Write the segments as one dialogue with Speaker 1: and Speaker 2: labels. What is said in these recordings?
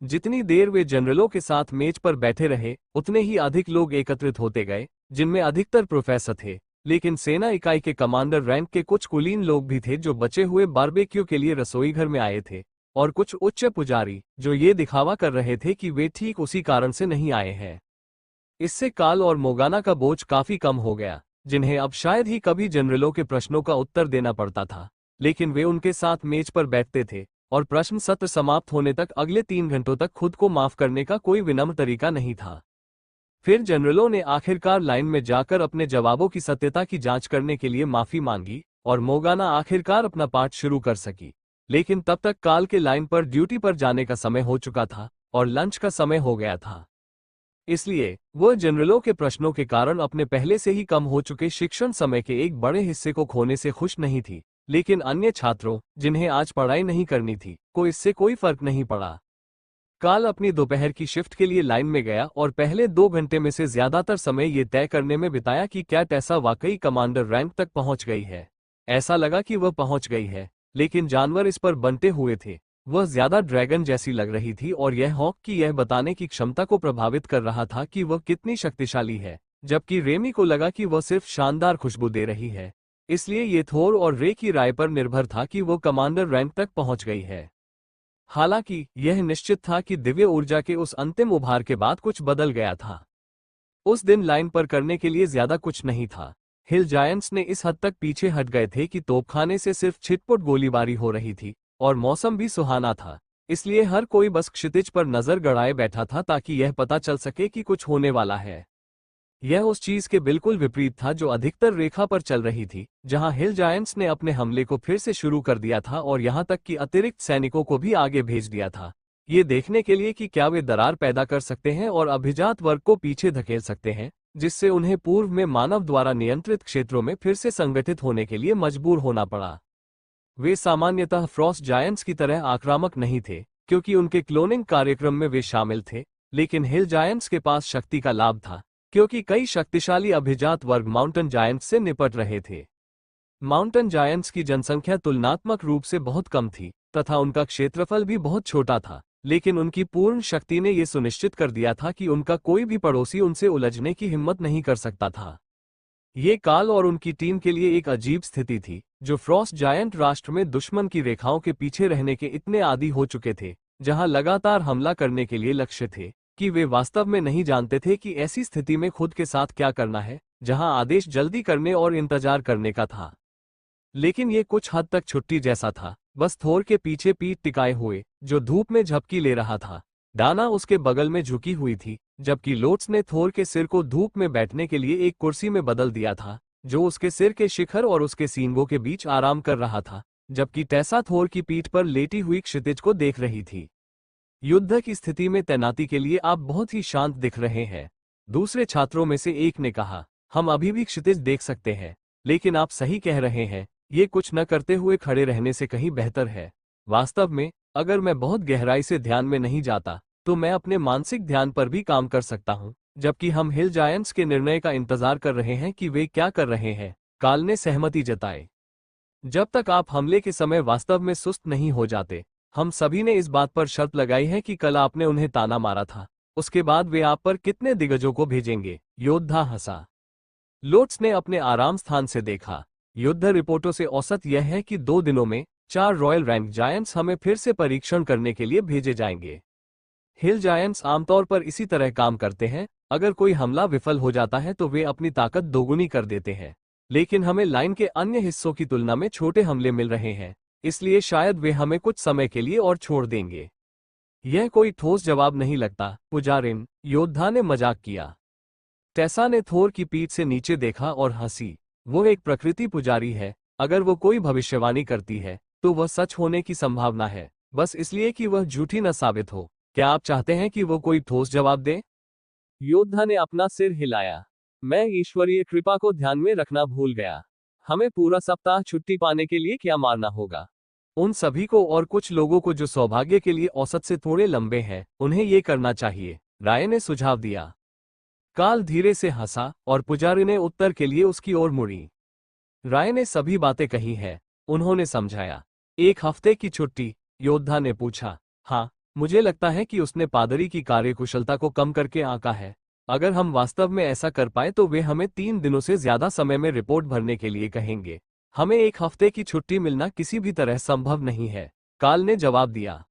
Speaker 1: जितनी देर वे जनरलों के साथ मेज पर बैठे रहे, उतने ही अधिक लोग एकत्रित होते गए, जिनमें अधिकतर प्रोफेसर थे। लेकिन सेना इकाई के कमांडर रैंक के कुछ कुलीन लोग भी थे जो बचे हुए बारबेक्यू के लिए रसोई घर में आए थे, और कुछ उच्च पुजारी जो ये दिखावा कर रहे थे कि वे ठीक उसी कारण से नहीं आए हैं। इससे काल और मोगाना का बोझ काफी कम हो गया, जिन्हें अब शायद ही कभी जनरलों के प्रश्नों का उत्तर देना पड़ता था। लेकिन वे उनके साथ मेज पर बैठते थे, और प्रश्न सत्र समाप्त होने तक अगले 3 घंटों तक खुद को माफ करने का कोई विनम्र तरीका नहीं था। फिर जनरलों ने आखिरकार लाइन में जाकर अपने जवाबों की सत्यता की जांच करने के लिए माफी मांगी, और मोगाना आखिरकार अपना पाठ शुरू कर सकी। लेकिन तब तक काल के लाइन पर ड्यूटी पर जाने का समय हो चुका था, और लंच का समय हो गया था। इसलिए वह जनरलों के प्रश्नों के कारण अपने पहले से ही कम हो चुके शिक्षण समय के एक बड़े हिस्से को खोने से खुश नहीं थी। लेकिन अन्य छात्रों, जिन्हें आज पढ़ाई नहीं करनी थी, को इससे कोई फर्क नहीं पड़ा। काल अपनी दोपहर की शिफ्ट के लिए लाइन में गया और पहले 2 घंटे में से ज्यादातर समय ये तय करने में बिताया कि क्या टेसा वाकई कमांडर रैंक तक पहुंच गई है। ऐसा लगा कि वह पहुंच गई है, लेकिन जानवर इस पर बंटे हुए थे। वह ज्यादा ड्रैगन जैसी लग रही थी, और यह हॉक की यह बताने की क्षमता को प्रभावित कर रहा था कि वह कितनी शक्तिशाली है, जबकि रेमी को लगा कि वह सिर्फ शानदार खुशबू दे रही है। इसलिए ये थोर और रे की राय पर निर्भर था कि वो कमांडर रैंक तक पहुंच गई है। हालांकि यह निश्चित था कि दिव्य ऊर्जा के उस अंतिम उभार के बाद कुछ बदल गया था। उस दिन लाइन पर करने के लिए ज्यादा कुछ नहीं था। हिल जायंट्स ने इस हद तक पीछे हट गए थे कि तोपखाने से सिर्फ छिटपुट गोलीबारी हो रही थी, और मौसम भी सुहाना था। इसलिए हर कोई बस क्षितिज पर नजर गड़ाए बैठा था ताकि यह पता चल सके कि कुछ होने वाला है। यह उस चीज के बिल्कुल विपरीत था जो अधिकतर रेखा पर चल रही थी, जहां हिल जायंट्स ने अपने हमले को फिर से शुरू कर दिया था और यहां तक कि अतिरिक्त सैनिकों को भी आगे भेज दिया था, ये देखने के लिए कि क्या वे दरार पैदा कर सकते हैं और अभिजात वर्ग को पीछे धकेल सकते हैं, जिससे उन्हें पूर्व में मानव द्वारा नियंत्रित क्षेत्रों में फिर से संगठित होने के लिए मजबूर होना पड़ा। वे सामान्यतः फ्रॉस्ट जायंट्स की तरह आक्रामक नहीं थे, क्योंकि उनके क्लोनिंग कार्यक्रम में वे शामिल थे। लेकिन हिल जायंट्स के पास शक्ति का लाभ था, क्योंकि कई शक्तिशाली अभिजात वर्ग माउंटेन जायंट्स से निपट रहे थे। माउंटेन जायंट्स की जनसंख्या तुलनात्मक रूप से बहुत कम थी, तथा उनका क्षेत्रफल भी बहुत छोटा था, लेकिन उनकी पूर्ण शक्ति ने यह सुनिश्चित कर दिया था कि उनका कोई भी पड़ोसी उनसे उलझने की हिम्मत नहीं कर सकता था। ये काल और उनकी टीम के लिए एक अजीब स्थिति थी, जो फ्रॉस्ट जायंट राष्ट्र में दुश्मन की रेखाओं के पीछे रहने के इतने आदी हो चुके थे, जहां लगातार हमला करने के लिए लक्ष्य थे, कि वे वास्तव में नहीं जानते थे कि ऐसी स्थिति में खुद के साथ क्या करना है, जहां आदेश जल्दी करने और इंतजार करने का था। लेकिन ये कुछ हद तक छुट्टी जैसा था, बस थोर के पीछे पीठ टिकाए हुए, जो धूप में झपकी ले रहा था। डाना उसके बगल में झुकी हुई थी, जबकि लोट्स ने थोर के सिर को धूप में बैठने के लिए एक कुर्सी में बदल दिया था, जो उसके सिर के शिखर और उसके सींगों के बीच आराम कर रहा था, जबकि टेसा थोर की पीठ पर लेटी हुई क्षितिज को देख रही थी। युद्ध की स्थिति में तैनाती के लिए आप बहुत ही शांत दिख रहे हैं, दूसरे छात्रों में से एक ने कहा। हम अभी भी क्षितिज देख सकते हैं, लेकिन आप सही कह रहे हैं, ये कुछ न करते हुए खड़े रहने से कहीं बेहतर है। वास्तव में, अगर मैं बहुत गहराई से ध्यान में नहीं जाता, तो मैं अपने मानसिक ध्यान पर भी काम कर सकता हूं, जबकि हम हिल जायंट्स के निर्णय का इंतजार कर रहे हैं कि वे क्या कर रहे हैं। काल ने सहमति जताई। जब तक आप हमले के समय वास्तव में सुस्त नहीं हो जाते। हम सभी ने इस बात पर शर्त लगाई है कि कल आपने उन्हें ताना मारा था, उसके बाद वे आप पर कितने दिग्गजों को भेजेंगे। योद्धा हंसा। लोट्स ने अपने आराम स्थान से देखा। युद्ध रिपोर्टों से औसत यह है कि 2 दिनों में 4 रॉयल रैंक जायंट्स हमें फिर से परीक्षण करने के लिए भेजे जाएंगे। हिल जायंट्स आमतौर पर इसी तरह काम करते हैं, अगर कोई हमला विफल हो जाता है तो वे अपनी ताकत दोगुनी कर देते हैं। लेकिन हमें लाइन के अन्य हिस्सों की तुलना में छोटे हमले मिल रहे हैं, इसलिए शायद वे हमें कुछ समय के लिए और छोड़ देंगे। यह कोई ठोस जवाब नहीं लगता, पुजारिन, योद्धा ने मजाक किया। टेसा ने थोर की पीठ से नीचे देखा और हंसी। वो एक प्रकृति पुजारी है, अगर वो कोई भविष्यवाणी करती है, तो वह सच होने की संभावना है, बस इसलिए कि वह झूठी न साबित हो। क्या आप चाहते हैं कि वो कोई ठोस जवाब दे? योद्धा ने अपना सिर हिलाया। मैं ईश्वरीय कृपा को ध्यान में रखना भूल गया। हमें पूरा सप्ताह छुट्टी पाने के लिए क्या मारना होगा? उन सभी को और कुछ लोगों को जो सौभाग्य के लिए औसत से थोड़े लंबे हैं, उन्हें ये करना चाहिए, राय ने सुझाव दिया। काल धीरे से हंसा और पुजारी ने उत्तर के लिए उसकी ओर मुड़ी। राय ने सभी बातें कही हैं, उन्होंने समझाया। 1 हफ्ते की छुट्टी? योद्धा ने पूछा। हाँ, मुझे लगता है कि उसने पादरी की कार्यकुशलता को कम करके आंका है। अगर हम वास्तव में ऐसा कर पाए तो वे हमें 3 दिनों से ज्यादा समय में रिपोर्ट भरने के लिए कहेंगे। हमें 1 हफ्ते की छुट्टी मिलना किसी भी तरह संभव नहीं है, काल ने जवाब दिया।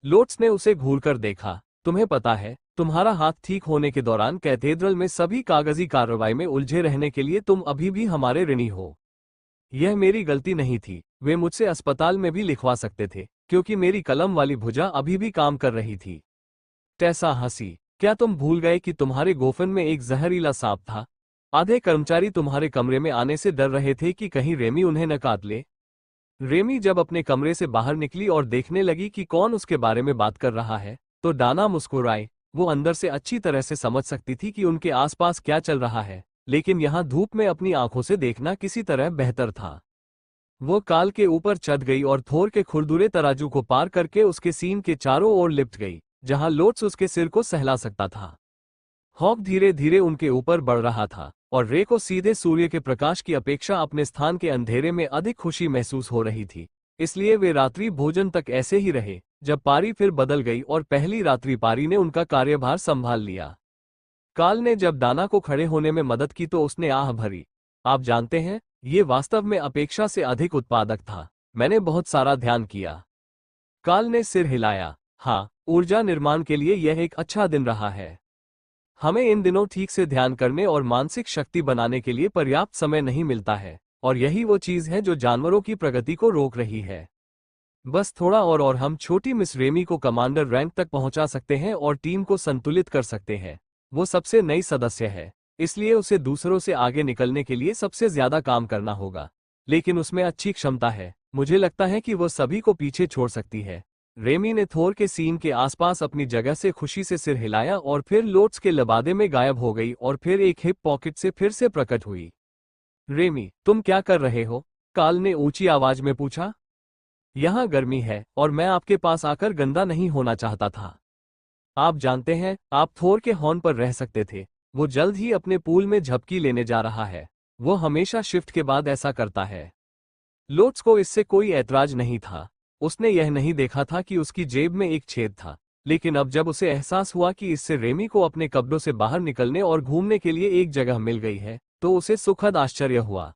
Speaker 1: लोट्स ने उसे घूरकर देखा। तुम्हें पता है, तुम्हारा हाथ ठीक होने के दौरान कैथेड्रल में सभी कागजी कार्रवाई में उलझे रहने के लिए तुम अभी भी हमारे ऋणी हो। यह मेरी गलती नहीं थी, वे मुझसे अस्पताल में भी लिखवा सकते थे, क्योंकि मेरी कलम वाली भुजा अभी भी काम कर रही थी। टेसा हंसी। क्या तुम भूल गए कि तुम्हारे गोफन में एक जहरीला सांप था? आधे कर्मचारी तुम्हारे कमरे में आने से डर रहे थे कि कहीं रेमी उन्हें न काट ले। रेमी जब अपने कमरे से बाहर निकली और देखने लगी कि कौन उसके बारे में बात कर रहा है, तो डाना मुस्कुराई। वो अंदर से अच्छी तरह से समझ सकती थी कि उनके आसपास क्या चल रहा है, लेकिन यहाँ धूप में अपनी आंखों से देखना किसी तरह बेहतर था। वो काल के ऊपर चढ़ गई और थोर के खुरदुरे तराजू को पार करके उसके सीन के चारों ओर लिपट गई, जहां लोट्स उसके सिर को सहला सकता था। हॉक धीरे धीरे उनके ऊपर बढ़ रहा था, और रे को सीधे सूर्य के प्रकाश की अपेक्षा अपने स्थान के अंधेरे में अधिक खुशी महसूस हो रही थी। इसलिए वे रात्रि भोजन तक ऐसे ही रहे, जब पारी फिर बदल गई और पहली रात्रि पारी ने उनका कार्यभार संभाल लिया। काल ने जब दाना को खड़े होने में मदद की तो उसने आह भरी। आप जानते हैं, ये वास्तव में अपेक्षा से अधिक उत्पादक था। मैंने बहुत सारा ध्यान किया। काल ने सिर हिलाया। हाँ, ऊर्जा निर्माण के लिए यह एक अच्छा दिन रहा है। हमें इन दिनों ठीक से ध्यान करने और मानसिक शक्ति बनाने के लिए पर्याप्त समय नहीं मिलता है, और यही वो चीज है जो जानवरों की प्रगति को रोक रही है। बस थोड़ा और हम छोटी मिस रेमी को कमांडर रैंक तक पहुंचा सकते हैं और टीम को संतुलित कर सकते हैं। वो सबसे नई सदस्य है, इसलिए उसे दूसरों से आगे निकलने के लिए सबसे ज्यादा काम करना होगा, लेकिन उसमें अच्छी क्षमता है। मुझे लगता है कि वो सभी को पीछे छोड़ सकती है। रेमी ने थोर के सीन के आसपास अपनी जगह से खुशी से सिर हिलाया और फिर लोट्स के लबादे में गायब हो गई और फिर एक हिप पॉकेट से फिर से प्रकट हुई। रेमी, तुम क्या कर रहे हो? काल ने ऊंची आवाज में पूछा। यहाँ गर्मी है और मैं आपके पास आकर गंदा नहीं होना चाहता था। आप जानते हैं, आप थोर के हॉर्न पर रह सकते थे। वो जल्द ही अपने पूल में झपकी लेने जा रहा है। वो हमेशा शिफ्ट के बाद ऐसा करता है। लोट्स को इससे कोई ऐतराज नहीं था। उसने यह नहीं देखा था कि उसकी जेब में एक छेद था, लेकिन अब जब उसे एहसास हुआ कि इससे रेमी को अपने कब्रों से बाहर निकलने और घूमने के लिए एक जगह मिल गई है, तो उसे सुखद आश्चर्य हुआ।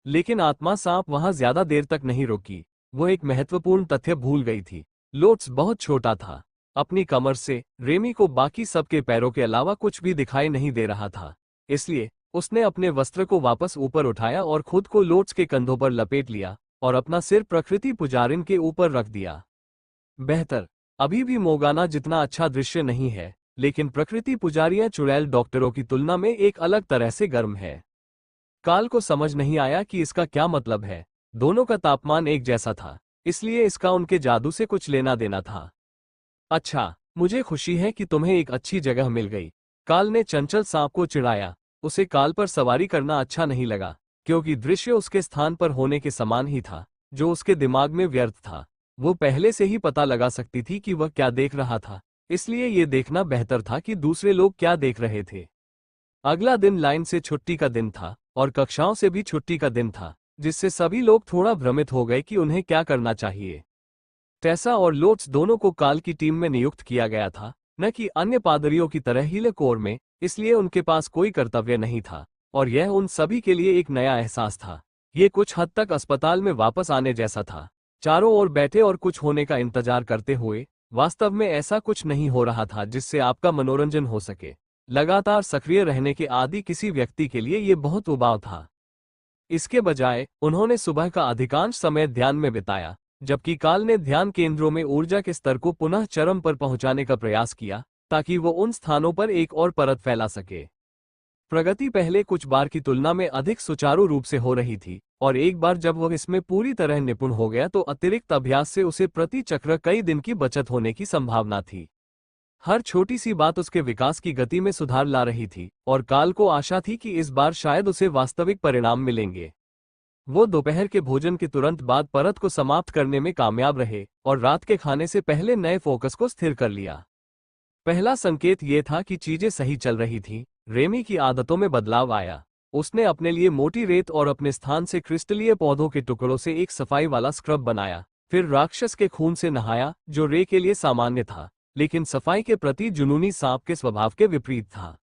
Speaker 1: लेकिन आत्मा सांप वहां ज्यादा देर तक नहीं रुकी। वो एक महत्वपूर्ण तथ्य भूल गई थी। लोट्स बहुत छोटा था। अपनी कमर से रेमी को बाकी सबके पैरों के अलावा कुछ भी दिखाई नहीं दे रहा था। इसलिए उसने अपने वस्त्र को वापस ऊपर उठाया और खुद को लोट्स के कंधों पर लपेट लिया और अपना सिर प्रकृति पुजारिन के ऊपर रख दिया। बेहतर। अभी भी मोगाना जितना अच्छा दृश्य नहीं है, लेकिन प्रकृति पुजारियां चुड़ैल डॉक्टरों की तुलना में एक अलग तरह से गर्म है। काल को समझ नहीं आया कि इसका क्या मतलब है। दोनों का तापमान एक जैसा था, इसलिए इसका उनके जादू से कुछ लेना देना था। अच्छा, मुझे खुशी है कि तुम्हें एक अच्छी जगह मिल गई। काल ने चंचल सांप को चिढ़ाया। उसे काल पर सवारी करना अच्छा नहीं लगा, क्योंकि दृश्य उसके स्थान पर होने के समान ही था, जो उसके दिमाग में व्यर्थ था। वो पहले से ही पता लगा सकती थी कि वह क्या देख रहा था, इसलिए ये देखना बेहतर था कि दूसरे लोग क्या देख रहे थे। अगला दिन लाइन से छुट्टी का दिन था और कक्षाओं से भी छुट्टी का दिन था, जिससे सभी लोग थोड़ा भ्रमित हो गए कि उन्हें क्या करना चाहिए। टेसा और लोट्स दोनों को काल की टीम में नियुक्त किया गया था, न कि अन्य पादरियों की तरह हीले कोर में, इसलिए उनके पास कोई कर्तव्य नहीं था, और यह उन सभी के लिए एक नया एहसास था। ये कुछ हद तक अस्पताल में वापस आने जैसा था। चारों ओर बैठे और कुछ होने का इंतजार करते हुए। वास्तव में ऐसा कुछ नहीं हो रहा था जिससे आपका मनोरंजन हो सके। लगातार सक्रिय रहने के आदी किसी व्यक्ति के लिए ये बहुत उबाऊ था। इसके बजाय उन्होंने सुबह का अधिकांश समय ध्यान में बिताया, जबकि काल ने ध्यान केंद्रों में ऊर्जा के स्तर को पुनः चरम पर पहुंचाने का प्रयास किया, ताकि वो उन स्थानों पर एक और परत फैला सके। प्रगति पहले कुछ बार की तुलना में अधिक सुचारू रूप से हो रही थी, और एक बार जब वह इसमें पूरी तरह निपुण हो गया तो अतिरिक्त अभ्यास से उसे प्रति चक्र कई दिन की बचत होने की संभावना थी। हर छोटी सी बात उसके विकास की गति में सुधार ला रही थी, और काल को आशा थी कि इस बार शायद उसे वास्तविक परिणाम मिलेंगे। वो दोपहर के भोजन के तुरंत बाद परत को समाप्त करने में कामयाब रहे और रात के खाने से पहले नए फोकस को स्थिर कर लिया। पहला संकेत ये था कि चीजें सही चल रही थीं। रेमी की आदतों में बदलाव आया। उसने अपने लिए मोटी रेत और अपने स्थान से क्रिस्टलीय पौधों के टुकड़ों से एक सफाई वाला स्क्रब बनाया, फिर राक्षस के खून से नहाया, जो रे के लिए सामान्य था, लेकिन सफाई के प्रति जुनूनी सांप के स्वभाव के विपरीत था।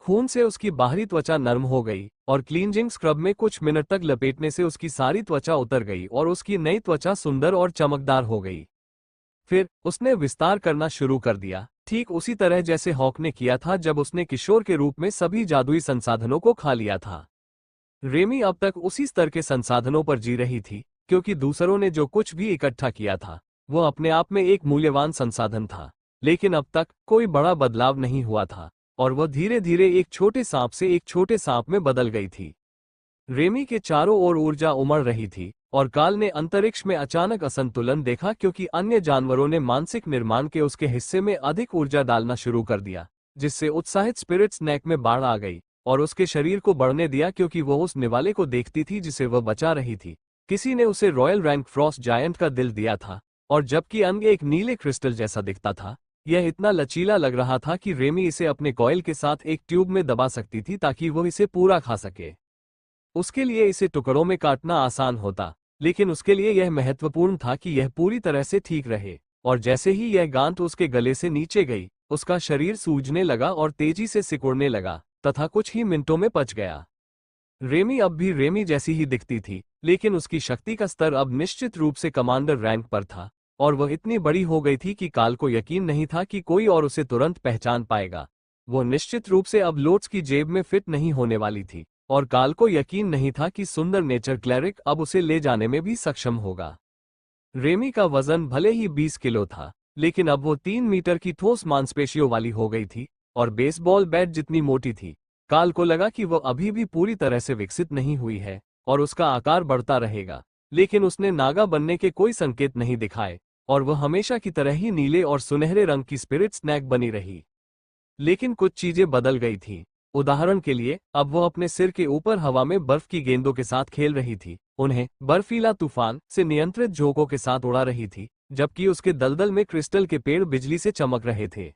Speaker 1: खून से उसकी बाहरी त्वचा नरम हो गई और क्लींजिंग स्क्रब में कुछ मिनट तक लपेटने से उसकी सारी त्वचा उतर गई और उसकी नई त्वचा सुंदर और चमकदार हो गई। फिर उसने विस्तार करना शुरू कर दिया, ठीक उसी तरह जैसे हॉक ने किया था जब उसने किशोर के रूप में सभी जादुई संसाधनों को खा लिया था। रेमी अब तक उसी स्तर के संसाधनों पर जी रही थी, क्योंकि दूसरों ने जो कुछ भी इकट्ठा किया था वो अपने आप में एक मूल्यवान संसाधन था, लेकिन अब तक कोई बड़ा बदलाव नहीं हुआ था और वह धीरे धीरे एक छोटे सांप से एक छोटे सांप में बदल गई थी। रेमी के चारों ओर ऊर्जा उमड़ रही थी और काल ने अंतरिक्ष में अचानक असंतुलन देखा, क्योंकि अन्य जानवरों ने मानसिक निर्माण के उसके हिस्से में अधिक ऊर्जा डालना शुरू कर दिया, जिससे उत्साहित स्पिरिट स्नैक में बाढ़ आ गई और उसके शरीर को बढ़ने दिया, क्योंकि वह उस निवाले को देखती थी जिसे वह बचा रही थी। किसी ने उसे रॉयल रैंक फ्रॉस्ट जायंट का दिल दिया था और जबकि अंग एक नीले क्रिस्टल जैसा दिखता था, यह इतना लचीला लग रहा था कि रेमी इसे अपने कॉइल के साथ एक ट्यूब में दबा सकती थी ताकि वह इसे पूरा खा सके। उसके लिए इसे टुकड़ों में काटना आसान होता, लेकिन उसके लिए यह महत्वपूर्ण था कि यह पूरी तरह से ठीक रहे, और जैसे ही यह गांठ उसके गले से नीचे गई, उसका शरीर सूजने लगा और तेजी से सिकुड़ने लगा तथा कुछ ही मिनटों में पच गया। रेमी अब भी रेमी जैसी ही दिखती थी, लेकिन उसकी शक्ति का स्तर अब निश्चित रूप से कमांडर रैंक पर था और वह इतनी बड़ी हो गई थी कि काल को यकीन नहीं था कि कोई और उसे तुरंत पहचान पाएगा। वो निश्चित रूप से अब लोट्स की जेब में फिट नहीं होने वाली थी और काल को यकीन नहीं था कि सुंदर नेचर क्लरिक अब उसे ले जाने में भी सक्षम होगा। रेमी का वजन भले ही 20 किलो था, लेकिन अब वो 3 मीटर की ठोस मांसपेशियों वाली हो गई थी और बेसबॉल बैट जितनी मोटी थी। काल को लगा कि वह अभी भी पूरी तरह से विकसित नहीं हुई है और उसका आकार बढ़ता रहेगा, लेकिन उसने नागा बनने के कोई संकेत नहीं दिखाए और वह हमेशा की तरह ही नीले और सुनहरे रंग की स्पिरिट स्नैक बनी रही। लेकिन कुछ चीजें बदल गई थीं। उदाहरण के लिए, अब वह अपने सिर के ऊपर हवा में बर्फ की गेंदों के साथ खेल रही थी, उन्हें बर्फीला तूफान से नियंत्रित झोंकों के साथ उड़ा रही थी, जबकि उसके दलदल में क्रिस्टल के पेड़ बिजली से चमक रहे थे।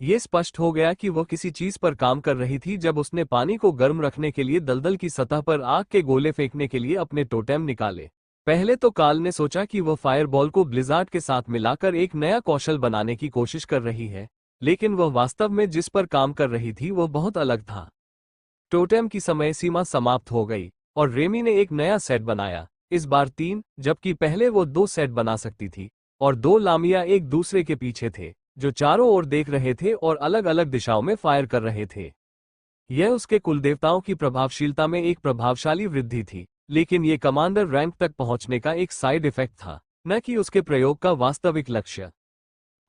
Speaker 1: ये स्पष्ट हो गया कि वह किसी चीज पर काम कर रही थी जब उसने पानी को गर्म रखने के लिए दलदल की सतह पर आग के गोले फेंकने के लिए अपने टोटेम निकाले। पहले तो काल ने सोचा कि वह फायरबॉल को ब्लिजार्ड के साथ मिलाकर एक नया कौशल बनाने की कोशिश कर रही है, लेकिन वह वास्तव में जिस पर काम कर रही थी वह बहुत अलग था। टोटेम की समय सीमा समाप्त हो गई और रेमी ने एक नया सेट बनाया, इस बार 3, जबकि पहले वो 2 सेट बना सकती थी, और 2 लामिया एक दूसरे के पीछे थे जो चारों ओर देख रहे थे और अलग अलग दिशाओं में फायर कर रहे थे। यह उसके कुलदेवताओं की प्रभावशीलता में एक प्रभावशाली वृद्धि थी, लेकिन ये कमांडर रैंक तक पहुंचने का एक साइड इफेक्ट था, न कि उसके प्रयोग का वास्तविक लक्ष्य।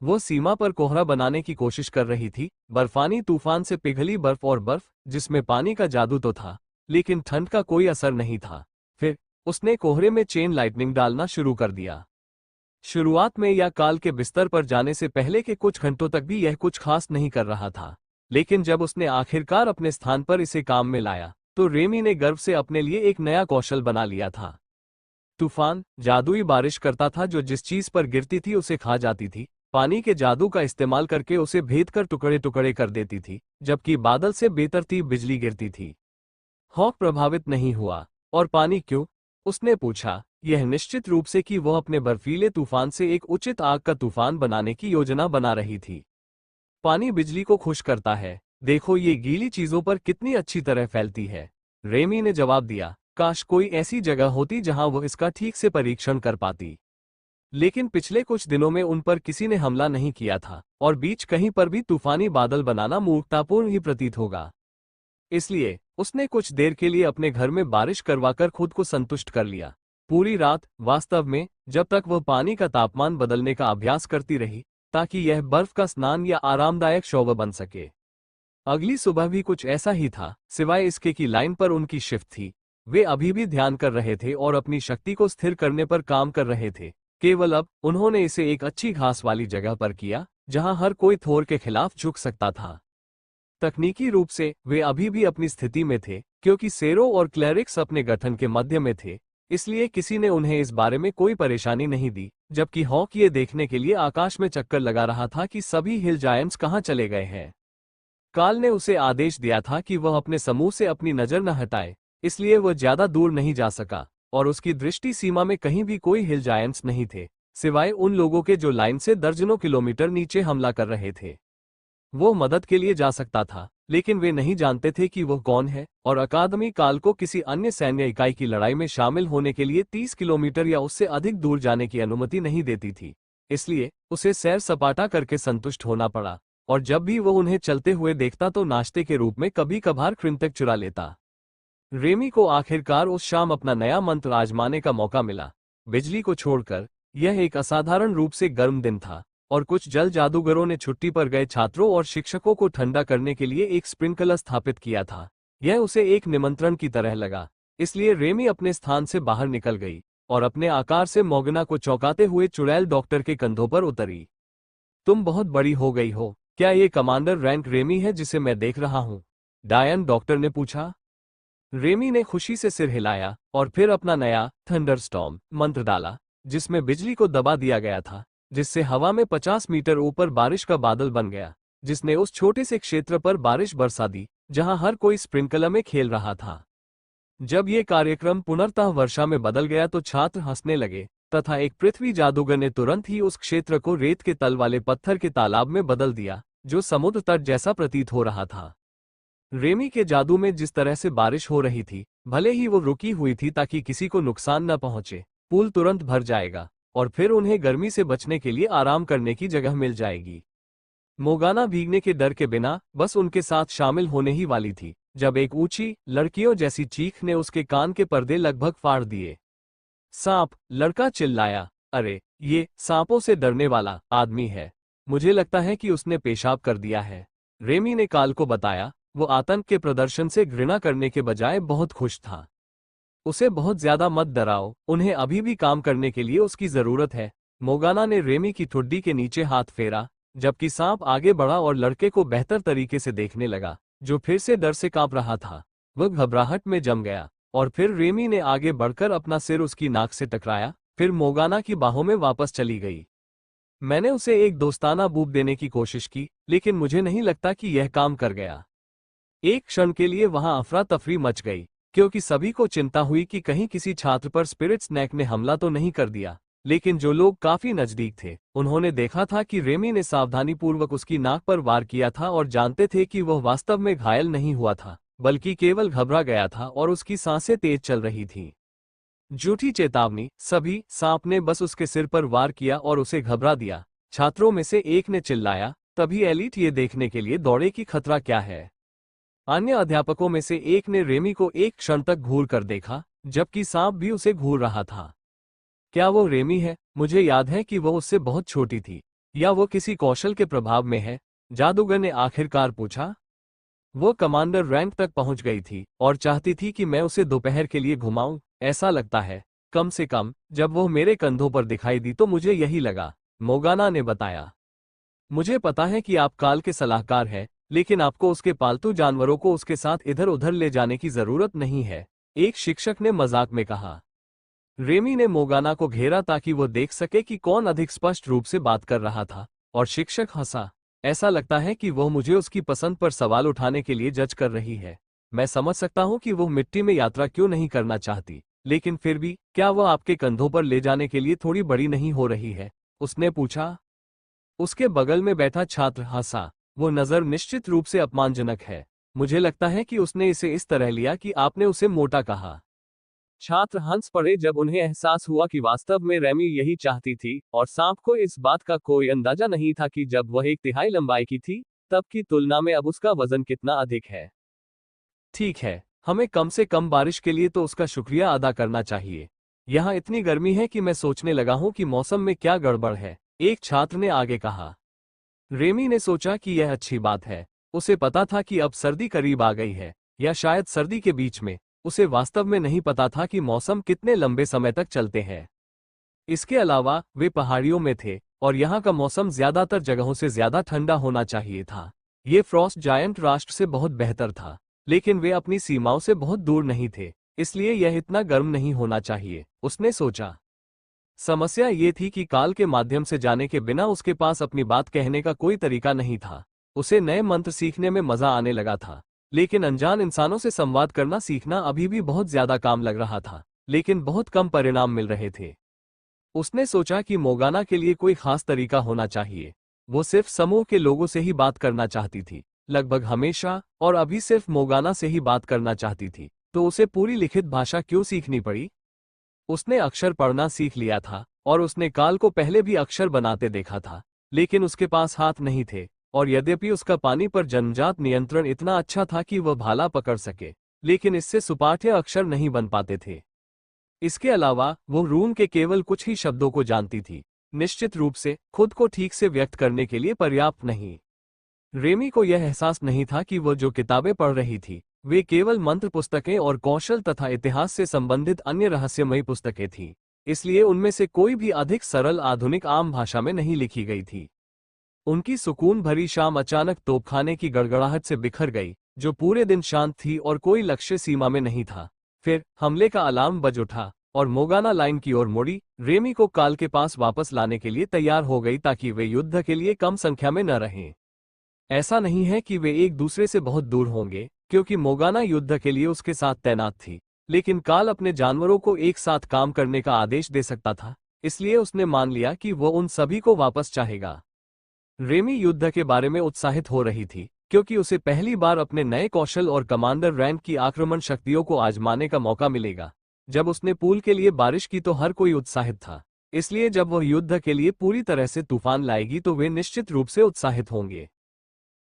Speaker 1: वो सीमा पर कोहरा बनाने की कोशिश कर रही थी, बर्फानी तूफान से पिघली बर्फ और बर्फ जिसमें पानी का जादू तो था, लेकिन ठंड का कोई असर नहीं था। फिर उसने कोहरे में चेन लाइटनिंग डालना शुरू कर दिया। शुरुआत में या काल के बिस्तर पर जाने से पहले के कुछ घंटों तक भी यह कुछ खास नहीं कर रहा था, लेकिन जब उसने आखिरकार अपने स्थान पर इसे काम में लाया, तो रेमी ने गर्व से अपने लिए एक नया कौशल बना लिया था। तूफान जादुई बारिश करता था जो जिस चीज पर गिरती थी उसे खा जाती थी, पानी के जादू का इस्तेमाल करके उसे भेद कर टुकड़े टुकड़े कर देती थी, जबकि बादल से बेतरतीब बिजली गिरती थी। हॉक प्रभावित नहीं हुआ। और पानी क्यों? उसने पूछा, यह निश्चित रूप से कि वह अपने बर्फीले तूफान से एक उचित आग का तूफान बनाने की योजना बना रही थी। पानी बिजली को खुश करता है, देखो ये गीली चीजों पर कितनी अच्छी तरह फैलती है। रेमी ने जवाब दिया, काश कोई ऐसी जगह होती जहां वह इसका ठीक से परीक्षण कर पाती। लेकिन पिछले कुछ दिनों में उन पर किसी ने हमला नहीं किया था और बीच कहीं पर भी तूफानी बादल बनाना मूर्खतापूर्ण ही प्रतीत होगा। इसलिए उसने कुछ देर के लिए अपने घर में बारिश करवाकर खुद को संतुष्ट कर लिया। पूरी रात, वास्तव में, जब तक वह पानी का तापमान बदलने का अभ्यास करती रही, ताकि यह बर्फ का स्नान या आरामदायक शौव बन सके। अगली सुबह भी कुछ ऐसा ही था, सिवाय इसके कि लाइन पर उनकी शिफ्ट थी। वे अभी भी ध्यान कर रहे थे और अपनी शक्ति को स्थिर करने पर काम कर रहे थे। केवल अब उन्होंने इसे एक अच्छी घास वाली जगह पर किया, जहां हर कोई थोर के खिलाफ झुक सकता था। तकनीकी रूप से वे अभी भी अपनी स्थिति में थे, क्योंकि सेरो और क्लेरिक्स अपने गठन के मध्य में थे, इसलिए किसी ने उन्हें इस बारे में कोई परेशानी नहीं दी, जबकि हॉक ये देखने के लिए आकाश में चक्कर लगा रहा था कि सभी हिल जायंट्स कहां चले गए हैं। काल ने उसे आदेश दिया था कि वह अपने समूह से अपनी नजर न हटाए, इसलिए वह ज्यादा दूर नहीं जा सका और उसकी दृष्टि सीमा में कहीं भी कोई हिल जायंट्स नहीं थे, सिवाय उन लोगों के जो लाइन से दर्जनों किलोमीटर नीचे हमला कर रहे थे। वो मदद के लिए जा सकता था, लेकिन वे नहीं जानते थे कि वह कौन है, और अकादमी काल को किसी अन्य सैन्य इकाई की लड़ाई में शामिल होने के लिए 30 किलोमीटर या उससे अधिक दूर जाने की अनुमति नहीं देती थी। इसलिए उसे सैर सपाटा करके संतुष्ट होना पड़ा, और जब भी वो उन्हें चलते हुए देखता तो नाश्ते के रूप में कभी कभार कृंतक चुरा लेता। रेमी को आखिरकार उस शाम अपना नया मंत्र आजमाने का मौका मिला। बिजली को छोड़कर यह एक असाधारण रूप से गर्म दिन था, और कुछ जल जादूगरों ने छुट्टी पर गए छात्रों और शिक्षकों को ठंडा करने के लिए एक स्प्रिंकलर स्थापित किया था। यह उसे एक निमंत्रण की तरह लगा, इसलिए रेमी अपने स्थान से बाहर निकल गई और अपने आकार से मोगना को चौंकाते हुए चुड़ैल डॉक्टर के कंधों पर उतरी। तुम बहुत बड़ी हो गई हो, क्या ये कमांडर रैंक रेमी है जिसे मैं देख रहा हूँ? डायन डॉक्टर ने पूछा। रेमी ने खुशी से सिर हिलाया और फिर अपना नया थंडरस्टॉर्म मंत्र डाला, जिसमें बिजली को दबा दिया गया था, जिससे हवा में 50 मीटर ऊपर बारिश का बादल बन गया, जिसने उस छोटे से क्षेत्र पर बारिश बरसा दी जहां हर कोई स्प्रिंकलर में खेल रहा था। जब ये कार्यक्रम पुनर्तः वर्षा में बदल गया तो छात्र हंसने लगे, तथा एक पृथ्वी जादूगर ने तुरंत ही उस क्षेत्र को रेत के तल वाले पत्थर के तालाब में बदल दिया, जो समुद्र तट जैसा प्रतीत हो रहा था। रेमी के जादू में जिस तरह से बारिश हो रही थी, भले ही वो रुकी हुई थी ताकि किसी को नुकसान न पहुंचे, पूल तुरंत भर जाएगा और फिर उन्हें गर्मी से बचने के लिए आराम करने की जगह मिल जाएगी। मोगाना भीगने के डर के बिना बस उनके साथ शामिल होने ही वाली थी, जब एक ऊंची लड़कियों जैसी चीख ने उसके कान के पर्दे लगभग फाड़ दिए। सांप! लड़का चिल्लाया। अरे, ये सांपों से डरने वाला आदमी है। मुझे लगता है कि उसने पेशाब कर दिया है, रेमी ने काल को बताया। वो आतंक के प्रदर्शन से घृणा करने के बजाय बहुत खुश था। उसे बहुत ज्यादा मत डराओ, उन्हें अभी भी काम करने के लिए उसकी जरूरत है। मोगाना ने रेमी की ठुड्डी के नीचे हाथ फेरा, जबकि सांप आगे बढ़ा और लड़के को बेहतर तरीके से देखने लगा, जो फिर से डर से कांप रहा था। वह घबराहट में जम गया, और फिर रेमी ने आगे बढ़कर अपना सिर उसकी नाक से टकराया, फिर मोगाना की बाहों में वापस चली गई। मैंने उसे एक दोस्ताना बूप देने की कोशिश की, लेकिन मुझे नहीं लगता कि यह काम कर गया। एक क्षण के लिए वहां अफरा तफरी मच गई, क्योंकि सभी को चिंता हुई कि कहीं किसी छात्र पर स्पिरिट स्नैक ने हमला तो नहीं कर दिया। लेकिन जो लोग काफी नजदीक थे, उन्होंने देखा था कि रेमी ने सावधानीपूर्वक उसकी नाक पर वार किया था और जानते थे कि वह वास्तव में घायल नहीं हुआ था, बल्कि केवल घबरा गया था और उसकी सांसें तेज चल रही थीं। झूठी चेतावनी सभी! सांप ने बस उसके सिर पर वार किया और उसे घबरा दिया। छात्रों में से एक ने चिल्लाया। तभी एलिट ये देखने के लिए दौड़े कि खतरा क्या है। अन्य अध्यापकों में से एक ने रेमी को एक क्षण तक घूर कर देखा, जबकि सांप भी उसे घूर रहा था। क्या वो रेमी है? मुझे याद है कि वो उससे बहुत छोटी थी, या वो किसी कौशल के प्रभाव में है? जादूगर ने आखिरकार पूछा। वो कमांडर रैंक तक पहुंच गई थी और चाहती थी कि मैं उसे दोपहर के लिए घुमाऊं, ऐसा लगता है। कम से कम जब वो मेरे कंधों पर दिखाई दी तो मुझे यही लगा, मोगाना ने बताया। मुझे पता है कि आप काल के सलाहकार हैं, लेकिन आपको उसके पालतू जानवरों को उसके साथ इधर उधर ले जाने की जरूरत नहीं है, एक शिक्षक ने मजाक में कहा। रेमी ने मोगाना को घेरा ताकि वो देख सके कि कौन अधिक स्पष्ट रूप से बात कर रहा था, और शिक्षक हंसा। ऐसा लगता है कि वह मुझे उसकी पसंद पर सवाल उठाने के लिए जज कर रही है। मैं समझ सकता हूं कि वह मिट्टी में यात्रा क्यों नहीं करना चाहती, लेकिन फिर भी क्या वह आपके कंधों पर ले जाने के लिए थोड़ी बड़ी नहीं हो रही है? उसने पूछा। उसके बगल में बैठा छात्र हंसा। वो नजर निश्चित रूप से अपमानजनक है। मुझे लगता है कि उसने इसे इस तरह लिया कि आपने उसे मोटा कहा। छात्र हंस पड़े जब उन्हें एहसास हुआ कि वास्तव में रेमी यही चाहती थी, और सांप को इस बात का कोई अंदाजा नहीं था कि जब वह 1/3 लंबाई की थी, तब की तुलना में अब उसका वजन कितना अधिक है। ठीक है, हमें कम से कम बारिश के लिए तो उसका शुक्रिया अदा करना चाहिए। यहाँ इतनी गर्मी है कि मैं सोचने लगा हूँ कि मौसम में क्या गड़बड़ है, एक छात्र ने आगे कहा। रेमी ने सोचा कि यह अच्छी बात है। उसे पता था कि अब सर्दी करीब आ गई है, या शायद सर्दी के बीच में। उसे वास्तव में नहीं पता था कि मौसम कितने लंबे समय तक चलते हैं। इसके अलावा वे पहाड़ियों में थे, और यहाँ का मौसम ज्यादातर जगहों से ज्यादा ठंडा होना चाहिए था। ये फ्रॉस्ट जायंट राष्ट्र से बहुत बेहतर था, लेकिन वे अपनी सीमाओं से बहुत दूर नहीं थे, इसलिए यह इतना गर्म नहीं होना चाहिए, उसने सोचा। समस्या ये थी कि काल के माध्यम से जाने के बिना उसके पास अपनी बात कहने का कोई तरीका नहीं था। उसे नए मंत्र सीखने में मजा आने लगा था, लेकिन अनजान इंसानों से संवाद करना सीखना अभी भी बहुत ज्यादा काम लग रहा था। लेकिन बहुत कम परिणाम मिल रहे थे। उसने सोचा कि मोगाना के लिए कोई खास तरीका होना चाहिए। वो सिर्फ समूह के लोगों से ही बात करना चाहती थी, लगभग हमेशा, और अभी सिर्फ मोगाना से ही बात करना चाहती थी। तो उसे पूरी लिखित भाषा क्यों सीखनी पड़ी? उसने अक्षर पढ़ना सीख लिया था और उसने काल को पहले भी अक्षर बनाते देखा था, लेकिन उसके पास हाथ नहीं थे। और यद्यपि उसका पानी पर जन्मजात नियंत्रण इतना अच्छा था कि वह भाला पकड़ सके, लेकिन इससे सुपाठ्य अक्षर नहीं बन पाते थे। इसके अलावा वो रून के केवल कुछ ही शब्दों को जानती थी, निश्चित रूप से खुद को ठीक से व्यक्त करने के लिए पर्याप्त नहीं। रेमी को यह एहसास नहीं था कि वो जो किताबें पढ़ रही थी वे केवल मंत्र पुस्तकें और कौशल तथा इतिहास से संबंधित अन्य रहस्यमयी पुस्तकें थीं, इसलिए उनमें से कोई भी अधिक सरल आधुनिक आम भाषा में नहीं लिखी गई थी। उनकी सुकून भरी शाम अचानक तोपखाने की गड़गड़ाहट से बिखर गई, जो पूरे दिन शांत थी और कोई लक्ष्य सीमा में नहीं था। फिर हमले का अलार्म बज उठा और मोगाना लाइन की ओर मुड़ी। रेमी को काल के पास वापस लाने के लिए तैयार हो गई ताकि वे युद्ध के लिए कम संख्या में न रहें। ऐसा नहीं है कि वे एक दूसरे से बहुत दूर होंगे, क्योंकि मोगाना युद्ध के लिए उसके साथ तैनात थी, लेकिन काल अपने जानवरों को एक साथ काम करने का आदेश दे सकता था, इसलिए उसने मान लिया कि वो उन सभी को वापस चाहेगा। रेमी युद्ध के बारे में उत्साहित हो रही थी, क्योंकि उसे पहली बार अपने नए कौशल और कमांडर रैंक की आक्रमण शक्तियों को आजमाने का मौका मिलेगा। जब उसने पूल के लिए बारिश की तो हर कोई उत्साहित था, इसलिए जब वह युद्ध के लिए पूरी तरह से तूफान लाएगी तो वे निश्चित रूप से उत्साहित होंगे।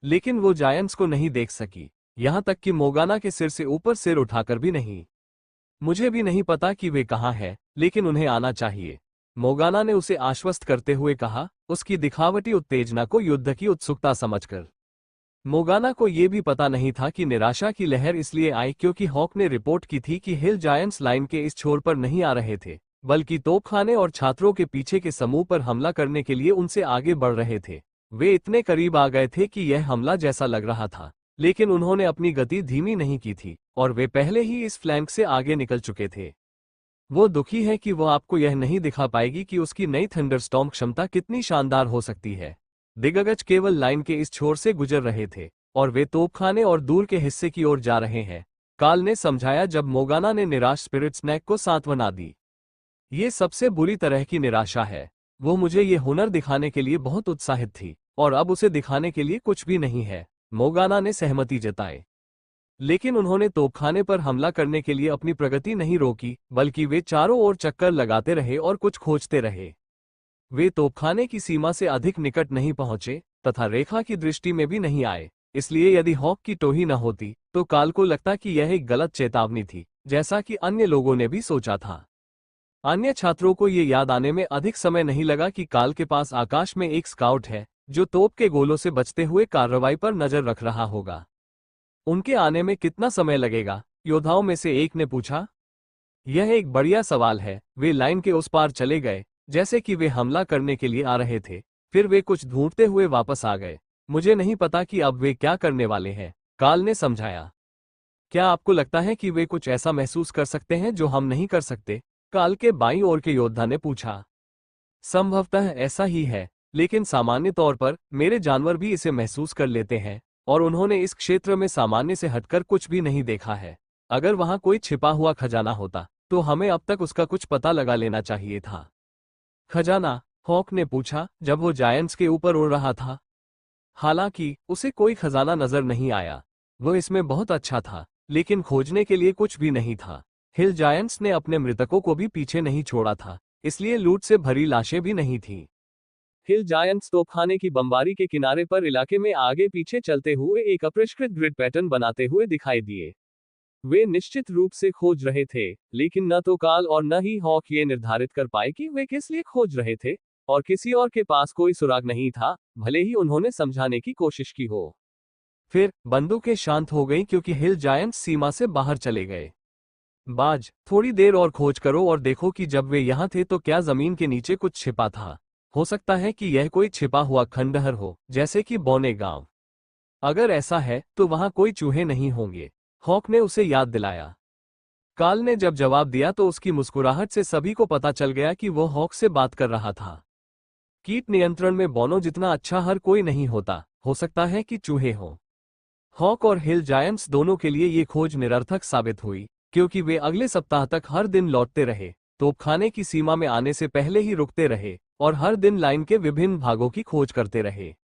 Speaker 1: लेकिन वो जायंट्स को नहीं देख सकी, यहां तक कि मोगाना के सिर से ऊपर सिर उठाकर भी नहीं। मुझे भी नहीं पता कि वे कहाँ हैं, लेकिन उन्हें आना चाहिए, मोगाना ने उसे आश्वस्त करते हुए कहा, उसकी दिखावटी उत्तेजना को युद्ध की उत्सुकता समझकर। मोगाना को यह भी पता नहीं था कि निराशा की लहर इसलिए आई क्योंकि हॉक ने रिपोर्ट की थी कि हिल जायंट्स लाइन के इस छोर पर नहीं आ रहे थे, बल्कि तोपखाने और छात्रों के पीछे के समूह पर हमला करने के लिए उनसे आगे बढ़ रहे थे। वे इतने करीब आ गए थे कि यह हमला जैसा लग रहा था, लेकिन उन्होंने अपनी गति धीमी नहीं की थी और वे पहले ही इस फ्लैंक से आगे निकल चुके थे। वो दुखी है कि वो आपको यह नहीं दिखा पाएगी कि उसकी नई थंडरस्टॉर्म क्षमता कितनी शानदार हो सकती है। दिग्गज केवल लाइन के इस छोर से गुजर रहे थे और वे तोपखाने और दूर के हिस्से की ओर जा रहे हैं, काल ने समझाया जब मोगाना ने निराश स्पिरिट स्नैक को सांत्वना दी। ये सबसे बुरी तरह की निराशा है। वो मुझे ये हुनर दिखाने के लिए बहुत उत्साहित थी और अब उसे दिखाने के लिए कुछ भी नहीं है, मोगाना ने सहमति जताई। लेकिन उन्होंने तोपखाने पर हमला करने के लिए अपनी प्रगति नहीं रोकी, बल्कि वे चारों ओर चक्कर लगाते रहे और कुछ खोजते रहे। वे तोपखाने की सीमा से अधिक निकट नहीं पहुंचे तथा रेखा की दृष्टि में भी नहीं आए, इसलिए यदि हॉक की टोही न होती तो काल को लगता कि यह एक गलत चेतावनी थी, जैसा कि अन्य लोगों ने भी सोचा था। अन्य छात्रों को ये याद आने में अधिक समय नहीं लगा कि काल के पास आकाश में एक स्काउट है जो तोप के गोलों से बचते हुए कार्रवाई पर नजर रख रहा होगा। उनके आने में कितना समय लगेगा? योद्धाओं में से एक ने पूछा। यह एक बढ़िया सवाल है। वे लाइन के उस पार चले गए, जैसे कि वे हमला करने के लिए आ रहे थे। फिर वे कुछ ढूंढते हुए वापस आ गए। मुझे नहीं पता कि अब वे क्या करने वाले हैं, काल ने समझाया। क्या आपको लगता है कि वे कुछ ऐसा महसूस कर सकते हैं जो हम नहीं कर सकते? काल के बाईं ओर के योद्धा ने पूछा। संभवतः ऐसा ही है, लेकिन सामान्य तौर पर मेरे जानवर भी इसे महसूस कर लेते हैं और उन्होंने इस क्षेत्र में सामान्य से हटकर कुछ भी नहीं देखा है। अगर वहां कोई छिपा हुआ खजाना होता तो हमें अब तक उसका कुछ पता लगा लेना चाहिए था। खजाना? हॉक ने पूछा जब वो जायंट्स के ऊपर उड़ रहा था। हालांकि उसे कोई खजाना नजर नहीं आया। वह इसमें बहुत अच्छा था, लेकिन खोजने के लिए कुछ भी नहीं था। हिल जायंट्स ने अपने मृतकों को भी पीछे नहीं छोड़ा था, इसलिए लूट से भरी लाशें भी नहीं थीं। हिल जायंट्स तोपखाने की बमबारी के किनारे पर इलाके में आगे पीछे चलते हुए एक अपरिष्कृत ग्रिड पैटर्न बनाते हुए दिखाई दिए। वे निश्चित रूप से खोज रहे थे, लेकिन न तो काल और न ही हॉक ये निर्धारित कर पाए कि वे किस लिए खोज रहे थे, और किसी और के पास कोई सुराग नहीं था, भले ही उन्होंने समझाने की कोशिश की हो। फिर बंदूकें शांत हो गईं क्योंकि हिल जायंट्स सीमा से बाहर चले गए। बाज, थोड़ी देर और खोज करो और देखो कि जब वे यहाँ थे तो क्या जमीन के नीचे कुछ छिपा था। हो सकता है कि यह कोई छिपा हुआ खंडहर हो, जैसे कि बौने गांव। अगर ऐसा है तो वहां कोई चूहे नहीं होंगे, हॉक ने उसे याद दिलाया। काल ने जब जवाब दिया तो उसकी मुस्कुराहट से सभी को पता चल गया कि वो हॉक से बात कर रहा था। कीट नियंत्रण में बौनों जितना अच्छा हर कोई नहीं होता, हो सकता है कि चूहे हों। हॉक और हिल जायंट्स दोनों के लिए ये खोज निरर्थक साबित हुई, क्योंकि वे अगले सप्ताह तक हर दिन लौटते रहे, तोपखाने की सीमा में आने से पहले ही रुकते रहे और हर दिन लाइन के विभिन्न भागों की खोज करते रहे।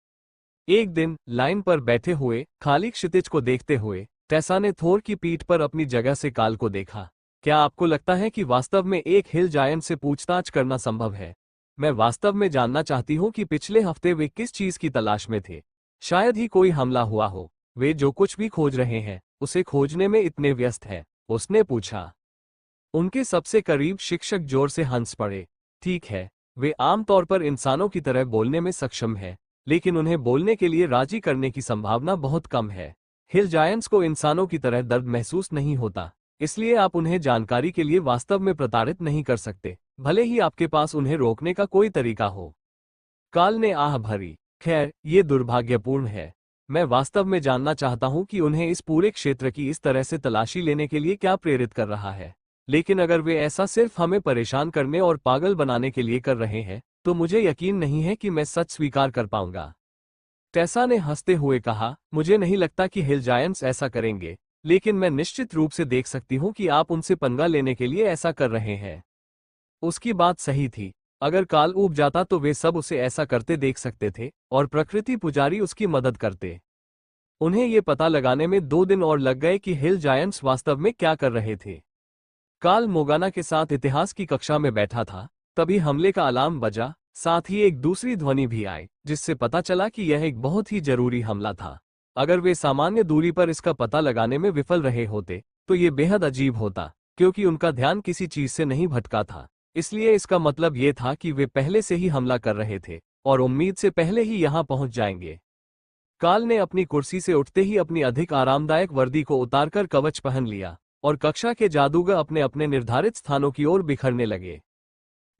Speaker 1: एक दिन लाइन पर बैठे हुए खाली क्षितिज को देखते हुए टेसा ने थोर की पीठ पर अपनी जगह से काल को देखा। क्या आपको लगता है कि वास्तव में एक हिल जायंट से पूछताछ करना संभव है? मैं वास्तव में जानना चाहती हूँ कि पिछले हफ्ते वे किस चीज की तलाश में थे। शायद ही कोई हमला हुआ हो। वे जो कुछ भी खोज रहे हैं उसे खोजने में इतने व्यस्त हैं, उसने पूछा। उनके सबसे करीब शिक्षक जोर से हंस पड़े। ठीक है, वे आमतौर पर इंसानों की तरह बोलने में सक्षम हैं, लेकिन उन्हें बोलने के लिए राजी करने की संभावना बहुत कम है। हिल जायंट्स को इंसानों की तरह दर्द महसूस नहीं होता, इसलिए आप उन्हें जानकारी के लिए वास्तव में प्रताड़ित नहीं कर सकते, भले ही आपके पास उन्हें रोकने का कोई तरीका हो। काल ने आह भरी। खैर, ये दुर्भाग्यपूर्ण है। मैं वास्तव में जानना चाहता हूं कि उन्हें इस पूरे क्षेत्र की इस तरह से तलाशी लेने के लिए क्या प्रेरित कर रहा है। लेकिन अगर वे ऐसा सिर्फ हमें परेशान करने और पागल बनाने के लिए कर रहे हैं, तो मुझे यकीन नहीं है कि मैं सच स्वीकार कर पाऊंगा। टेसा ने हंसते हुए कहा, मुझे नहीं लगता कि हिल जायंट्स ऐसा करेंगे, लेकिन मैं निश्चित रूप से देख सकती हूं कि आप उनसे पंगा लेने के लिए ऐसा कर रहे हैं। उसकी बात सही थी। अगर काल ऊब जाता तो वे सब उसे ऐसा करते देख सकते थे और प्रकृति पुजारी उसकी मदद करते। उन्हें ये पता लगाने में 2 दिन और लग गए कि हिल जायंट्स वास्तव में क्या कर रहे थे। काल मोगाना के साथ इतिहास की कक्षा में बैठा था, तभी हमले का अलार्म बजा, साथ ही एक दूसरी ध्वनि भी आई, जिससे पता चला कि यह एक बहुत ही जरूरी हमला था। अगर वे सामान्य दूरी पर इसका पता लगाने में विफल रहे होते, तो ये बेहद अजीब होता, क्योंकि उनका ध्यान किसी चीज से नहीं भटका था। इसलिए इसका मतलब ये था कि वे पहले से ही हमला कर रहे थे और उम्मीद से पहले ही यहां पहुंच जाएंगे। काल ने अपनी कुर्सी से उठते ही अपनी अधिक आरामदायक वर्दी को उतारकर कवच पहन लिया और कक्षा के जादूगर अपने अपने निर्धारित स्थानों की ओर बिखरने लगे।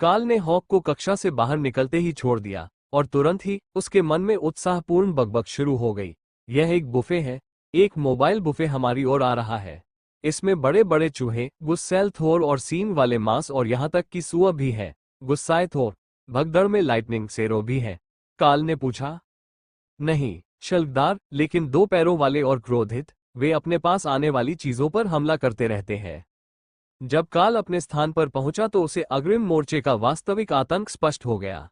Speaker 1: काल ने हॉक को कक्षा से बाहर निकलते ही छोड़ दिया और तुरंत ही उसके मन में उत्साहपूर्ण बकबक शुरू हो गई। यह एक बुफे है, एक मोबाइल बुफे हमारी ओर आ रहा है। इसमें बड़े बड़े चूहे, गुस्सैल थोर और सींग वाले मांस और यहाँ तक कि सुअर भी है। गुस्साए थोर, भगदड़ में लाइटनिंग सेरो भी है? काल ने पूछा। नहीं, शल्कदार, लेकिन 2 पैरों वाले और क्रोधित। वे अपने पास आने वाली चीजों पर हमला करते रहते हैं। जब काल अपने स्थान पर पहुंचा तो उसे अग्रिम मोर्चे का वास्तविक आतंक स्पष्ट हो गया।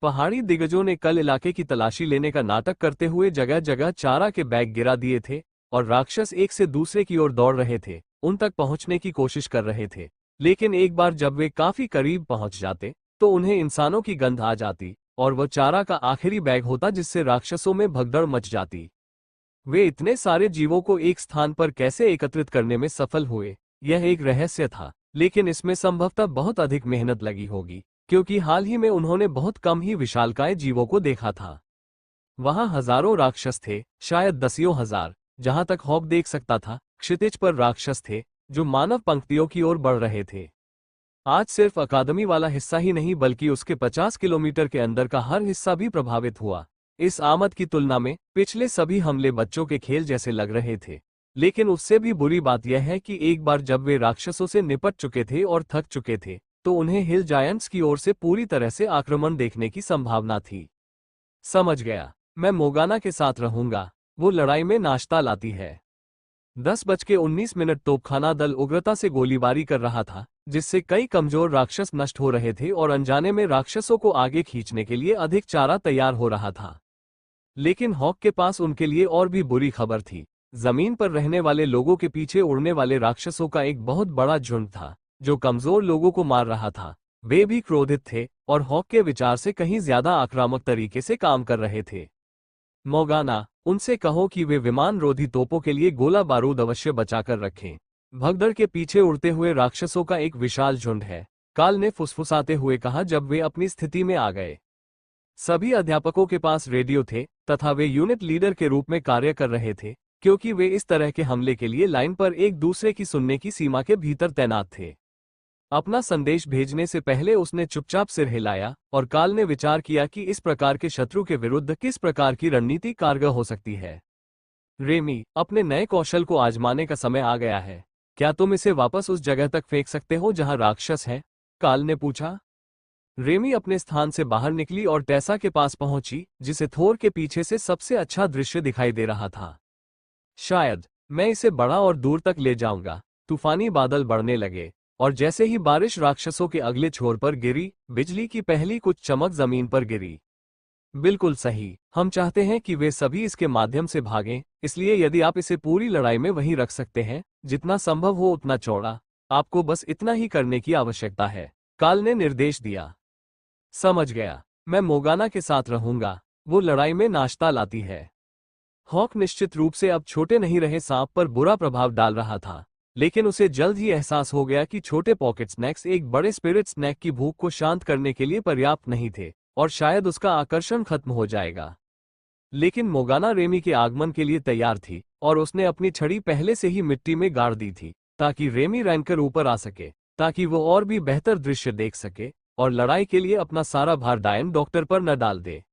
Speaker 1: पहाड़ी दिग्गजों ने कल इलाके की तलाशी लेने का नाटक करते हुए जगह जगह चारा के बैग गिरा दिए थे और राक्षस एक से दूसरे की ओर दौड़ रहे थे, उन तक पहुंचने की कोशिश कर रहे थे। लेकिन एक बार जब वे काफी करीब पहुंच जाते तो उन्हें इंसानों की गंध आ जाती और वह चारा का आखिरी बैग होता जिससे राक्षसों में भगदड़ मच जाती। वे इतने सारे जीवों को एक स्थान पर कैसे एकत्रित करने में सफल हुए, यह एक रहस्य था, लेकिन इसमें संभवतः बहुत अधिक मेहनत लगी होगी, क्योंकि हाल ही में उन्होंने बहुत कम ही विशालकाय जीवों को देखा था। वहां हजारों राक्षस थे, शायद दसियों हजार। जहां तक हॉक देख सकता था, क्षितिज पर राक्षस थे जो मानव पंक्तियों की ओर बढ़ रहे थे। आज सिर्फ अकादमी वाला हिस्सा ही नहीं बल्कि उसके 50 किलोमीटर के अंदर का हर हिस्सा भी प्रभावित हुआ। इस आमद की तुलना में पिछले सभी हमले बच्चों के खेल जैसे लग रहे थे। लेकिन उससे भी बुरी बात यह है कि एक बार जब वे राक्षसों से निपट चुके थे और थक चुके थे, तो उन्हें हिल जायंट्स की ओर से पूरी तरह से आक्रमण देखने की संभावना थी। समझ गया, मैं मोगाना के साथ रहूंगा, वो लड़ाई में नाश्ता लाती है। 10:19 तोपखाना दल उग्रता से गोलीबारी कर रहा था, जिससे कई कमजोर राक्षस नष्ट हो रहे थे और अनजाने में राक्षसों को आगे खींचने के लिए अधिक चारा तैयार हो रहा था। लेकिन हॉक के पास उनके लिए और भी बुरी खबर थी। जमीन पर रहने वाले लोगों के पीछे उड़ने वाले राक्षसों का एक बहुत बड़ा झुंड था, जो कमजोर लोगों को मार रहा था। वे भी क्रोधित थे और हॉक के विचार से कहीं ज्यादा आक्रामक तरीके से काम कर रहे थे। मोगाना, उनसे कहो कि वे विमान रोधी तोपों के लिए गोला बारूद अवश्य बचाकर रखें। भगदड़ के पीछे उड़ते हुए राक्षसों का एक विशाल झुंड है, काल ने फुसफुसाते हुए कहा जब वे अपनी स्थिति में आ गए। सभी अध्यापकों के पास रेडियो थे तथा वे यूनिट लीडर के रूप में कार्य कर रहे थे, क्योंकि वे इस तरह के हमले के लिए लाइन पर एक दूसरे की सुनने की सीमा के भीतर तैनात थे। अपना संदेश भेजने से पहले उसने चुपचाप सिर हिलाया और काल ने विचार किया कि इस प्रकार के शत्रु के विरुद्ध किस प्रकार की रणनीति कारगर हो सकती है। रेमी, अपने नए कौशल को आजमाने का समय आ गया है। क्या तुम इसे वापस उस जगह तक फेंक सकते हो जहां राक्षस हैं? काल ने पूछा। रेमी अपने स्थान से बाहर निकली और टेसा के पास पहुंची, जिसे थोर के पीछे से सबसे अच्छा दृश्य दिखाई दे रहा था। शायद मैं इसे बड़ा और दूर तक ले जाऊंगा, तूफानी बादल बढ़ने लगे, और जैसे ही बारिश राक्षसों के अगले छोर पर गिरी, बिजली की पहली कुछ चमक जमीन पर गिरी। बिल्कुल सही, हम चाहते हैं कि वे सभी इसके माध्यम से भागें, इसलिए यदि आप इसे पूरी लड़ाई में वहीं रख सकते हैं, जितना संभव हो उतना चौड़ा, आपको बस इतना ही करने की आवश्यकता है, काल ने निर्देश दिया। समझ गया, मैं मोगाना के साथ रहूंगा, वो लड़ाई में नाश्ता लाती है। हॉक निश्चित रूप से अब छोटे नहीं रहे सांप पर बुरा प्रभाव डाल रहा था, लेकिन उसे जल्द ही एहसास हो गया कि छोटे पॉकेट स्नैक्स एक बड़े स्पिरिट स्नैक की भूख को शांत करने के लिए पर्याप्त नहीं थे, और शायद उसका आकर्षण खत्म हो जाएगा। लेकिन मोगाना रेमी के आगमन के लिए तैयार थी, और उसने अपनी छड़ी पहले से ही मिट्टी में गाड़ दी थी, ताकि रेमी रैंकर ऊपर आ सके, ताकि वो और भी बेहतर दृश्य देख सके, और लड़ाई के लिए अपना सारा भार डायन डॉक्टर पर न डाल दे।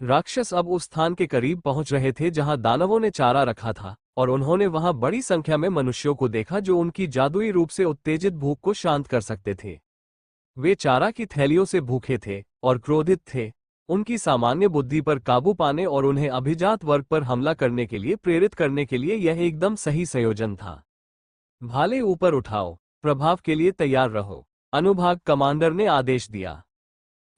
Speaker 1: राक्षस अब उस स्थान के करीब पहुंच रहे थे जहां दानवों ने चारा रखा था, और उन्होंने वहां बड़ी संख्या में मनुष्यों को देखा जो उनकी जादुई रूप से उत्तेजित भूख को शांत कर सकते थे। वे चारा की थैलियों से भूखे थे और क्रोधित थे, उनकी सामान्य बुद्धि पर काबू पाने और उन्हें अभिजात वर्ग पर हमला करने के लिए प्रेरित करने के लिए यह एकदम सही संयोजन था। भाले ऊपर उठाओ, प्रभाव के लिए तैयार रहो, अनुभाग कमांडर ने आदेश दिया।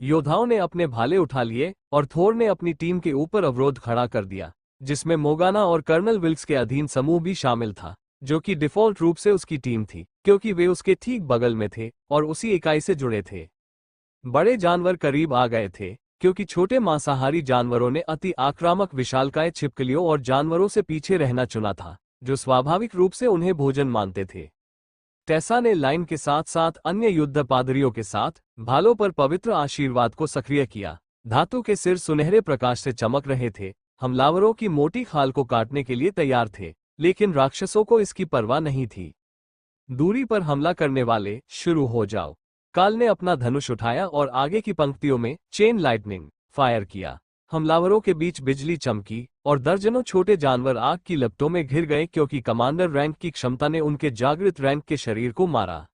Speaker 1: योद्धाओं ने अपने भाले उठा लिए, और थोर ने अपनी टीम के ऊपर अवरोध खड़ा कर दिया, जिसमें मोगाना और कर्नल विल्क्स के अधीन समूह भी शामिल था, जो कि डिफ़ॉल्ट रूप से उसकी टीम थी, क्योंकि वे उसके ठीक बगल में थे और उसी इकाई से जुड़े थे। बड़े जानवर करीब आ गए थे, क्योंकि छोटे मांसाहारी जानवरों ने अति आक्रामक विशालकाय छिपकलियों और जानवरों से पीछे रहना चुना था, जो स्वाभाविक रूप से उन्हें भोजन मानते थे। टेसा ने लाइन के साथ साथ अन्य युद्ध पादरियों के साथ भालों पर पवित्र आशीर्वाद को सक्रिय किया। धातु के सिर सुनहरे प्रकाश से चमक रहे थे, हमलावरों की मोटी खाल को काटने के लिए तैयार थे, लेकिन राक्षसों को इसकी परवाह नहीं थी। दूरी पर हमला करने वाले, शुरू हो जाओ। काल ने अपना धनुष उठाया और आगे की पंक्तियों में चेन लाइटनिंग फायर किया। हमलावरों के बीच बिजली चमकी, और दर्जनों छोटे जानवर आग की लपटों में घिर गए क्योंकि कमांडर रैंक की क्षमता ने उनके जागृत रैंक के शरीर को मारा।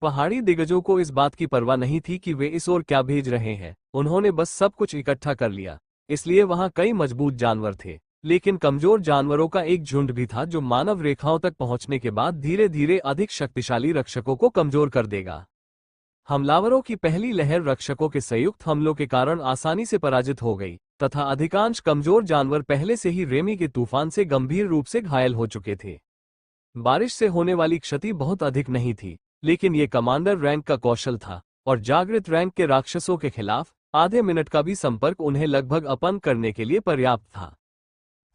Speaker 1: पहाड़ी दिग्गजों को इस बात की परवाह नहीं थी कि वे इस ओर क्या भेज रहे हैं, उन्होंने बस सब कुछ इकट्ठा कर लिया। इसलिए वहां कई मजबूत जानवर थे, लेकिन कमजोर जानवरों का एक झुंड भी था जो मानव रेखाओं तक पहुंचने के बाद धीरे धीरे अधिक शक्तिशाली रक्षकों को कमजोर कर देगा। हमलावरों की पहली लहर रक्षकों के संयुक्त हमलों के कारण आसानी से पराजित हो गई, तथा अधिकांश कमजोर जानवर पहले से ही रेमी के तूफान से गंभीर रूप से घायल हो चुके थे। बारिश से होने वाली क्षति बहुत अधिक नहीं थी, लेकिन ये कमांडर रैंक का कौशल था, और जागृत रैंक के राक्षसों के खिलाफ आधे मिनट का भी संपर्क उन्हें लगभग अपंग करने के लिए पर्याप्त था।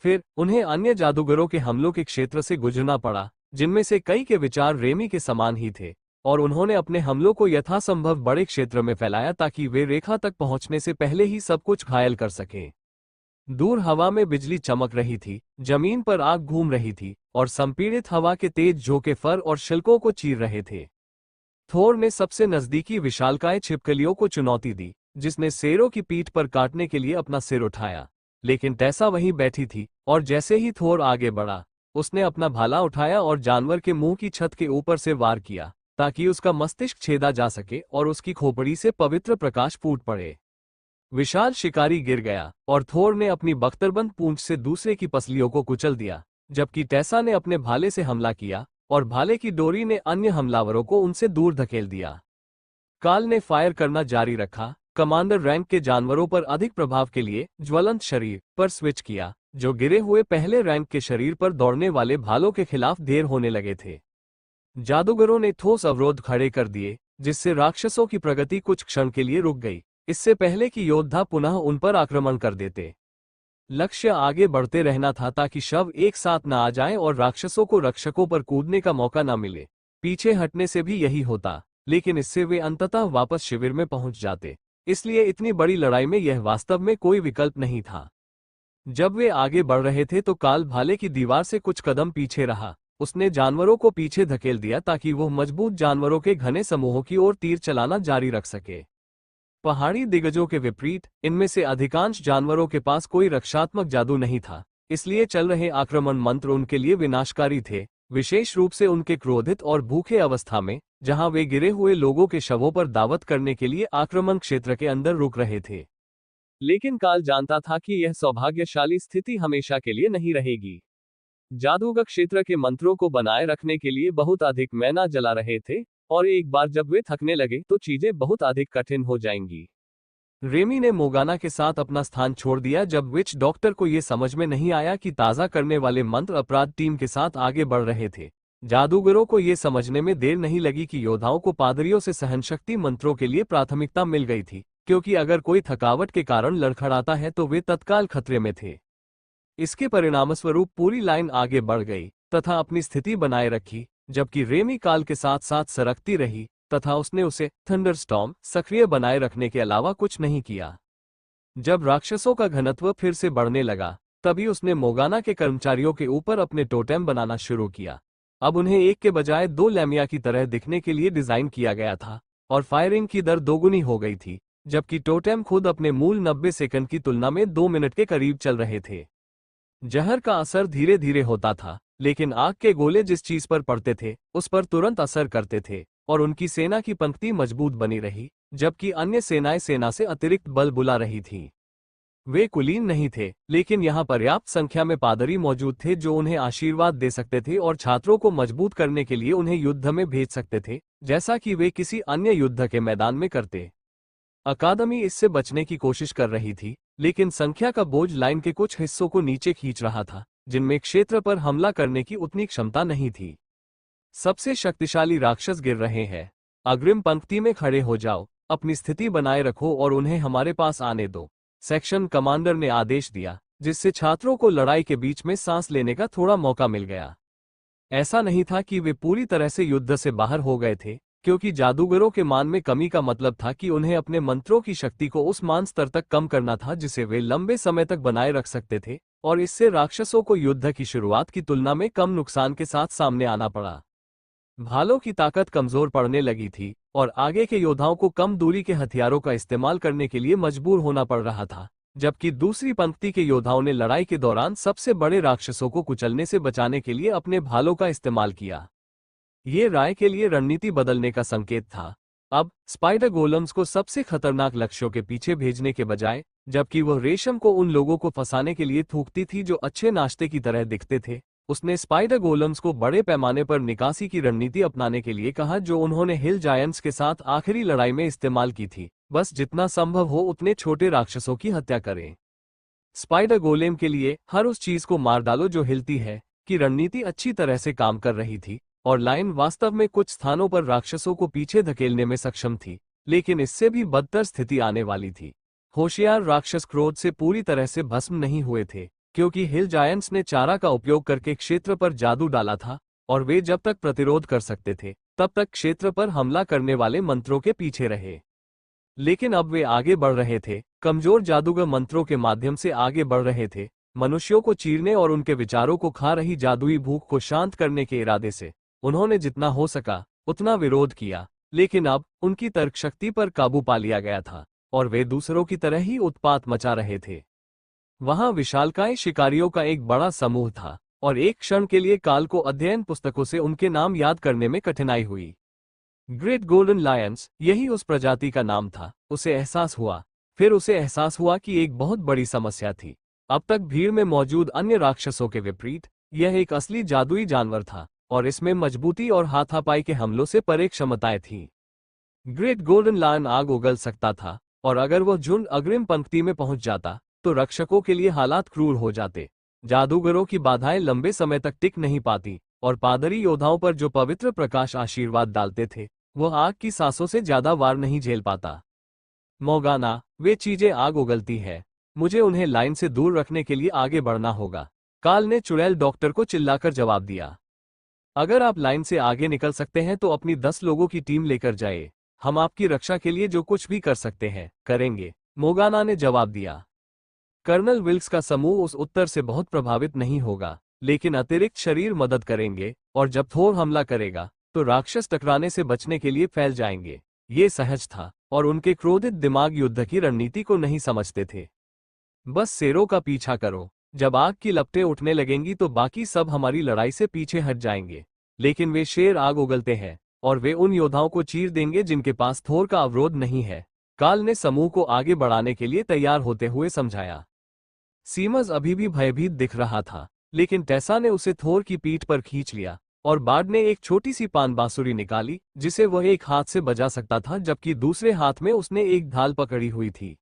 Speaker 1: फिर उन्हें अन्य जादूगरों के हमलों के क्षेत्र से गुजरना पड़ा, जिनमें से कई के विचार रेमी के समान ही थे, और उन्होंने अपने हमलों को यथासंभव बड़े क्षेत्र में फैलाया ताकि वे रेखा तक पहुंचने से पहले ही सब कुछ घायल कर सकें। दूर हवा में बिजली चमक रही थी, जमीन पर आग घूम रही थी, और संपीड़ित हवा के तेज झोंके फर और शिल्कों को चीर रहे थे। थोर ने सबसे नजदीकी विशालकाय छिपकलियों को चुनौती दी, जिसने शेरों की पीठ पर काटने के लिए अपना सिर उठाया, लेकिन टेसा वहीं बैठी थी, और जैसे ही थोर आगे बढ़ा, उसने अपना भाला उठाया और जानवर के मुंह की छत के ऊपर से वार किया, ताकि उसका मस्तिष्क छेदा जा सके और उसकी खोपड़ी से पवित्र प्रकाश फूट पड़े। विशाल शिकारी गिर गया, और थोर ने अपनी बख्तरबंद पूंछ से दूसरे की पसलियों को कुचल दिया, जबकि टेसा ने अपने भाले से हमला किया, और भाले की डोरी ने अन्य हमलावरों को उनसे दूर धकेल दिया। काल ने फायर करना जारी रखा, कमांडर रैंक के जानवरों पर अधिक प्रभाव के लिए ज्वलंत शरीर पर स्विच किया, जो गिरे हुए पहले रैंक के शरीर पर दौड़ने वाले भालों के खिलाफ देर होने लगे थे। जादूगरों ने ठोस अवरोध खड़े कर दिए, जिससे राक्षसों की प्रगति कुछ क्षण के लिए रुक गई, इससे पहले कि योद्धा पुनः उन पर आक्रमण कर देते। लक्ष्य आगे बढ़ते रहना था ताकि शव एक साथ न आ जाएं और राक्षसों को रक्षकों पर कूदने का मौका न मिले। पीछे हटने से भी यही होता, लेकिन इससे वे अंततः वापस शिविर में पहुंच जाते, इसलिए इतनी बड़ी लड़ाई में यह वास्तव में कोई विकल्प नहीं था। जब वे आगे बढ़ रहे थे तो काल भाले की दीवार से कुछ कदम पीछे रहा। उसने जानवरों को पीछे धकेल दिया ताकि वो मजबूत जानवरों के घने समूहों की ओर तीर चलाना जारी रख सके। पहाड़ी दिग्गजों के विपरीत, इनमें से अधिकांश जानवरों के पास कोई रक्षात्मक जादू नहीं था, इसलिए चल रहे आक्रमण मंत्र उनके लिए विनाशकारी थे, विशेष रूप से उनके क्रोधित और भूखे अवस्था में, जहां वे गिरे हुए लोगों के शवों पर दावत करने के लिए आक्रमण क्षेत्र के अंदर रुक रहे थे। लेकिन काल जानता था कि यह सौभाग्यशाली स्थिति हमेशा के लिए नहीं रहेगी। जादूगर क्षेत्र के मंत्रों को बनाए रखने के लिए बहुत अधिक मैना जला रहे थे, और एक बार जब वे थकने लगे तो चीजें बहुत अधिक कठिन हो जाएंगी। रेमी ने मोगाना के साथ अपना स्थान छोड़ दिया जब विच डॉक्टर को यह समझ में नहीं आया कि ताज़ा करने वाले मंत्र अपराध टीम के साथ आगे बढ़ रहे थे। जादूगरों को यह समझने में देर नहीं लगी कि योद्धाओं को पादरियों से सहनशक्ति मंत्रों के लिए प्राथमिकता मिल गई थी, क्योंकि अगर कोई थकावट के कारण लड़खड़ाता है तो वे तत्काल खतरे में थे। इसके परिणामस्वरूप पूरी लाइन आगे बढ़ गई तथा अपनी स्थिति बनाए रखी, जबकि रेमी काल के साथ साथ सरकती रही तथा उसने उसे थंडरस्टॉर्म सक्रिय बनाए रखने के अलावा कुछ नहीं किया। जब राक्षसों का घनत्व फिर से बढ़ने लगा, तभी उसने मोगाना के कर्मचारियों के ऊपर अपने टोटेम बनाना शुरू किया। अब उन्हें एक के बजाय 2 लैमिया की तरह दिखने के लिए डिजाइन किया गया था, और फायरिंग की दर दोगुनी हो गई थी, जबकि टोटेम खुद अपने मूल 90 सेकंड की तुलना में 2 मिनट के करीब चल रहे थे। जहर का असर धीरे धीरे होता था, लेकिन आग के गोले जिस चीज पर पड़ते थे उस पर तुरंत असर करते थे, और उनकी सेना की पंक्ति मजबूत बनी रही, जबकि अन्य सेनाएं सेना से अतिरिक्त बल बुला रही थीं। वे कुलीन नहीं थे, लेकिन यहाँ पर्याप्त संख्या में पादरी मौजूद थे जो उन्हें आशीर्वाद दे सकते थे और छात्रों को मजबूत करने के लिए उन्हें युद्ध में भेज सकते थे, जैसा कि वे किसी अन्य युद्ध के मैदान में करते। अकादमी इससे बचने की कोशिश कर रही थी, लेकिन संख्या का बोझ लाइन के कुछ हिस्सों को नीचे खींच रहा था, जिनमें क्षेत्र पर हमला करने की उतनी क्षमता नहीं थी। सबसे शक्तिशाली राक्षस गिर रहे हैं। अग्रिम पंक्ति में खड़े हो जाओ, अपनी स्थिति बनाए रखो और उन्हें हमारे पास आने दो, सेक्शन कमांडर ने आदेश दिया, जिससे छात्रों को लड़ाई के बीच में सांस लेने का थोड़ा मौका मिल गया। ऐसा नहीं था कि वे पूरी तरह से युद्ध से बाहर हो गए थे, क्योंकि जादूगरों के मान में कमी का मतलब था कि उन्हें अपने मंत्रों की शक्ति को उस मान स्तर तक कम करना था जिसे वे लंबे समय तक बनाए रख सकते थे, और इससे राक्षसों को युद्ध की शुरुआत की तुलना में कम नुकसान के साथ सामने आना पड़ा। भालों की ताकत कमजोर पड़ने लगी थी, और आगे के योद्धाओं को कम दूरी के हथियारों का इस्तेमाल करने के लिए मजबूर होना पड़ रहा था, जबकि दूसरी पंक्ति के योद्धाओं ने लड़ाई के दौरान सबसे बड़े राक्षसों को कुचलने से बचाने के लिए अपने भालों का इस्तेमाल किया। ये राय के लिए रणनीति बदलने का संकेत था। अब स्पाइडर गोलम्स को सबसे खतरनाक लक्ष्यों के पीछे भेजने के बजाय, जबकि वह रेशम को उन लोगों को फंसाने के लिए थूकती थी जो अच्छे नाश्ते की तरह दिखते थे, उसने स्पाइडर गोलम्स को बड़े पैमाने पर निकासी की रणनीति अपनाने के लिए कहा जो उन्होंने हिल जायंट्स के साथ आखिरी लड़ाई में इस्तेमाल की थी, बस जितना संभव हो उतने छोटे राक्षसों की हत्या करें। स्पाइडर गोलेम के लिए हर उस चीज को मार डालो जो हिलती है कि रणनीति अच्छी तरह से काम कर रही थी, और लाइन वास्तव में कुछ स्थानों पर राक्षसों को पीछे धकेलने में सक्षम थी, लेकिन इससे भी बदतर स्थिति आने वाली थी। होशियार राक्षस क्रोध से पूरी तरह से भस्म नहीं हुए थे, क्योंकि हिल जायंट्स ने चारा का उपयोग करके क्षेत्र पर जादू डाला था, और वे जब तक प्रतिरोध कर सकते थे तब तक क्षेत्र पर हमला करने वाले मंत्रों के पीछे रहे। लेकिन अब वे आगे बढ़ रहे थे, कमजोर जादूगर मंत्रों के माध्यम से आगे बढ़ रहे थे, मनुष्यों को चीरने और उनके विचारों को खा रही जादुई भूख को शांत करने के इरादे से। उन्होंने जितना हो सका उतना विरोध किया, लेकिन अब उनकी तर्कशक्ति पर काबू पा लिया गया था, और वे दूसरों की तरह ही उत्पात मचा रहे थे। वहां विशालकाय शिकारियों का एक बड़ा समूह था, और एक क्षण के लिए काल को अध्ययन पुस्तकों से उनके नाम याद करने में कठिनाई हुई। ग्रेट गोल्डन लायंस, यही उस प्रजाति का नाम था। उसे एहसास हुआ, फिर उसे एहसास हुआ कि एक बहुत बड़ी समस्या थी। अब तक भीड़ में मौजूद अन्य राक्षसों के विपरीत यह एक असली जादुई जानवर था, और इसमें मजबूती और हाथापाई के हमलों से परे क्षमताएं थीं। ग्रेट गोल्डन लायन आग उगल सकता था, और अगर वह झुंड अग्रिम पंक्ति में पहुंच जाता तो रक्षकों के लिए हालात क्रूर हो जाते। जादूगरों की बाधाएं लंबे समय तक टिक नहीं पाती, और पादरी योद्धाओं पर जो पवित्र प्रकाश आशीर्वाद डालते थे वह आग की सांसों से ज्यादा वार नहीं झेल पाता। मोगाना, वे चीजें आग उगलती है, मुझे उन्हें लाइन से दूर रखने के लिए आगे बढ़ना होगा, काल ने चुड़ैल डॉक्टर को चिल्लाकर जवाब दिया। अगर आप लाइन से आगे निकल सकते हैं तो अपनी 10 लोगों की टीम लेकर जाइए, हम आपकी रक्षा के लिए जो कुछ भी कर सकते हैं करेंगे, मोगाना ने जवाब दिया। कर्नल विल्क्स का समूह उस उत्तर से बहुत प्रभावित नहीं होगा, लेकिन अतिरिक्त शरीर मदद करेंगे, और जब थोर हमला करेगा तो राक्षस टकराने से बचने के लिए फैल जाएंगे। ये सहज था, और उनके क्रोधित दिमाग युद्ध की रणनीति को नहीं समझते थे। बस शेरों का पीछा करो, जब आग की लपटें उठने लगेंगी तो बाकी सब हमारी लड़ाई से पीछे हट जाएंगे। लेकिन वे शेर आग उगलते हैं, और वे उन योद्धाओं को चीर देंगे जिनके पास थोर का अवरोध नहीं है, काल ने समूह को आगे बढ़ाने के लिए तैयार होते हुए समझाया। सीमस अभी भी भयभीत दिख रहा था, लेकिन टेसा ने उसे थोर की पीठ पर खींच लिया और बार्ड ने एक छोटी सी पान बांसुरी निकाली जिसे वह एक हाथ से बजा सकता था, जबकि दूसरे हाथ में उसने एक ढाल पकड़ी हुई थी।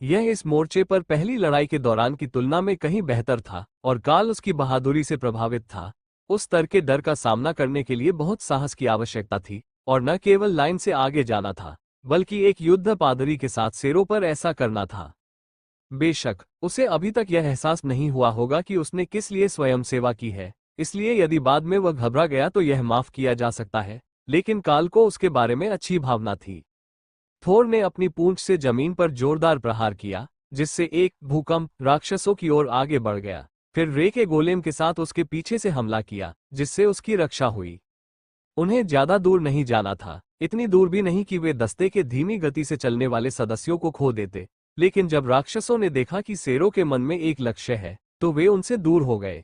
Speaker 1: यह इस मोर्चे पर पहली लड़ाई के दौरान की तुलना में कहीं बेहतर था और काल उसकी बहादुरी से प्रभावित था। उस स्तर के डर का सामना करने के लिए बहुत साहस की आवश्यकता थी और न केवल लाइन से आगे जाना था, बल्कि एक युद्ध पादरी के साथ शेरों पर ऐसा करना था। बेशक उसे अभी तक यह एहसास नहीं हुआ होगा कि उसने किस लिए स्वयं सेवा की है, इसलिए यदि बाद में वह घबरा गया तो यह माफ किया जा सकता है, लेकिन काल को उसके बारे में अच्छी भावना थी। थोर ने अपनी पूंछ से जमीन पर जोरदार प्रहार किया, जिससे एक भूकंप राक्षसों की ओर आगे बढ़ गया। फिर रे के गोलेम के साथ उसके पीछे से हमला किया, जिससे उसकी रक्षा हुई। उन्हें ज्यादा दूर नहीं जाना था, इतनी दूर भी नहीं कि वे दस्ते के धीमी गति से चलने वाले सदस्यों को खो देते, लेकिन जब राक्षसों ने देखा कि शेरों के मन में एक लक्ष्य है, तो वे उनसे दूर हो गए।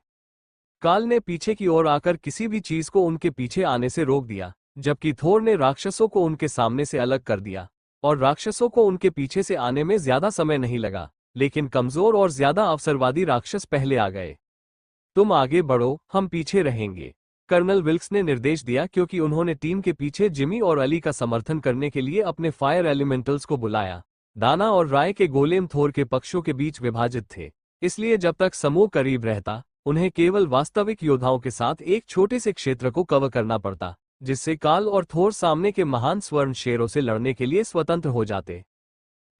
Speaker 1: काल ने पीछे की ओर आकर किसी भी चीज को उनके पीछे आने से रोक दिया, जबकि थोर ने राक्षसों को उनके सामने से अलग कर दिया, और राक्षसों को उनके पीछे से आने में ज्यादा समय नहीं लगा, लेकिन कमजोर और ज्यादा अवसरवादी राक्षस पहले आ गए। तुम आगे बढ़ो, हम पीछे रहेंगे, कर्नल विल्क्स ने निर्देश दिया, क्योंकि उन्होंने टीम के पीछे जिमी और अली का समर्थन करने के लिए अपने फायर एलिमेंटल्स को बुलाया। दाना और राय के गोलेम थोर के पक्षों के बीच विभाजित थे, इसलिए जब तक समूह करीब रहता उन्हें केवल वास्तविक योद्धाओं के साथ एक छोटे से क्षेत्र को कवर करना पड़ता, जिससे काल और थोर सामने के महान स्वर्ण शेरों से लड़ने के लिए स्वतंत्र हो जाते।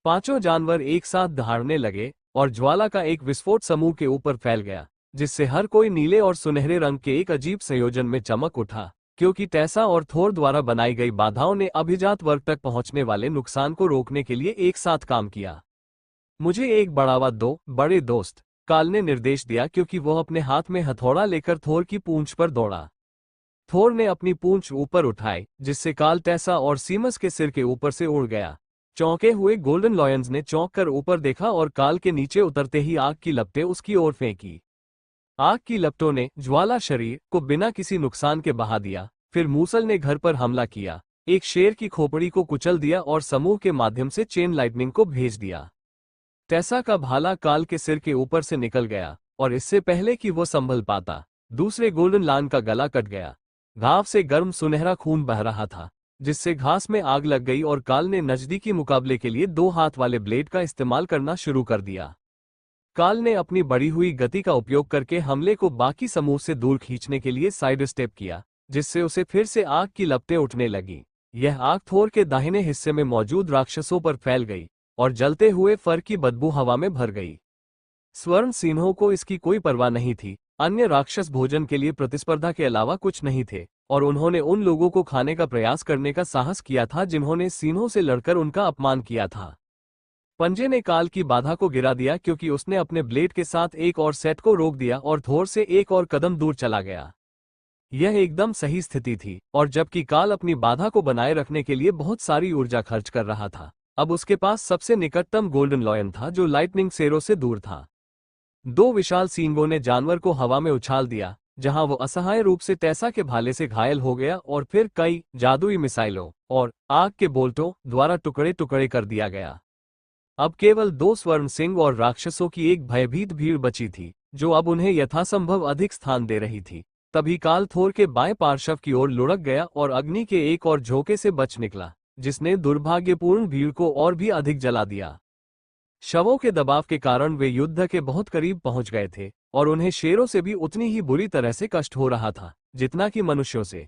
Speaker 1: पांचों जानवर एक साथ दहाड़ने लगे और ज्वाला का एक विस्फोट समूह के ऊपर फैल गया, जिससे हर कोई नीले और सुनहरे रंग के एक अजीब संयोजन में चमक उठा, क्योंकि टेसा और थोर द्वारा बनाई गई बाधाओं ने अभिजात वर्ग तक पहुंचने वाले नुकसान को रोकने के लिए एक साथ काम किया। मुझे एक बढ़ावा दो, बड़े दोस्त, काल ने निर्देश दिया, क्योंकि वह अपने हाथ में हथौड़ा लेकर थोर की पूंछ पर दौड़ा। थोर ने अपनी पूंछ ऊपर उठाई, जिससे काल टेसा और सीमस के सिर के ऊपर से उड़ गया। चौंके हुए गोल्डन लॉयंस ने चौंक कर ऊपर देखा और काल के नीचे उतरते ही आग की लपटें उसकी ओर फेंकी। आग की लपटों ने ज्वाला शरीर को बिना किसी नुकसान के बहा दिया। फिर मूसल ने घर पर हमला किया, एक शेर की खोपड़ी को कुचल दिया और समूह के माध्यम से चेन लाइटनिंग को भेज दिया। टेसा का भाला काल के सिर के ऊपर से निकल गया और इससे पहले कि वो संभल पाता, दूसरे गोल्डन लान का गला कट गया। घाव से गर्म सुनहरा खून बह रहा था, जिससे घास में आग लग गई और काल ने नजदीकी मुकाबले के लिए 2 हाथ वाले ब्लेड का इस्तेमाल करना शुरू कर दिया। काल ने अपनी बढ़ी हुई गति का उपयोग करके हमले को बाकी समूह से दूर खींचने के लिए साइड स्टेप किया, जिससे उसे फिर से आग की लपटें उठने लगी। यह आग थोर के दाहिने हिस्से में मौजूद राक्षसों पर फैल गई और जलते हुए फर की बदबू हवा में भर गई। स्वर्ण सिंहों को इसकी कोई परवाह नहीं थी। अन्य राक्षस भोजन के लिए प्रतिस्पर्धा के अलावा कुछ नहीं थे और उन्होंने उन लोगों को खाने का प्रयास करने का साहस किया था जिन्होंने सिंहों से लड़कर उनका अपमान किया था। पंजे ने काल की बाधा को गिरा दिया, क्योंकि उसने अपने ब्लेड के साथ एक और सेट को रोक दिया और थोर से एक और कदम दूर चला गया। यह एकदम सही स्थिति थी, और जबकि काल अपनी बाधा को बनाए रखने के लिए बहुत सारी ऊर्जा खर्च कर रहा था, अब उसके पास सबसे निकटतम गोल्डन लॉयन था जो लाइटनिंग शेरों से दूर था। 2 विशाल सींगों ने जानवर को हवा में उछाल दिया, जहां वो असहाय रूप से टेसा के भाले से घायल हो गया और फिर कई जादुई मिसाइलों और आग के बोल्टों द्वारा टुकड़े टुकड़े कर दिया गया। अब केवल 2 स्वर्ण सिंह और राक्षसों की एक भयभीत भीड़ बची थी, जो अब उन्हें यथासंभव अधिक स्थान दे रही थी। तभी काल थोर के बाएं पार्श्व की ओर लुढ़क गया और अग्नि के एक और झोंके से बच निकला, जिसने दुर्भाग्यपूर्ण भीड़ को और भी अधिक जला दिया। शवों के दबाव के कारण वे युद्ध के बहुत करीब पहुंच गए थे और उन्हें शेरों से भी उतनी ही बुरी तरह से कष्ट हो रहा था जितना कि मनुष्यों से।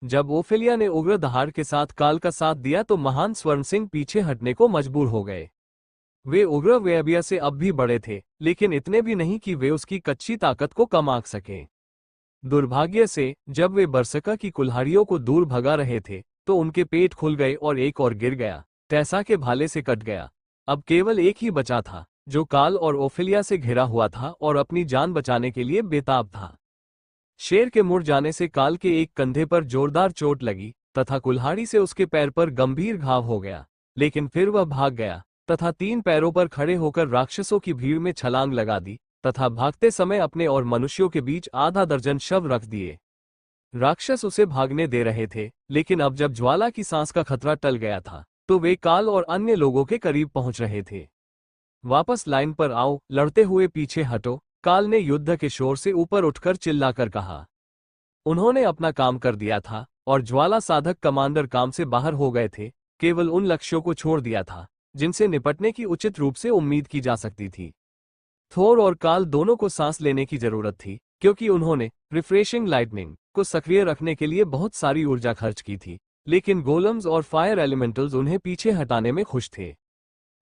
Speaker 1: जब ओफेलिया ने उग्र दहाड़ के साथ काल का साथ दिया तो महान स्वर्ण सिंह पीछे हटने को मजबूर हो गए। वे उग्र वेबिया से अब भी बड़े थे, लेकिन इतने भी नहीं कि वे उसकी कच्ची ताकत को कम आंक सकें। दुर्भाग्य से जब वे बरसका की कुल्हाड़ियों को दूर भगा रहे थे तो उनके पेट खुल गए और एक और गिर गया, टेसा के भाले से कट गया। अब केवल एक ही बचा था, जो काल और ओफेलिया से घिरा हुआ था और अपनी जान बचाने के लिए बेताब था। शेर के मुड़ जाने से काल के एक कंधे पर जोरदार चोट लगी तथा कुल्हाड़ी से उसके पैर पर गंभीर घाव हो गया, लेकिन फिर वह भाग गया तथा 3 पैरों पर खड़े होकर राक्षसों की भीड़ में छलांग लगा दी तथा भागते समय अपने और मनुष्यों के बीच आधा दर्जन शव रख दिए। राक्षस उसे भागने दे रहे थे, लेकिन अब जब ज्वाला की सांस का खतरा टल गया था तो वे काल और अन्य लोगों के करीब पहुंच रहे थे। वापस लाइन पर आओ, लड़ते हुए पीछे हटो, काल ने युद्ध के शोर से ऊपर उठकर चिल्लाकर कहा। उन्होंने अपना काम कर दिया था और ज्वाला साधक कमांडर काम से बाहर हो गए थे, केवल उन लक्ष्यों को छोड़ दिया था जिनसे निपटने की उचित रूप से उम्मीद की जा सकती थी। थोर और काल दोनों को सांस लेने की जरूरत थी, क्योंकि उन्होंने रिफ्रेशिंग लाइटनिंग को सक्रिय रखने के लिए बहुत सारी ऊर्जा खर्च की थी, लेकिन गोलम्स और फायर एलिमेंटल्स उन्हें पीछे हटाने में खुश थे।